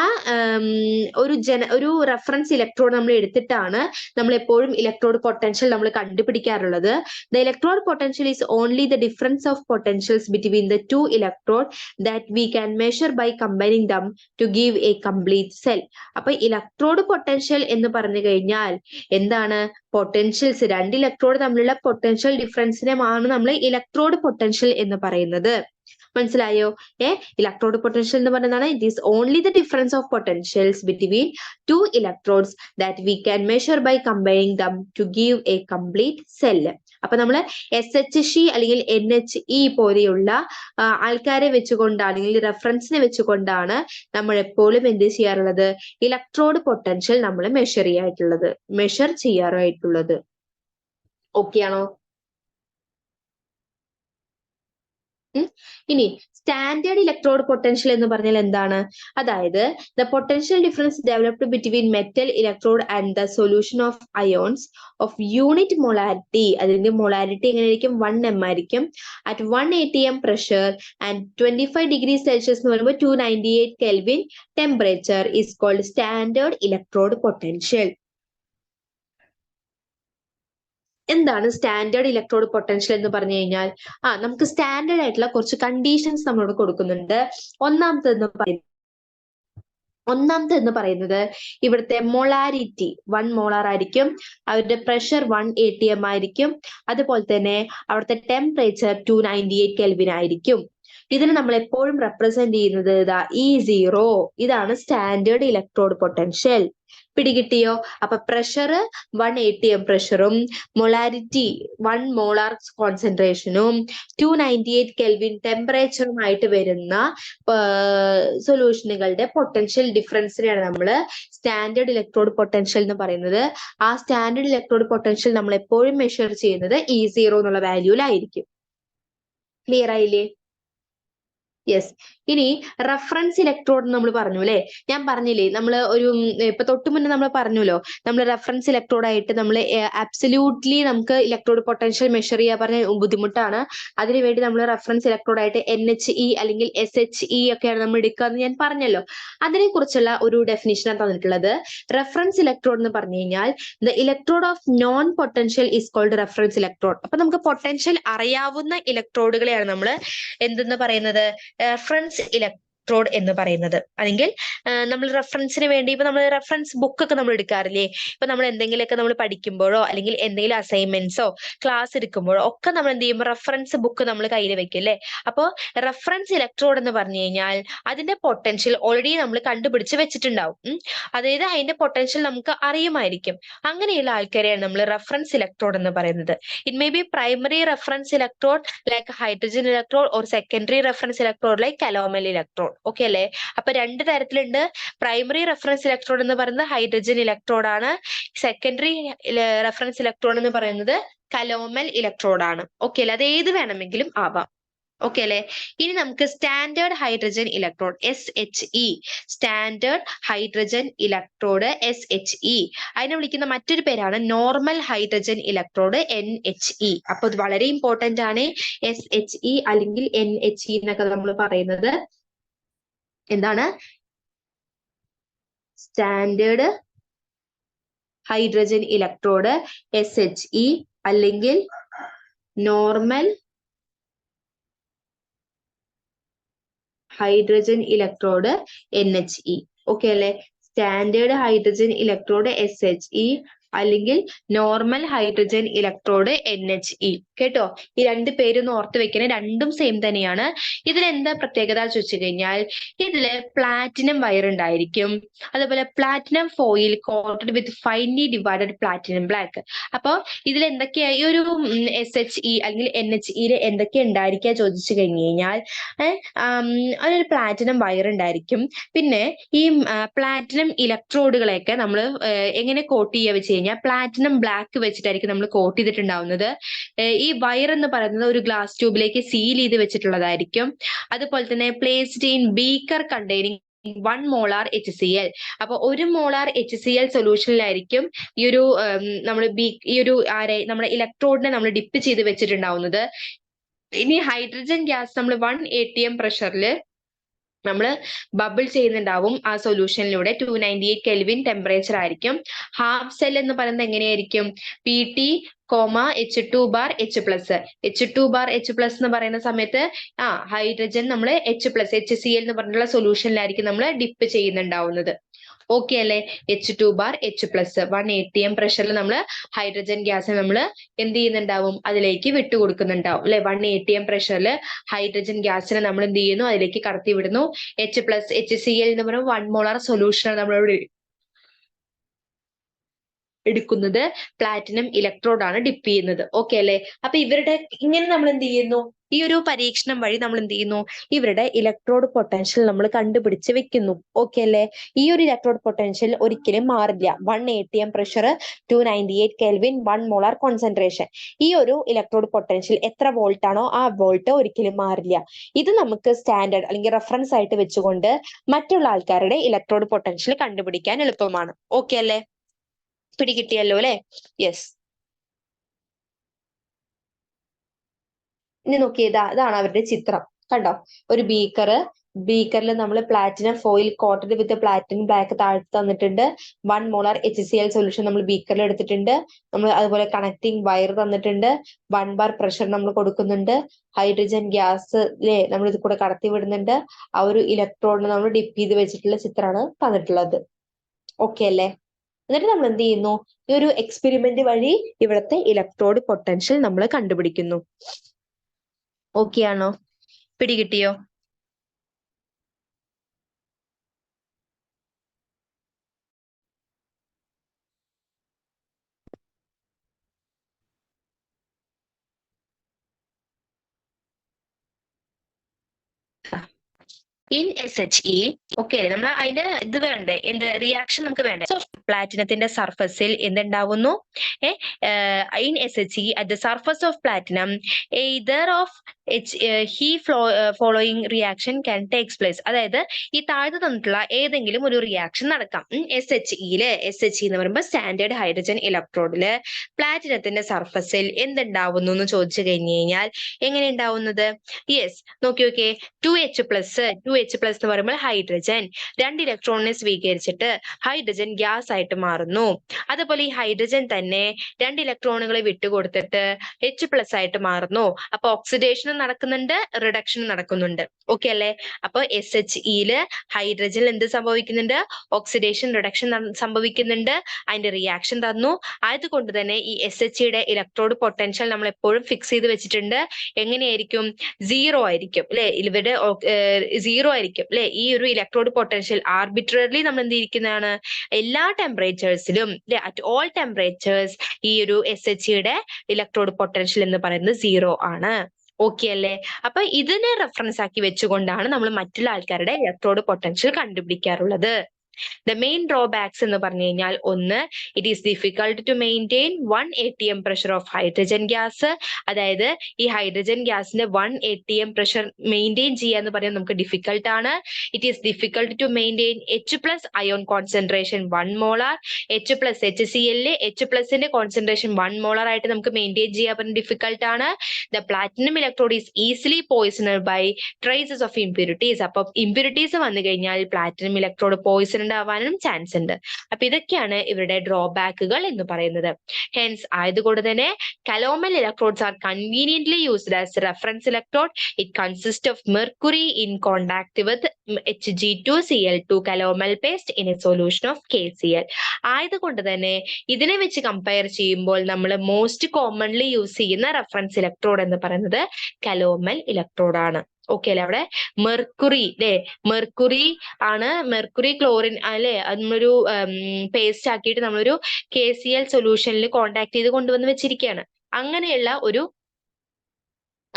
ഒരു റെഫറൻസ് ഇലക്ട്രോഡ് നമ്മൾ എടുത്തിട്ടാണ് നമ്മൾ എപ്പോഴും ഇലക്ട്രോഡ് പൊട്ടൻഷ്യൽ നമ്മൾ കണ്ടുപിടിക്കാറുള്ളത്. The electrode potential is only the difference of potentials between the two electrodes that we can measure by combining them to give a complete cell. അപ്പൊ ഇലക്ട്രോഡ് പൊട്ടൻഷ്യൽ എന്ന് പറഞ്ഞു കഴിഞ്ഞാൽ എന്താണ്? പൊട്ടൻഷ്യൽസ്, രണ്ട് ഇലക്ട്രോഡ് തമ്മിലുള്ള potential ഡിഫറൻസിനെയാണ് നമ്മൾ electrode potential എന്ന് പറയുന്നത്. മനസ്സിലായോ? ഇലക്ട്രോഡ് പൊട്ടൻഷ്യൽ എന്ന് പറയുന്നതാണ് it is only the difference of potentials between two electrodes that we can measure by comparing them to give a complete cell. അപ്പൊ നമ്മൾ SHE അല്ലെങ്കിൽ NHE പോലെയുള്ള ആൾക്കാരെ വെച്ചുകൊണ്ടാണ് അല്ലെങ്കിൽ റെഫറൻസിനെ വെച്ചുകൊണ്ടാണ് നമ്മൾ എപ്പോഴും എന്ത് ചെയ്യാറുള്ളത്? ഇലക്ട്രോഡ് പൊട്ടൻഷ്യൽ നമ്മൾ മെഷർ ചെയ്യാറായിട്ടുള്ളത്. ഓക്കെ ആണോ? ഇനി സ്റ്റാൻഡേർഡ് ഇലക്ട്രോഡ് പൊട്ടൻഷ്യൽ എന്ന് പറഞ്ഞാൽ എന്താണ്? അതായത് the potential difference developed between metal electrode and the solution of ions of unit molarity. അതിന്റെ മൊളാരിറ്റി എങ്ങനെയായിരിക്കും? 1m ആയിരിക്കും. At 1 atm pressure and 25 degree Celsius എന്ന് പറയുമ്പോൾ 298 kelvin temperature is called standard electrode potential. എന്താണ് സ്റ്റാൻഡേർഡ് ഇലക്ട്രോഡ് പൊട്ടൻഷ്യൽ എന്ന് പറഞ്ഞു കഴിഞ്ഞാൽ നമുക്ക് സ്റ്റാൻഡേർഡ് ആയിട്ടുള്ള കുറച്ച് കണ്ടീഷൻസ് നമ്മളോട് കൊടുക്കുന്നുണ്ട്. ഒന്നാമത്തെ എന്ന് പറയുന്നത് ഇവിടുത്തെ മൊളാരിറ്റി 1 മോളാർ ആയിരിക്കും. അവരുടെ പ്രഷർ 1 atm ആയിരിക്കും. അതുപോലെ തന്നെ അവിടുത്തെ ടെമ്പറേച്ചർ 298 കെൽവിൻ ആയിരിക്കും. ഇതിന് നമ്മൾ എപ്പോഴും റെപ്രസെന്റ് ചെയ്യുന്നത് E0. ഇതാണ് സ്റ്റാൻഡേർഡ് ഇലക്ട്രോഡ് പൊട്ടൻഷ്യൽ. പിടികിട്ടിയോ? അപ്പൊ പ്രഷർ 1 atm പ്രഷറും മൊളാരിറ്റി 1 മോളാർ കോൺസെൻട്രേഷനും 298 കെൽവിൻ ടെമ്പറേച്ചറുമായിട്ട് വരുന്ന സൊല്യൂഷനുകളുടെ പൊട്ടൻഷ്യൽ ഡിഫറൻസിനെയാണ് നമ്മൾ സ്റ്റാൻഡേർഡ് ഇലക്ട്രോഡ് പൊട്ടൻഷ്യൽ എന്ന് പറയുന്നത്. ആ സ്റ്റാൻഡേർഡ് ഇലക്ട്രോഡ് പൊട്ടൻഷ്യൽ നമ്മൾ എപ്പോഴും മെഷർ ചെയ്യുന്നത് E0 എന്നുള്ള വാല്യൂലായിരിക്കും. ക്ലിയർ ആയില്ലേ? യെസ്. ഇനി റെഫറൻസ് ഇലക്ട്രോഡ് നമ്മൾ പറഞ്ഞു അല്ലെ? ഞാൻ പറഞ്ഞില്ലേ, നമ്മൾ ഒരു ഇപ്പൊ തൊട്ടു മുന്നേ നമ്മൾ പറഞ്ഞല്ലോ, നമ്മൾ റെഫറൻസ് ഇലക്ട്രോഡ് ആയിട്ട് നമ്മൾ അബ്സല്യൂട്ട്ലി നമുക്ക് ഇലക്ട്രോഡ് പൊട്ടൻഷ്യൽ മെഷർ ചെയ്യാൻ പറഞ്ഞ ബുദ്ധിമുട്ടാണ്. അതിനുവേണ്ടി നമ്മൾ റെഫറൻസ് ഇലക്ട്രോഡ് ആയിട്ട് NHE അല്ലെങ്കിൽ SHE ഒക്കെയാണ് നമ്മൾ എടുക്കുക എന്ന് ഞാൻ പറഞ്ഞല്ലോ. അതിനെ കുറിച്ചുള്ള ഒരു ഡെഫിനിഷനാണ് തന്നിട്ടുള്ളത്. റെഫറൻസ് ഇലക്ട്രോഡ് എന്ന് പറഞ്ഞു കഴിഞ്ഞാൽ the electrode of known potential is called reference electrode. അപ്പൊ നമുക്ക് പൊട്ടൻഷ്യൽ അറിയാവുന്ന ഇലക്ട്രോഡുകളെയാണ് നമ്മൾ എന്തെന്ന് പറയുന്നത്? റെഫറൻസ് ഇലക്ട്രോഡ് എന്ന് പറയുന്നത്. അല്ലെങ്കിൽ നമ്മൾ റെഫറൻസിന് വേണ്ടി ഇപ്പൊ നമ്മൾ റെഫറൻസ് ബുക്ക് ഒക്കെ നമ്മൾ എടുക്കാറില്ലേ? ഇപ്പൊ നമ്മൾ എന്തെങ്കിലുമൊക്കെ നമ്മൾ പഠിക്കുമ്പോഴോ അല്ലെങ്കിൽ എന്തെങ്കിലും അസൈൻമെന്റ്സോ ക്ലാസ് എടുക്കുമ്പോഴോ ഒക്കെ നമ്മൾ എന്ത് ചെയ്യും? റെഫറൻസ് ബുക്ക് നമ്മൾ കയ്യിൽ വെക്കും അല്ലേ? അപ്പോൾ റെഫറൻസ് ഇലക്ട്രോഡ് എന്ന് പറഞ്ഞു കഴിഞ്ഞാൽ അതിന്റെ പൊട്ടൻഷ്യൽ ഓൾറെഡി നമ്മൾ കണ്ടുപിടിച്ച് വെച്ചിട്ടുണ്ടാവും. അതായത് അതിന്റെ പൊട്ടൻഷ്യൽ നമുക്ക് അറിയുമായിരിക്കും. അങ്ങനെയുള്ള ആൾക്കാരെയാണ് നമ്മൾ റെഫറൻസ് ഇലക്ട്രോഡ് എന്ന് പറയുന്നത്. It may be primary reference electrode like hydrogen electrode or secondary reference electrode like calomel electrode. Okay അല്ലേ? അപ്പൊ രണ്ട് തരത്തിലുണ്ട്. പ്രൈമറി റെഫറൻസ് ഇലക്ട്രോഡ് എന്ന് പറയുന്നത് ഹൈഡ്രജൻ ഇലക്ട്രോഡ് ആണ്. സെക്കൻഡറി റെഫറൻസ് ഇലക്ട്രോഡ് എന്ന് പറയുന്നത് കലോമൽ ഇലക്ട്രോഡ് ആണ്. ഓക്കെ അല്ലേ? അത് ഏത് വേണമെങ്കിലും ആവാം. ഓക്കെ അല്ലെ? ഇനി നമുക്ക് standard hydrogen electrode SHE, standard hydrogen electrode SHE. അതിനെ വിളിക്കുന്ന മറ്റൊരു പേരാണ് നോർമൽ ഹൈഡ്രജൻ ഇലക്ട്രോഡ് NHE. അപ്പൊ ഇത് വളരെ ഇമ്പോർട്ടന്റ് ആണ്. SHE അല്ലെങ്കിൽ NHE എന്നൊക്കെ നമ്മൾ പറയുന്നത് എന്താണ്? സ്റ്റാൻഡേർഡ് ഹൈഡ്രജൻ ഇലക്ട്രോഡ് SHE അല്ലെങ്കിൽ normal hydrogen electrode NHE. Okay അല്ലെ? സ്റ്റാൻഡേർഡ് ഹൈഡ്രജൻ ഇലക്ട്രോഡ് SHE അല്ലെങ്കിൽ നോർമൽ ഹൈഡ്രജൻ ഇലക്ട്രോഡ് NHE. കേട്ടോ, ഈ രണ്ട് പേരൊന്ന് ഓർത്ത് വെക്കണേ, രണ്ടും സെയിം തന്നെയാണ്. ഇതിൽ എന്താ പ്രത്യേകത ചോദിച്ചു കഴിഞ്ഞാൽ ഇതില് പ്ലാറ്റിനം വയർ ഉണ്ടായിരിക്കും, അതുപോലെ പ്ലാറ്റിനം ഫോയിൽ കോട്ടഡ് വിത്ത് ഫൈൻലി ഡിവൈഡഡ് പ്ലാറ്റിനം ബ്ലാക്ക്. അപ്പൊ ഇതിൽ എന്തൊക്കെയാ ഈ ഒരു SHE അല്ലെങ്കിൽ NHE എന്തൊക്കെ ഉണ്ടായിരിക്കുക ചോദിച്ചു കഴിഞ്ഞു കഴിഞ്ഞാൽ അതിലൊരു പ്ലാറ്റിനം വയർ ഉണ്ടായിരിക്കും. പിന്നെ ഈ പ്ലാറ്റിനം ഇലക്ട്രോഡുകളെയൊക്കെ നമ്മൾ എങ്ങനെ കോട്ട് ചെയ്യുക വെച്ച് കഴിഞ്ഞാൽ പ്ലാറ്റിനം ബ്ലാക്ക് വെച്ചിട്ടായിരിക്കും നമ്മൾ കോട്ട് ചെയ്തിട്ടുണ്ടാവുന്നത്. ഈ വയർ എന്ന് പറയുന്നത് ഒരു ഗ്ലാസ് ട്യൂബിലേക്ക് സീൽ ചെയ്ത് വെച്ചിട്ടുള്ളതായിരിക്കും. അതുപോലെ തന്നെ placed in beaker containing 1 molar HCl. അപ്പൊ 1 മോളാർ HCl സൊല്യൂഷനിലായിരിക്കും ഈ ഒരു നമ്മുടെ ഇലക്ട്രോഡിനെ നമ്മൾ ഡിപ്പ് ചെയ്ത് വെച്ചിട്ടുണ്ടാവുന്നത്. ഇനി ഹൈഡ്രജൻ ഗ്യാസ് നമ്മൾ 1 atm പ്രഷറിൽ നമ്മൾ ബബിൾ ചെയ്യുന്നുണ്ടാവും ആ സൊല്യൂഷനിലൂടെ. 298 കെൽവിൻ ടെമ്പറേച്ചർ ആയിരിക്കും. ഹാഫ് സെൽ എന്ന് പറയുന്നത് എങ്ങനെയായിരിക്കും? PT, H2 bar H+. H2 bar H+ എന്ന് പറയുന്ന സമയത്ത് ഹൈഡ്രജൻ നമ്മൾ HCl എന്ന് പറഞ്ഞിട്ടുള്ള സൊല്യൂഷനിലായിരിക്കും നമ്മൾ ഡിപ്പ് ചെയ്യുന്നുണ്ടാവുന്നത്. ഓക്കെ അല്ലെ? H2 ബാർ H+, 1 atm പ്രഷറിൽ നമ്മൾ ഹൈഡ്രജൻ ഗ്യാസ് നമ്മൾ എന്ത് ചെയ്യുന്നുണ്ടാവും? അതിലേക്ക് വിട്ടുകൊടുക്കുന്നുണ്ടാവും അല്ലെ? 1 atm പ്രഷറിൽ ഹൈഡ്രജൻ ഗ്യാസിനെ നമ്മൾ എന്ത് ചെയ്യുന്നു? അതിലേക്ക് കടത്തി വിടുന്നു. H+ HCl എന്ന് പറയുമ്പോൾ 1 മോളാർ സൊല്യൂഷൻ നമ്മൾ എടുക്കുന്നത് പ്ലാറ്റിനം ഇലക്ട്രോഡ് ആണ് ഡിപ്പ് ചെയ്യുന്നത്. ഓക്കെ അല്ലെ? അപ്പൊ ഇവരുടെ ഇങ്ങനെ നമ്മൾ എന്ത് ചെയ്യുന്നു? ഈ ഒരു പരീക്ഷണം വഴി നമ്മൾ എന്ത് ചെയ്യുന്നു? ഇവരുടെ ഇലക്ട്രോഡ് പൊട്ടൻഷ്യൽ നമ്മൾ കണ്ടുപിടിച്ച് വെക്കുന്നു. ഓക്കെ അല്ലെ? ഈ ഒരു ഇലക്ട്രോഡ് പൊട്ടൻഷ്യൽ ഒരിക്കലും മാറില്ല. 1 atm pressure, 298 kelvin, 1 molar concentration. ഈ ഒരു ഇലക്ട്രോഡ് പൊട്ടൻഷ്യൽ എത്ര വോൾട്ട് ആണോ ആ വോൾട്ട് ഒരിക്കലും മാറില്ല. ഇത് നമുക്ക് സ്റ്റാൻഡേർഡ് അല്ലെങ്കിൽ റെഫറൻസ് ആയിട്ട് വെച്ചുകൊണ്ട് മറ്റുള്ള ആൾക്കാരുടെ ഇലക്ട്രോഡ് പൊട്ടൻഷ്യൽ കണ്ടുപിടിക്കാൻ എളുപ്പമാണ്. ഓക്കെ അല്ലെ? പിടികിട്ടിയല്ലോ അല്ലെ? യെസ്. ഇനി നോക്കിയേ, ഇതാണ് അവരുടെ ചിത്രം. കണ്ടോ? ഒരു ബീക്കറിൽ നമ്മൾ പ്ലാറ്റിനം ഫോയിൽ കോട്ടഡ് വിത്ത് പ്ലാറ്റിനം ബ്ലാക്ക് താഴ്ത്തി തന്നിട്ടുണ്ട്. 1 മോളാർ HCl സൊല്യൂഷൻ നമ്മൾ ബീക്കറിൽ എടുത്തിട്ടുണ്ട്. നമ്മൾ അതുപോലെ കണക്ടിങ് വയർ തന്നിട്ടുണ്ട്. 1 ബാർ പ്രഷർ നമ്മൾ കൊടുക്കുന്നുണ്ട്. ഹൈഡ്രജൻ ഗ്യാസ് നമ്മൾ ഇത് കൂടെ കടത്തി വിടുന്നുണ്ട്. ആ ഒരു ഇലക്ട്രോണിനെ നമ്മൾ ഡിപ്പ് ചെയ്ത് വെച്ചിട്ടുള്ള ചിത്രമാണ് തന്നിട്ടുള്ളത്. ഓക്കെ അല്ലേ? എന്നിട്ട് നമ്മൾ എന്ത് ചെയ്യുന്നു? ഈ ഒരു എക്സ്പെരിമെന്റ് വഴി ഇവിടുത്തെ ഇലക്ട്രോഡ് പൊട്ടൻഷ്യൽ നമ്മൾ കണ്ടുപിടിക്കുന്നു. ഓക്കെ ആണോ? പിടികിട്ടിയോ? ഇൻ SHE ഓക്കെ, നമ്മൾ അതിന്റെ ഇത് വേണ്ടേ, എന്ത് റിയാക്ഷൻ നമുക്ക് വേണ്ടേ? സോ പ്ലാറ്റിനത്തിന്റെ സർഫസിൽ എന്തുണ്ടാവുന്നു? In SHE at the surface of platinum either of following reaction can takes place. അതായത് ഈ താഴ്ന്നു തന്നിട്ടുള്ള ഏതെങ്കിലും ഒരു റിയാക്ഷൻ നടക്കാം. SHE എന്ന് പറയുമ്പോൾ സ്റ്റാൻഡേർഡ് ഹൈഡ്രജൻ ഇലക്ട്രോഡില് പ്ലാറ്റിനത്തിന്റെ സർഫസിൽ എന്തുണ്ടാവുന്നു എന്ന് ചോദിച്ചു കഴിഞ്ഞു കഴിഞ്ഞാൽ എങ്ങനെ ഉണ്ടാവുന്നത്? യെസ്, നോക്കി 2H+ എന്ന് പറയുമ്പോൾ ഹൈഡ്രജൻ 2 ഇലക്ട്രോണിനെ സ്വീകരിച്ചിട്ട് ഹൈഡ്രജൻ ഗ്യാസ് ആയിട്ട് മാറുന്നു. അതുപോലെ ഈ ഹൈഡ്രജൻ തന്നെ 2 ഇലക്ട്രോണുകളെ വിട്ടുകൊടുത്തിട്ട് H+ ആയിട്ട് മാറുന്നു. അപ്പൊ ഓക്സിഡേഷൻ നടക്കുന്നുണ്ട്, റിഡക്ഷൻ നടക്കുന്നുണ്ട്. ഓക്കെ അല്ലെ? അപ്പൊ SHE ഹൈഡ്രജൻ എന്ത് സംഭവിക്കുന്നുണ്ട്? ഓക്സിഡേഷൻ, റിഡക്ഷൻ സംഭവിക്കുന്നുണ്ട്. അതിന്റെ റിയാക്ഷൻ തന്നു. അതുകൊണ്ട് തന്നെ ഈ SHE ഇലക്ട്രോഡ് പൊട്ടൻഷ്യൽ നമ്മൾ എപ്പോഴും ഫിക്സ് ചെയ്ത് വെച്ചിട്ടുണ്ട്. എങ്ങനെയായിരിക്കും? 0 ആയിരിക്കും അല്ലെ? ഇവിടെ 0 ആയിരിക്കും അല്ലെ? ഈ ഒരു ഇലക്ട്രോഡ് പൊട്ടൻഷ്യൽ ആർബിട്രറിലി നമ്മൾ എന്തിരിക്കുന്നതാണ്? എല്ലാ ടെമ്പറേച്ചേഴ്സിലും അറ്റ് ഓൾ ടെമ്പറേച്ചേഴ്സ് ഈ ഒരു SHE ഇലക്ട്രോഡ് പൊട്ടൻഷ്യൽ എന്ന് പറയുന്നത് 0 ആണ്. ഓക്കെ അല്ലേ? അപ്പൊ ഇതിനെ റെഫറൻസ് ആക്കി വെച്ചുകൊണ്ടാണ് നമ്മൾ മറ്റുള്ള ആൾക്കാരുടെ ഇലക്ട്രോഡ് പൊട്ടൻഷ്യൽ കണ്ടുപിടിക്കാറുള്ളത്. ദ മെയിൻ ഡ്രോബാക്സ് എന്ന് പറഞ്ഞു കഴിഞ്ഞാൽ, ഒന്ന്, it is difficult to maintain 1 atm pressure of hydrogen gas. അതായത് ഈ ഹൈഡ്രജൻ ഗ്യാസിന്റെ 1 atm പ്രഷർ മെയിൻറ്റെയിൻ ചെയ്യുക എന്ന് പറയുന്നത് നമുക്ക് ഡിഫിക്കൽട്ട് ആണ്. It is difficult to maintain H+ ion concentration 1 molar. HCl H+ന്റെ കോൺസെൻട്രേഷൻ 1 മോളാർ ആയിട്ട് നമുക്ക് മെയിൻറ്റെയിൻ ചെയ്യാൻ പറ്റുന്ന ഡിഫിക്കൽട്ട് ആണ്. The platinum electrode is easily poisoned by traces of impurities. അപ്പൊ ഇംപ്യൂരിറ്റീസ് വന്നു കഴിഞ്ഞാൽ പ്ലാറ്റിനം ഇലക്ട്രോഡ് പോയിസൺ ഡിഫറെന്റ് ആവാനും ചാൻസ് ഉണ്ട്. അപ്പൊ ഇതൊക്കെയാണ് ഇവരുടെ ഡ്രോബാക്കുകൾ എന്ന് പറയുന്നത്. ഹെൻസ് ആയതുകൊണ്ട് തന്നെ calomel electrodes are conveniently used as reference electrode. It consists of mercury in contact with Hg2Cl2 calomel paste in a solution of KCl. ആയതുകൊണ്ട് തന്നെ ഇതിനെ വെച്ച് കമ്പയർ ചെയ്യുമ്പോൾ നമ്മൾ മോസ്റ്റ് കോമൺലി യൂസ് ചെയ്യുന്ന റെഫറൻസ് ഇലക്ട്രോഡ് എന്ന് പറയുന്നത് കലോമൽ ഇലക്ട്രോഡ് ആണ്. ഓക്കെ അല്ലെ? അവിടെ മെർക്കുറി അല്ലെ, മെർക്കുറി ആണ്, മെർക്കുറി ക്ലോറിൻ അല്ലെ, നമ്മളൊരു പേസ്റ്റ് ആക്കിയിട്ട് നമ്മളൊരു KCl സൊല്യൂഷനിൽ കോണ്ടാക്ട് ചെയ്ത് കൊണ്ടുവന്ന് വെച്ചിരിക്കുകയാണ്. അങ്ങനെയുള്ള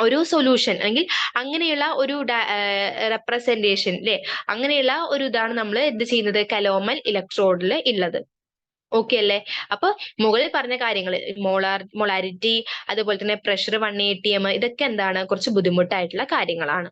ഒരു സൊല്യൂഷൻ അല്ലെങ്കിൽ അങ്ങനെയുള്ള ഒരു റെപ്രസെന്റേഷൻ അല്ലെ, അങ്ങനെയുള്ള ഒരു ഇതാണ് നമ്മൾ എന്ത് ചെയ്യുന്നത് കലോമൽ ഇലക്ട്രോഡിൽ ഉള്ളത്. ഓക്കെ അല്ലേ? അപ്പൊ മുകളിൽ പറഞ്ഞ കാര്യങ്ങൾ മൊളാരിറ്റി, അതുപോലെ തന്നെ പ്രഷർ 180 ഇതൊക്കെ എന്താണ് കുറച്ച് ബുദ്ധിമുട്ടായിട്ടുള്ള കാര്യങ്ങളാണ്.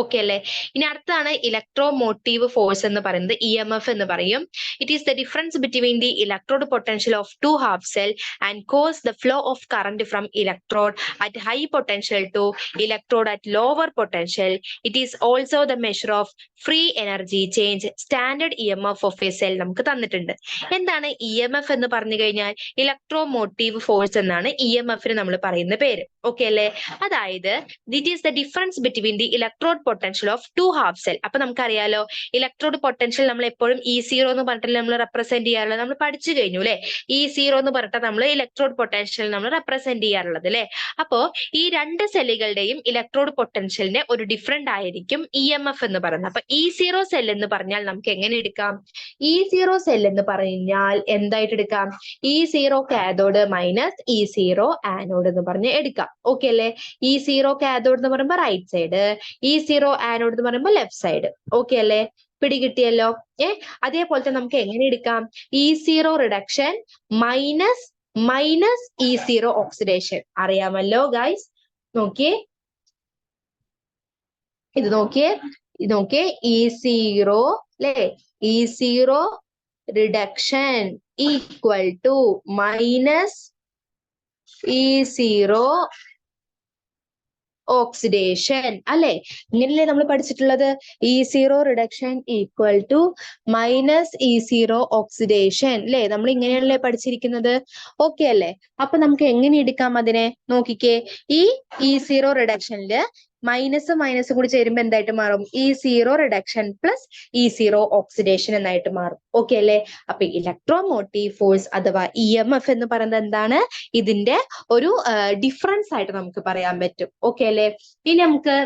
ഓക്കെ അല്ലേ? ഇനി അടുത്താണ് ഇലക്ട്രോ മോട്ടീവ് ഫോഴ്സ് എന്ന് പറയുന്നത്, EMF എന്ന് പറയും. It is the difference between the electrode potential of two half cell and cause the flow of current from electrode at high potential to electrode at lower potential. It is also the measure of free energy change. Standard EMF of a cell നമുക്ക് തന്നിട്ടുണ്ട്. എന്താണ് EMF എന്ന് പറഞ്ഞു കഴിഞ്ഞാൽ electro motive force എന്നാണ് EMFന് നമ്മൾ പറയുന്ന പേര്. ഓക്കെ അല്ലേ? അതായത് it is the difference between the electrode potential of two half cell. അപ്പൊ നമുക്കറിയാലോ ഇലക്ട്രോഡ് പൊട്ടൻഷ്യൽ നമ്മൾ എപ്പോഴും E0 എന്ന് പറഞ്ഞിട്ട് നമ്മൾ റെപ്രസെന്റ് ചെയ്യാറുള്ളത് നമ്മൾ പഠിച്ചു കഴിഞ്ഞു അല്ലെ. E0 എന്ന് പറഞ്ഞിട്ട് നമ്മൾ ഇലക്ട്രോഡ് പൊട്ടൻഷ്യൽ നമ്മൾ റെപ്രസെന്റ് ചെയ്യാറുള്ളത് അല്ലെ. അപ്പോ ഈ രണ്ട് സെല്ലുകളുടെയും ഇലക്ട്രോഡ് പൊട്ടൻഷ്യലിന്റെ ഒരു ഡിഫറൻറ്റ് ആയിരിക്കും EMF എന്ന് പറയുന്നത്. അപ്പൊ E0 സെൽ എന്ന് പറഞ്ഞാൽ നമുക്ക് എങ്ങനെ എടുക്കാം? E0 സെൽ എന്ന് പറഞ്ഞാൽ എന്തായിട്ട് എടുക്കാം? E0 cathode minus E0 anode എന്ന് പറഞ്ഞ് എടുക്കാം. ഓക്കെ അല്ലേ? E0 കാഥോഡ് എന്ന് പറയുമ്പോൾ റൈറ്റ് സൈഡ്, E0 ആനോഡ് എന്ന് പറയുമ്പോൾ ലെഫ്റ്റ് സൈഡ്. ഓക്കെ അല്ലേ? പിടികിട്ടിയല്ലോ. അതേപോലെ തന്നെ നമുക്ക് എങ്ങനെ എടുക്കാം? E0 reduction minus E0 oxidation അറിയാമല്ലോ ഗൈസ്. നോക്കിയേ, ഇത് നോക്കിയേ, E0 അല്ലേ, E0 reduction equal to minus E0 oxidation അല്ലെ. ഇങ്ങനെയല്ലേ നമ്മൾ പഠിച്ചിട്ടുള്ളത്? E0 reduction equal to minus E0 oxidation അല്ലെ. നമ്മൾ ഇങ്ങനെയാണല്ലേ പഠിച്ചിരിക്കുന്നത്. ഓക്കെ അല്ലേ? അപ്പൊ നമുക്ക് എങ്ങനെ എടുക്കാം അതിനെ? നോക്കിക്കേ, ഈ E0 റിഡക്ഷനില് മൈനസ് കൂടി ചേരുമ്പോ എന്തായിട്ട് മാറും? E0 reduction plus E0 oxidation എന്നായിട്ട് മാറും. ഓക്കെ അല്ലേ? അപ്പൊ ഇലക്ട്രോമോട്ടീവ് ഫോഴ്സ് അഥവാ EMF എന്ന് പറയുന്നത് എന്താണ്? ഇതിന്റെ ഒരു ഡിഫറൻസ് ആയിട്ട് നമുക്ക് പറയാൻ പറ്റും. ഓക്കെ അല്ലേ? ഇനി നമുക്ക്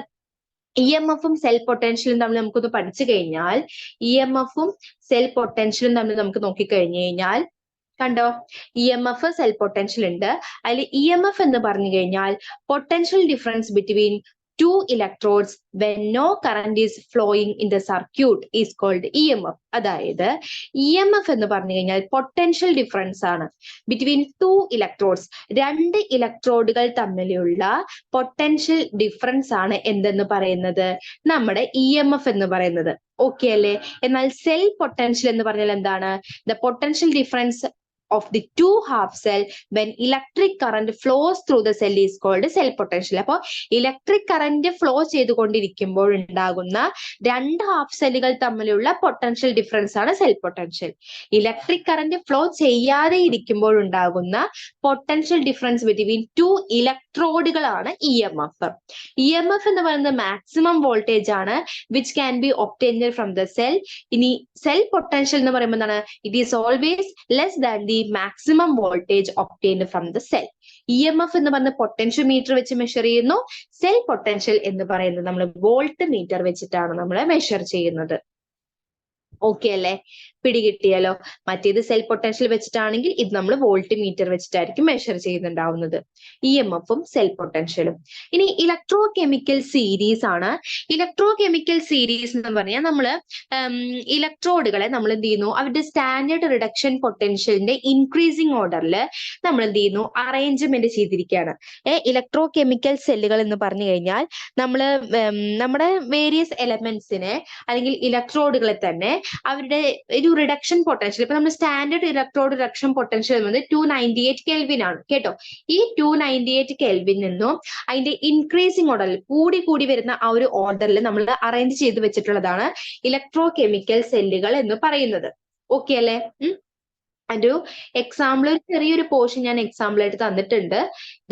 EMF-ഉം സെൽ പൊട്ടൻഷ്യലും തമ്മിൽ നമുക്കൊന്ന് പഠിച്ചു കഴിഞ്ഞാൽ, EMF-ഉം സെൽ പൊട്ടൻഷ്യലും തമ്മിൽ നമുക്ക് നോക്കിക്കഴിഞ്ഞു കഴിഞ്ഞാൽ കണ്ടോ, EMF സെൽ പൊട്ടൻഷ്യൽ ഉണ്ട്. അതിൽ EMF എന്ന് പറഞ്ഞു കഴിഞ്ഞാൽ potential difference between two electrodes when no current is flowing in the circuit is called EMF. അതായത് EMF എന്ന് പറഞ്ഞു കഴിഞ്ഞാൽ പൊട്ടൻഷ്യൽ ഡിഫറൻസ് ആണ് ബിറ്റ്വീൻ ടു ഇലക്ട്രോഡ്സ്. രണ്ട് ഇലക്ട്രോഡുകൾ തമ്മിലുള്ള പൊട്ടൻഷ്യൽ ഡിഫറൻസ് ആണ് എന്തെന്ന് പറയുന്നത്? നമ്മുടെ EMF എന്ന് പറയുന്നത്. ഓക്കെ അല്ലേ? എന്നാൽ സെൽ പൊട്ടൻഷ്യൽ എന്ന് പറഞ്ഞാൽ എന്താണ്? The potential difference of the two half cell when electric current flows through the cell is called cell potential. അപ്പോൾ ഇലക്ട്രിക് കറന്റ് ഫ്ലോ ചെയ്തുകൊണ്ടിരിക്കുമ്പോൾ ഉണ്ടാകുന്ന രണ്ട് ഹാഫ് സെല്ലുകൾ തമ്മിലുള്ള പൊട്ടൻഷ്യൽ ഡിഫറൻസ് ആണ് cell potential. Electric current flow ചെയ്യാതെ ഇരിക്കുമ്പോൾ ഉണ്ടാകുന്ന പൊട്ടൻഷ്യൽ ഡിഫറൻസ് ബിറ്റ്വീൻ ടു ഇലക്ട്രോഡുകളാണ് EMF. EMF എന്ന് പറയുന്നത് മാക്സിമം വോൾട്ടേജ് ആണ് which can be obtained from the cell. ഇനി സെൽ പൊട്ടൻഷ്യൽ എന്ന് പറയുമ്പോൾ എന്താണ്? It is always less than the maximum voltage obtained from the cell. EMF എന്ന് പറഞ്ഞ പൊട്ടൻഷ്യൽ മീറ്റർ വെച്ച് മെഷർ ചെയ്യുന്നു. സെൽ പൊട്ടൻഷ്യൽ എന്ന് പറയുന്നത് നമ്മൾ വോൾട്ട് മീറ്റർ വെച്ചിട്ടാണ് നമ്മൾ മെഷർ ചെയ്യുന്നത്. ഓക്കെ അല്ലേ? പിടികിട്ടിയല്ലോ. മറ്റേത് സെൽ പൊട്ടൻഷ്യൽ വെച്ചിട്ടാണെങ്കിൽ ഇത് നമ്മൾ വോൾട്ട് മീറ്റർ വെച്ചിട്ടായിരിക്കും മെഷർ ചെയ്യുന്നുണ്ടാവുന്നത്. EMF-ഉം സെൽ പൊട്ടൻഷ്യലും. ഇനി ഇലക്ട്രോ കെമിക്കൽ സീരീസ് ആണ്. ഇലക്ട്രോ കെമിക്കൽ സീരീസ് എന്ന് പറഞ്ഞാൽ നമ്മള് ഇലക്ട്രോഡുകളെ നമ്മൾ എന്ത് ചെയ്യുന്നു? അവരുടെ സ്റ്റാൻഡേർഡ് റിഡക്ഷൻ പൊട്ടൻഷ്യലിന്റെ ഇൻക്രീസിങ് ഓർഡറിൽ നമ്മൾ എന്ത് ചെയ്യുന്നു? അറേഞ്ച്മെന്റ് ചെയ്തിരിക്കുകയാണ്. ഇലക്ട്രോ കെമിക്കൽ സെല്ലുകൾ എന്ന് പറഞ്ഞു കഴിഞ്ഞാൽ നമ്മുടെ വേരിയസ് എലമെന്റ്സിനെ അല്ലെങ്കിൽ ഇലക്ട്രോഡുകളെ തന്നെ അവരുടെ ഒരു റിഡക്ഷൻ പൊട്ടൻഷ്യൽ, ഇപ്പൊ നമ്മൾ സ്റ്റാൻഡേർഡ് ഇലക്ട്രോഡ് റിഡക്ഷൻ പൊട്ടൻഷ്യൽ എന്നത് 298 കെൽവിൻ ആണ് കേട്ടോ. ഈ 298 കെൽവിൻ നിന്നും അതിന്റെ ഇൻക്രീസിങ് ഓർഡറിൽ കൂടി വരുന്ന ആ ഒരു ഓർഡറിൽ നമ്മൾ അറേഞ്ച് ചെയ്ത് വെച്ചിട്ടുള്ളതാണ് ഇലക്ട്രോ കെമിക്കൽ സെല്ലുകൾ എന്ന് പറയുന്നത്. ഓക്കെ അല്ലേ? ഒരു എക്സാമ്പിൾ, ഒരു ചെറിയൊരു പോർഷൻ ഞാൻ എക്സാമ്പിൾ ആയിട്ട് തന്നിട്ടുണ്ട്.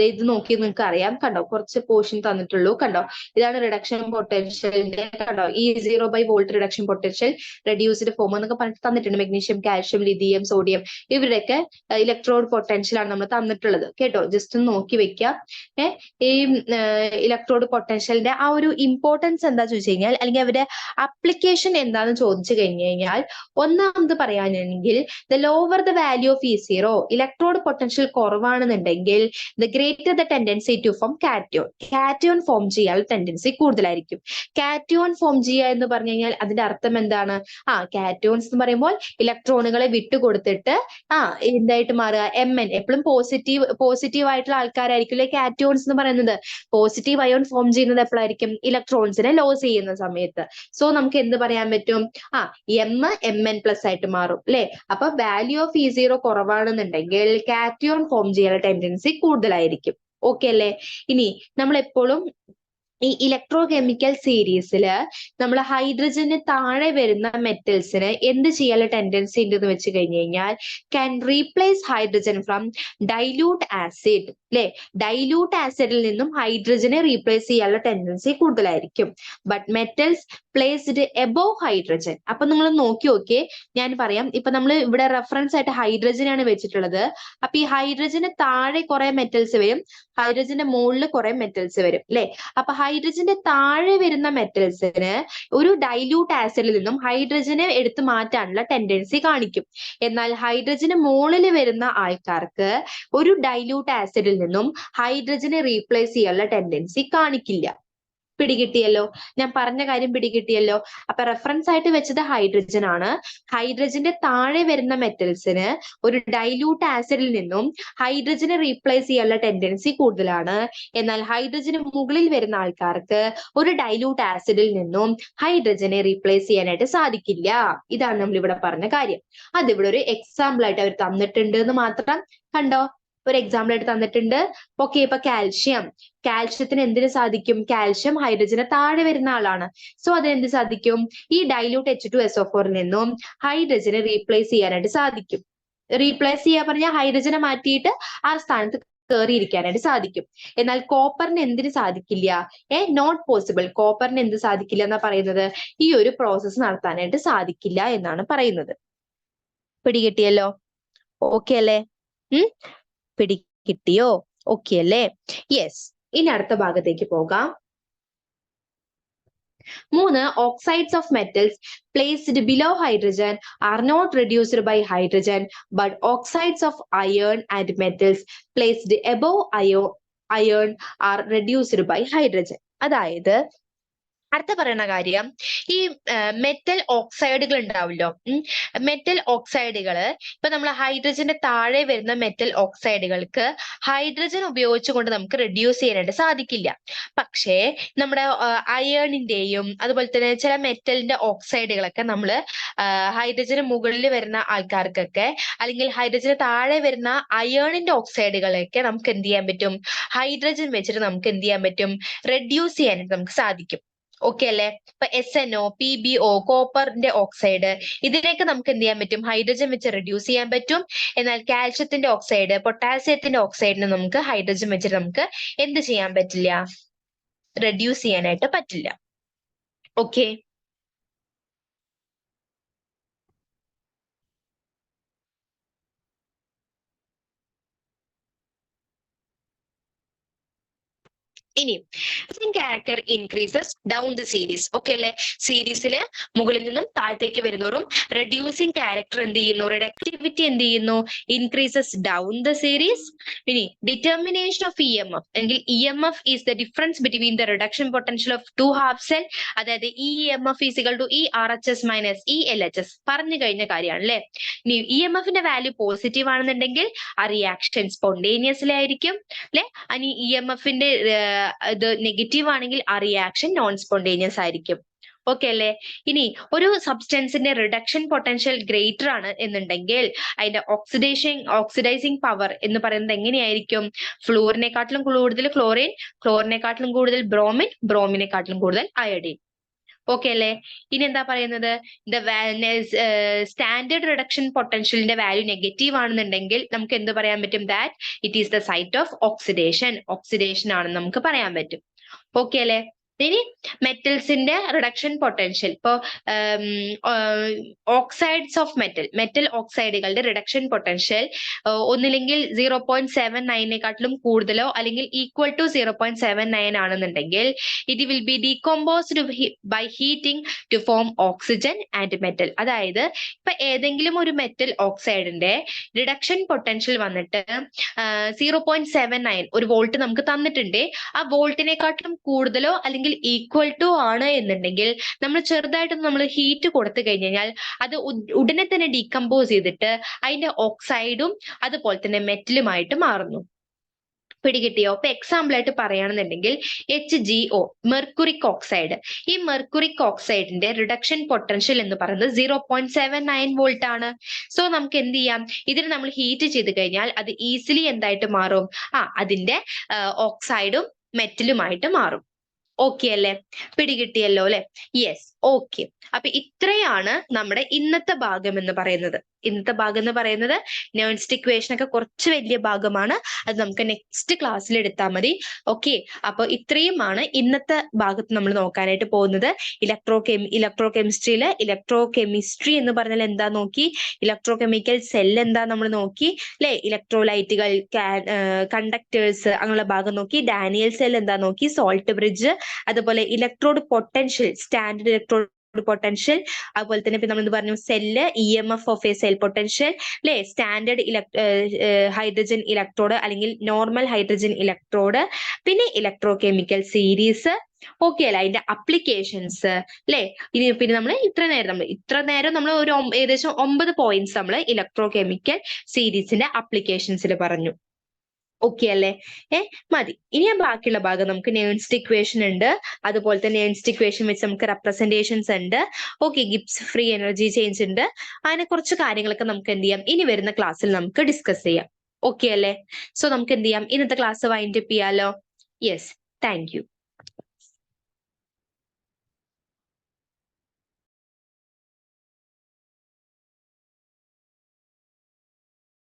ഇത് നോക്കി നിങ്ങൾക്ക് അറിയാം. കണ്ടോ, കുറച്ച് പോർഷൻ തന്നിട്ടുള്ളൂ. കണ്ടോ, ഇതാണ് റിഡക്ഷൻ പൊട്ടൻഷ്യലിന്റെ, കണ്ടോ, E0/വോൾട്ട് റിഡക്ഷൻ പൊട്ടൻഷ്യൽ റെഡ്യൂസ്ഡ് ഫോം എന്നൊക്കെ പറഞ്ഞിട്ട് തന്നിട്ടുണ്ട്. മെഗ്നീഷ്യം, കാൽഷ്യം, ലിഥിയം, സോഡിയം ഇവരുടെയൊക്കെ ഇലക്ട്രോഡ് പൊട്ടൻഷ്യൽ ആണ് നമ്മൾ തന്നിട്ടുള്ളത് കേട്ടോ. ജസ്റ്റ് ഒന്ന് നോക്കി വെക്കാം. ഈ ഇലക്ട്രോഡ് പൊട്ടൻഷ്യലിന്റെ ആ ഒരു ഇമ്പോർട്ടൻസ് എന്താ ചോദിച്ചു കഴിഞ്ഞാൽ, അല്ലെങ്കിൽ അവരുടെ അപ്ലിക്കേഷൻ എന്താന്ന് ചോദിച്ചു കഴിഞ്ഞു കഴിഞ്ഞാൽ, ഒന്നാമത് പറയാനാണെങ്കിൽ the lower the value of E0, electrode potential കുറവാണെന്നുണ്ടെങ്കിൽ the greater the tendency to form cation. Cation form ചെയ്യാൻ ടെൻഡൻസി കൂടുതലായിരിക്കും. കാറ്റയോൺ ഫോം ചെയ്യുക എന്ന് പറഞ്ഞു കഴിഞ്ഞാൽ അതിന്റെ അർത്ഥം എന്താണ്? കാറ്റയോൺസ് എന്ന് പറയുമ്പോൾ ഇലക്ട്രോണുകളെ വിട്ടുകൊടുത്തിട്ട് എന്തായിട്ട് മാറുക? Mn. എപ്പോഴും പോസിറ്റീവ് ആയിട്ടുള്ള ആൾക്കാരായിരിക്കും കാറ്റയോൺസ് എന്ന് പറയുന്നത്. പോസിറ്റീവ് അയോൺ ഫോം ചെയ്യുന്നത് എപ്പോഴായിരിക്കും? ഇലക്ട്രോൺസിനെ ലോസ് ചെയ്യുന്ന സമയത്ത്. സോ നമുക്ക് എന്ത് പറയാൻ പറ്റും? Mn പ്ലസ് ആയിട്ട് മാറും അല്ലെ. അപ്പൊ വാല്യൂ ഓഫ് E0 കുറവാണെന്നുണ്ടെങ്കിൽ കാറ്റയോൺ ഫോം ചെയ്യാനുള്ള ടെൻഡൻസി കൂടുതലായിരിക്കും. ഓക്കെ അല്ലേ? ഇനി നമ്മൾ എപ്പോഴും ഈ ഇലക്ട്രോ കെമിക്കൽ സീരീസില് നമ്മൾ ഹൈഡ്രജന് താഴെ വരുന്ന മെറ്റൽസിന് എന്ത് ചെയ്യാനുള്ള ടെൻഡൻസി ഉണ്ടെന്ന് വെച്ച് കഴിഞ്ഞു കഴിഞ്ഞാൽ, can replace hydrogen from dilute acid അല്ലെ. ഡൈല്യൂട്ട് ആസിഡിൽ നിന്നും ഹൈഡ്രജനെ റീപ്ലേസ് ചെയ്യാനുള്ള ടെൻഡൻസി കൂടുതലായിരിക്കും. But metals placed above hydrogen. അപ്പൊ നിങ്ങൾ നോക്കിയേ, ഞാൻ പറയാം. ഇപ്പൊ നമ്മൾ ഇവിടെ റെഫറൻസ് ആയിട്ട് ഹൈഡ്രജൻ ആണ് വെച്ചിട്ടുള്ളത്. അപ്പൊ ഈ ഹൈഡ്രജന് താഴെ കുറെ മെറ്റൽസ് വരും, ഹൈഡ്രജന്റെ മുകളിൽ കുറെ മെറ്റൽസ് വരും അല്ലെ. അപ്പൊ ഹൈഡ്രജന്റെ താഴെ വരുന്ന മെറ്റൽസിന് ഒരു ഡൈല്യൂട്ട് ആസിഡിൽ നിന്നും ഹൈഡ്രജനെ എടുത്തു മാറ്റാനുള്ള ടെൻഡൻസി കാണിക്കും. എന്നാൽ ഹൈഡ്രജന് മുകളിൽ വരുന്ന ആൾക്കാർക്ക് ഒരു ഡൈല്യൂട്ട് ആസിഡിൽ നിന്നും ഹൈഡ്രജനെ റീപ്ലേസ് ചെയ്യാനുള്ള ടെൻഡൻസി കാണിക്കില്ല. പിടികിട്ടിയല്ലോ? ഞാൻ പറഞ്ഞ കാര്യം പിടികിട്ടിയല്ലോ? അപ്പൊ റെഫറൻസ് ആയിട്ട് വെച്ചത് ഹൈഡ്രജൻ ആണ്. ഹൈഡ്രജന്റെ താഴെ വരുന്ന മെറ്റൽസിന് ഒരു ഡൈല്യൂട്ട് ആസിഡിൽ നിന്നും ഹൈഡ്രജനെ റീപ്ലേസ് ചെയ്യാനുള്ള ടെൻഡൻസി കൂടുതലാണ്. എന്നാൽ ഹൈഡ്രജന് മുകളിൽ വരുന്ന ആൾക്കാർക്ക് ഒരു ഡൈല്യൂട്ട് ആസിഡിൽ നിന്നും ഹൈഡ്രജനെ റീപ്ലേസ് ചെയ്യാനായിട്ട് സാധിക്കില്ല. ഇതാണ് നമ്മൾ ഇവിടെ പറഞ്ഞ കാര്യം. അതിവിടെ ഒരു എക്സാമ്പിൾ ആയിട്ട് അവർ തന്നിട്ടുണ്ട് എന്ന് മാത്രം. കണ്ടോ, ഒരു എക്സാമ്പിൾ ആയിട്ട് തന്നിട്ടുണ്ട്. ഓക്കെ, ഇപ്പൊ കാൽഷ്യത്തിന് എന്തിനു സാധിക്കും? കാൽഷ്യം ഹൈഡ്രജന് താഴെ വരുന്ന ആളാണ്. സോ അതിനെന്ത് സാധിക്കും? ഈ ഡൈല്യൂട്ട് H2SO4 നിന്നും ഹൈഡ്രജനെ റീപ്ലേസ് ചെയ്യാനായിട്ട് സാധിക്കും. റീപ്ലേസ് ചെയ്യാൻ പറഞ്ഞാൽ ഹൈഡ്രജനെ മാറ്റിയിട്ട് ആ സ്ഥാനത്ത് കയറിയിരിക്കാനായിട്ട് സാധിക്കും. എന്നാൽ കോപ്പറിന് എന്തിനു സാധിക്കില്ല? Not possible. കോപ്പറിന് എന്ത് സാധിക്കില്ല എന്നാ പറയുന്നത്? ഈ ഒരു പ്രോസസ്സ് നടത്താനായിട്ട് സാധിക്കില്ല എന്നാണ് പറയുന്നത്. പിടികിട്ടിയല്ലോ? ഓക്കെ അല്ലേ? പിടികിട്ടിയോ? ഓക്കെ അല്ലേ? യെസ്. ഇനി അടുത്ത ഭാഗത്തേക്ക് പോകാം. 3. Oxides of metals placed below hydrogen are not reduced by hydrogen, but oxides of iron and metals placed above iron are reduced by hydrogen. അതായത് അടുത്ത പറയുന്ന കാര്യം, ഈ മെറ്റൽ ഓക്സൈഡുകൾ ഉണ്ടാവില്ലോ. മെറ്റൽ ഓക്സൈഡുകൾ ഇപ്പൊ നമ്മൾ ഹൈഡ്രജന്റെ താഴെ വരുന്ന മെറ്റൽ ഓക്സൈഡുകൾക്ക് ഹൈഡ്രജൻ ഉപയോഗിച്ചുകൊണ്ട് നമുക്ക് റെഡ്യൂസ് ചെയ്യാനായിട്ട് സാധിക്കില്ല. പക്ഷേ നമ്മുടെ അയേണിന്റെയും അതുപോലെ തന്നെ ചില മെറ്റലിന്റെ ഓക്സൈഡുകളൊക്കെ നമ്മൾ ഹൈഡ്രജന് മുകളിൽ വരുന്ന ആൾക്കാർക്കൊക്കെ, അല്ലെങ്കിൽ ഹൈഡ്രജന് താഴെ വരുന്ന അയേണിന്റെ ഓക്സൈഡുകളൊക്കെ നമുക്ക് എന്ത് ചെയ്യാൻ പറ്റും? ഹൈഡ്രജൻ വെച്ചിട്ട് നമുക്ക് എന്ത് ചെയ്യാൻ പറ്റും? റെഡ്യൂസ് ചെയ്യാനായിട്ട് നമുക്ക് സാധിക്കും. ഓക്കെ അല്ലേ? ഇപ്പൊ SNO, PbO, കോപ്പറിന്റെ ഓക്സൈഡ്, ഇതിനെയൊക്കെ നമുക്ക് എന്ത് ചെയ്യാൻ പറ്റും? ഹൈഡ്രജൻ വെച്ച് റെഡ്യൂസ് ചെയ്യാൻ പറ്റും. എന്നാൽ കാൽഷ്യത്തിന്റെ ഓക്സൈഡ്, പൊട്ടാസ്യത്തിന്റെ ഓക്സൈഡിന് നമുക്ക് ഹൈഡ്രജൻ വെച്ചിട്ട് നമുക്ക് എന്ത് ചെയ്യാൻ പറ്റില്ല? റെഡ്യൂസ് ചെയ്യാനായിട്ട് പറ്റില്ല. ഓക്കെ, ഇനി character increases down the series. Okay അല്ലെ? സീരീസില് മുകളിൽ നിന്നും താഴത്തേക്ക് വരുന്നോറും റെഡ്യൂസിങ് ക്യാരക്ടർ എന്ത് ചെയ്യുന്നു? റിഡക്ടിവിറ്റി എന്ത് ചെയ്യുന്നു? Increases down the series. ഇനി ഡിറ്റർമിനേഷൻ ഓഫ് EMF, അല്ലെങ്കിൽ EMF is the difference between the reduction potential of two half cell. അതായത് EMF is equal to ERHS minus ELHS. പറഞ്ഞു കഴിഞ്ഞ കാര്യമാണ് അല്ലെ? ഇനി EMFന്റെ വാല്യൂ പോസിറ്റീവ് ആണെന്നുണ്ടെങ്കിൽ ആ റിയാക്ഷൻ സ്പോണ്ടേനിയസ്ലി ആയിരിക്കും അല്ലെ? ഇനി EMFന്റെ ഇത് നെഗറ്റീവ് ആണെങ്കിൽ ആ റിയാക്ഷൻ നോൺ സ്പോണ്ടേനിയസ് ആയിരിക്കും. ഓക്കെ അല്ലേ? ഇനി ഒരു സബ്സ്റ്റൻസിന്റെ റിഡക്ഷൻ പൊട്ടൻഷ്യൽ ഗ്രേറ്റർ ആണ് എന്നുണ്ടെങ്കിൽ അതിന്റെ ഓക്സിഡൈസിങ് പവർ എന്ന് പറയുന്നത് എങ്ങനെയായിരിക്കും? ഫ്ലൂറിനെക്കാട്ടിലും കൂടുതൽ ക്ലോറിൻ, ക്ലോറിനെക്കാട്ടിലും കൂടുതൽ ബ്രോമിൻ, ബ്രോമിനെക്കാട്ടിലും കൂടുതൽ അയഡിൻ. ഓക്കെ അല്ലേ? ഇനി എന്താ പറയുന്നത്? സ്റ്റാൻഡേർഡ് റിഡക്ഷൻ പൊട്ടൻഷ്യലിന്റെ വാല്യൂ നെഗറ്റീവ് ആണെന്നുണ്ടെങ്കിൽ നമുക്ക് എന്ത് പറയാൻ പറ്റും? That it is the site of oxidation. Oxidation ആണെന്ന് നമുക്ക് പറയാൻ പറ്റും. ഓക്കെ അല്ലേ? ഇനി മെറ്റൽസിന്റെ റിഡക്ഷൻ പൊട്ടൻഷ്യൽ, ഇപ്പോ ഓക്സൈഡ്സ് ഓഫ് മെറ്റൽ ഓക്സൈഡുകളുടെ റിഡക്ഷൻ പൊട്ടൻഷ്യൽ ഒന്നില്ലെങ്കിൽ 0.79 കൂടുതലോ അല്ലെങ്കിൽ ഈക്വൽ ടു 0.79 ആണെന്നുണ്ടെങ്കിൽ it will be decomposed by heating to form oxygen and metal. അതായത് ഇപ്പൊ ഏതെങ്കിലും ഒരു മെറ്റൽ ഓക്സൈഡിന്റെ റിഡക്ഷൻ പൊട്ടൻഷ്യൽ വന്നിട്ട് 0.79 ഒരു വോൾട്ട് നമുക്ക് തന്നിട്ടുണ്ട്. ആ വോൾട്ടിനെക്കാട്ടിലും കൂടുതലോ അല്ലെങ്കിൽ ഈക്വൽ ടു ആണ് എന്നുണ്ടെങ്കിൽ നമ്മൾ ചെറുതായിട്ടൊന്ന് നമ്മൾ ഹീറ്റ് കൊടുത്തു കഴിഞ്ഞാൽ അത് ഉടനെ തന്നെ ഡീകമ്പോസ് ചെയ്തിട്ട് അതിന്റെ ഓക്സൈഡും അതുപോലെ തന്നെ മെറ്റലുമായിട്ട് മാറുന്നു. പിടികിട്ടിയോ? ഇപ്പൊ എക്സാമ്പിൾ ആയിട്ട് പറയുകയാണെന്നുണ്ടെങ്കിൽ HgO, മെർക്കുറിക് ഓക്സൈഡ്. ഈ മെർക്കുറിക് ഓക്സൈഡിന്റെ റിഡക്ഷൻ പൊട്ടൻഷ്യൽ എന്ന് പറയുന്നത് 0.79 വോൾട്ട് ആണ്. സോ നമുക്ക് എന്ത് ചെയ്യാം? ഇതിന് നമ്മൾ ഹീറ്റ് ചെയ്ത് കഴിഞ്ഞാൽ അത് ഈസിലി എന്തായിട്ട് മാറും? അതിന്റെ ഓക്സൈഡും മെറ്റലുമായിട്ട് മാറും. ഓക്കെ അല്ലേ? പിടികിട്ടിയല്ലോ അല്ലെ? Yes, okay. അപ്പൊ ഇത്രയാണ് നമ്മുടെ ഇന്നത്തെ ഭാഗം എന്ന് പറയുന്നത്. ഇന്നത്തെ ഭാഗം എന്ന് പറയുന്നത് നേൺസ്റ്റ് ഇക്വേഷൻ ഒക്കെ കുറച്ച് വലിയ ഭാഗമാണ്. അത് നമുക്ക് നെക്സ്റ്റ് ക്ലാസ്സിൽ എടുത്താൽ മതി. ഓക്കെ, അപ്പൊ ഇത്രയുമാണ് ഇന്നത്തെ ഭാഗത്ത് നമ്മൾ നോക്കാനായിട്ട് പോകുന്നത്. ഇലക്ട്രോ കെമിസ്ട്രി എന്ന് പറഞ്ഞാൽ എന്താ നോക്കി, ഇലക്ട്രോ കെമിക്കൽ സെൽ എന്താ നമ്മൾ നോക്കി അല്ലെ, ഇലക്ട്രോലൈറ്റുകൾ, കണ്ടക്ടേഴ്സ് അങ്ങനെയുള്ള ഭാഗം നോക്കി, ഡാനിയൽ സെൽ എന്താ നോക്കി, സോൾട്ട് ബ്രിഡ്ജ്, അതുപോലെ electrode potential, standard electrode potential, അതുപോലെ തന്നെ ഇപ്പൊ നമ്മൾ പറഞ്ഞു cell, EMF of a cell potential അല്ലെ, സ്റ്റാൻഡേർഡ് ഹൈഡ്രജൻ ഇലക്ട്രോഡ് അല്ലെങ്കിൽ നോർമൽ ഹൈഡ്രജൻ ഇലക്ട്രോഡ്, പിന്നെ ഇലക്ട്രോ കെമിക്കൽ സീരീസ്. ഓക്കെ അല്ലെ? അതിന്റെ അപ്ലിക്കേഷൻസ് അല്ലെ. ഇനി പിന്നെ നമ്മൾ ഇത്ര നേരം നമ്മൾ ഒരു ഏകദേശം 9 പോയിന്റ്സ് നമ്മൾ ഇലക്ട്രോ കെമിക്കൽ സീരീസിന്റെ അപ്ലിക്കേഷൻസിൽ പറഞ്ഞു. ഓക്കെ അല്ലേ? മതി. ഇനി ബാക്കിയുള്ള ഭാഗം നമുക്ക് നേൺസ്റ്റ് ഇക്വേഷൻ ഉണ്ട്, അതുപോലെ തന്നെ നേൺസ്റ്റ് ഇക്വേഷൻ വെച്ച് നമുക്ക് റെപ്രസെന്റേഷൻസ് ഉണ്ട്. Okay, Gibbs free energy change ഉണ്ട്. അങ്ങനെ കുറച്ച് കാര്യങ്ങളൊക്കെ നമുക്ക് എന്ത് ചെയ്യാം, ഇനി വരുന്ന ക്ലാസ്സിൽ നമുക്ക് ഡിസ്കസ് ചെയ്യാം. ഓക്കെ അല്ലേ? സോ നമുക്ക് എന്ത് ചെയ്യാം, ഇന്നത്തെ ക്ലാസ് വൈൻഡ് അപ്പ് ചെയ്യാലോ? Yes, thank you.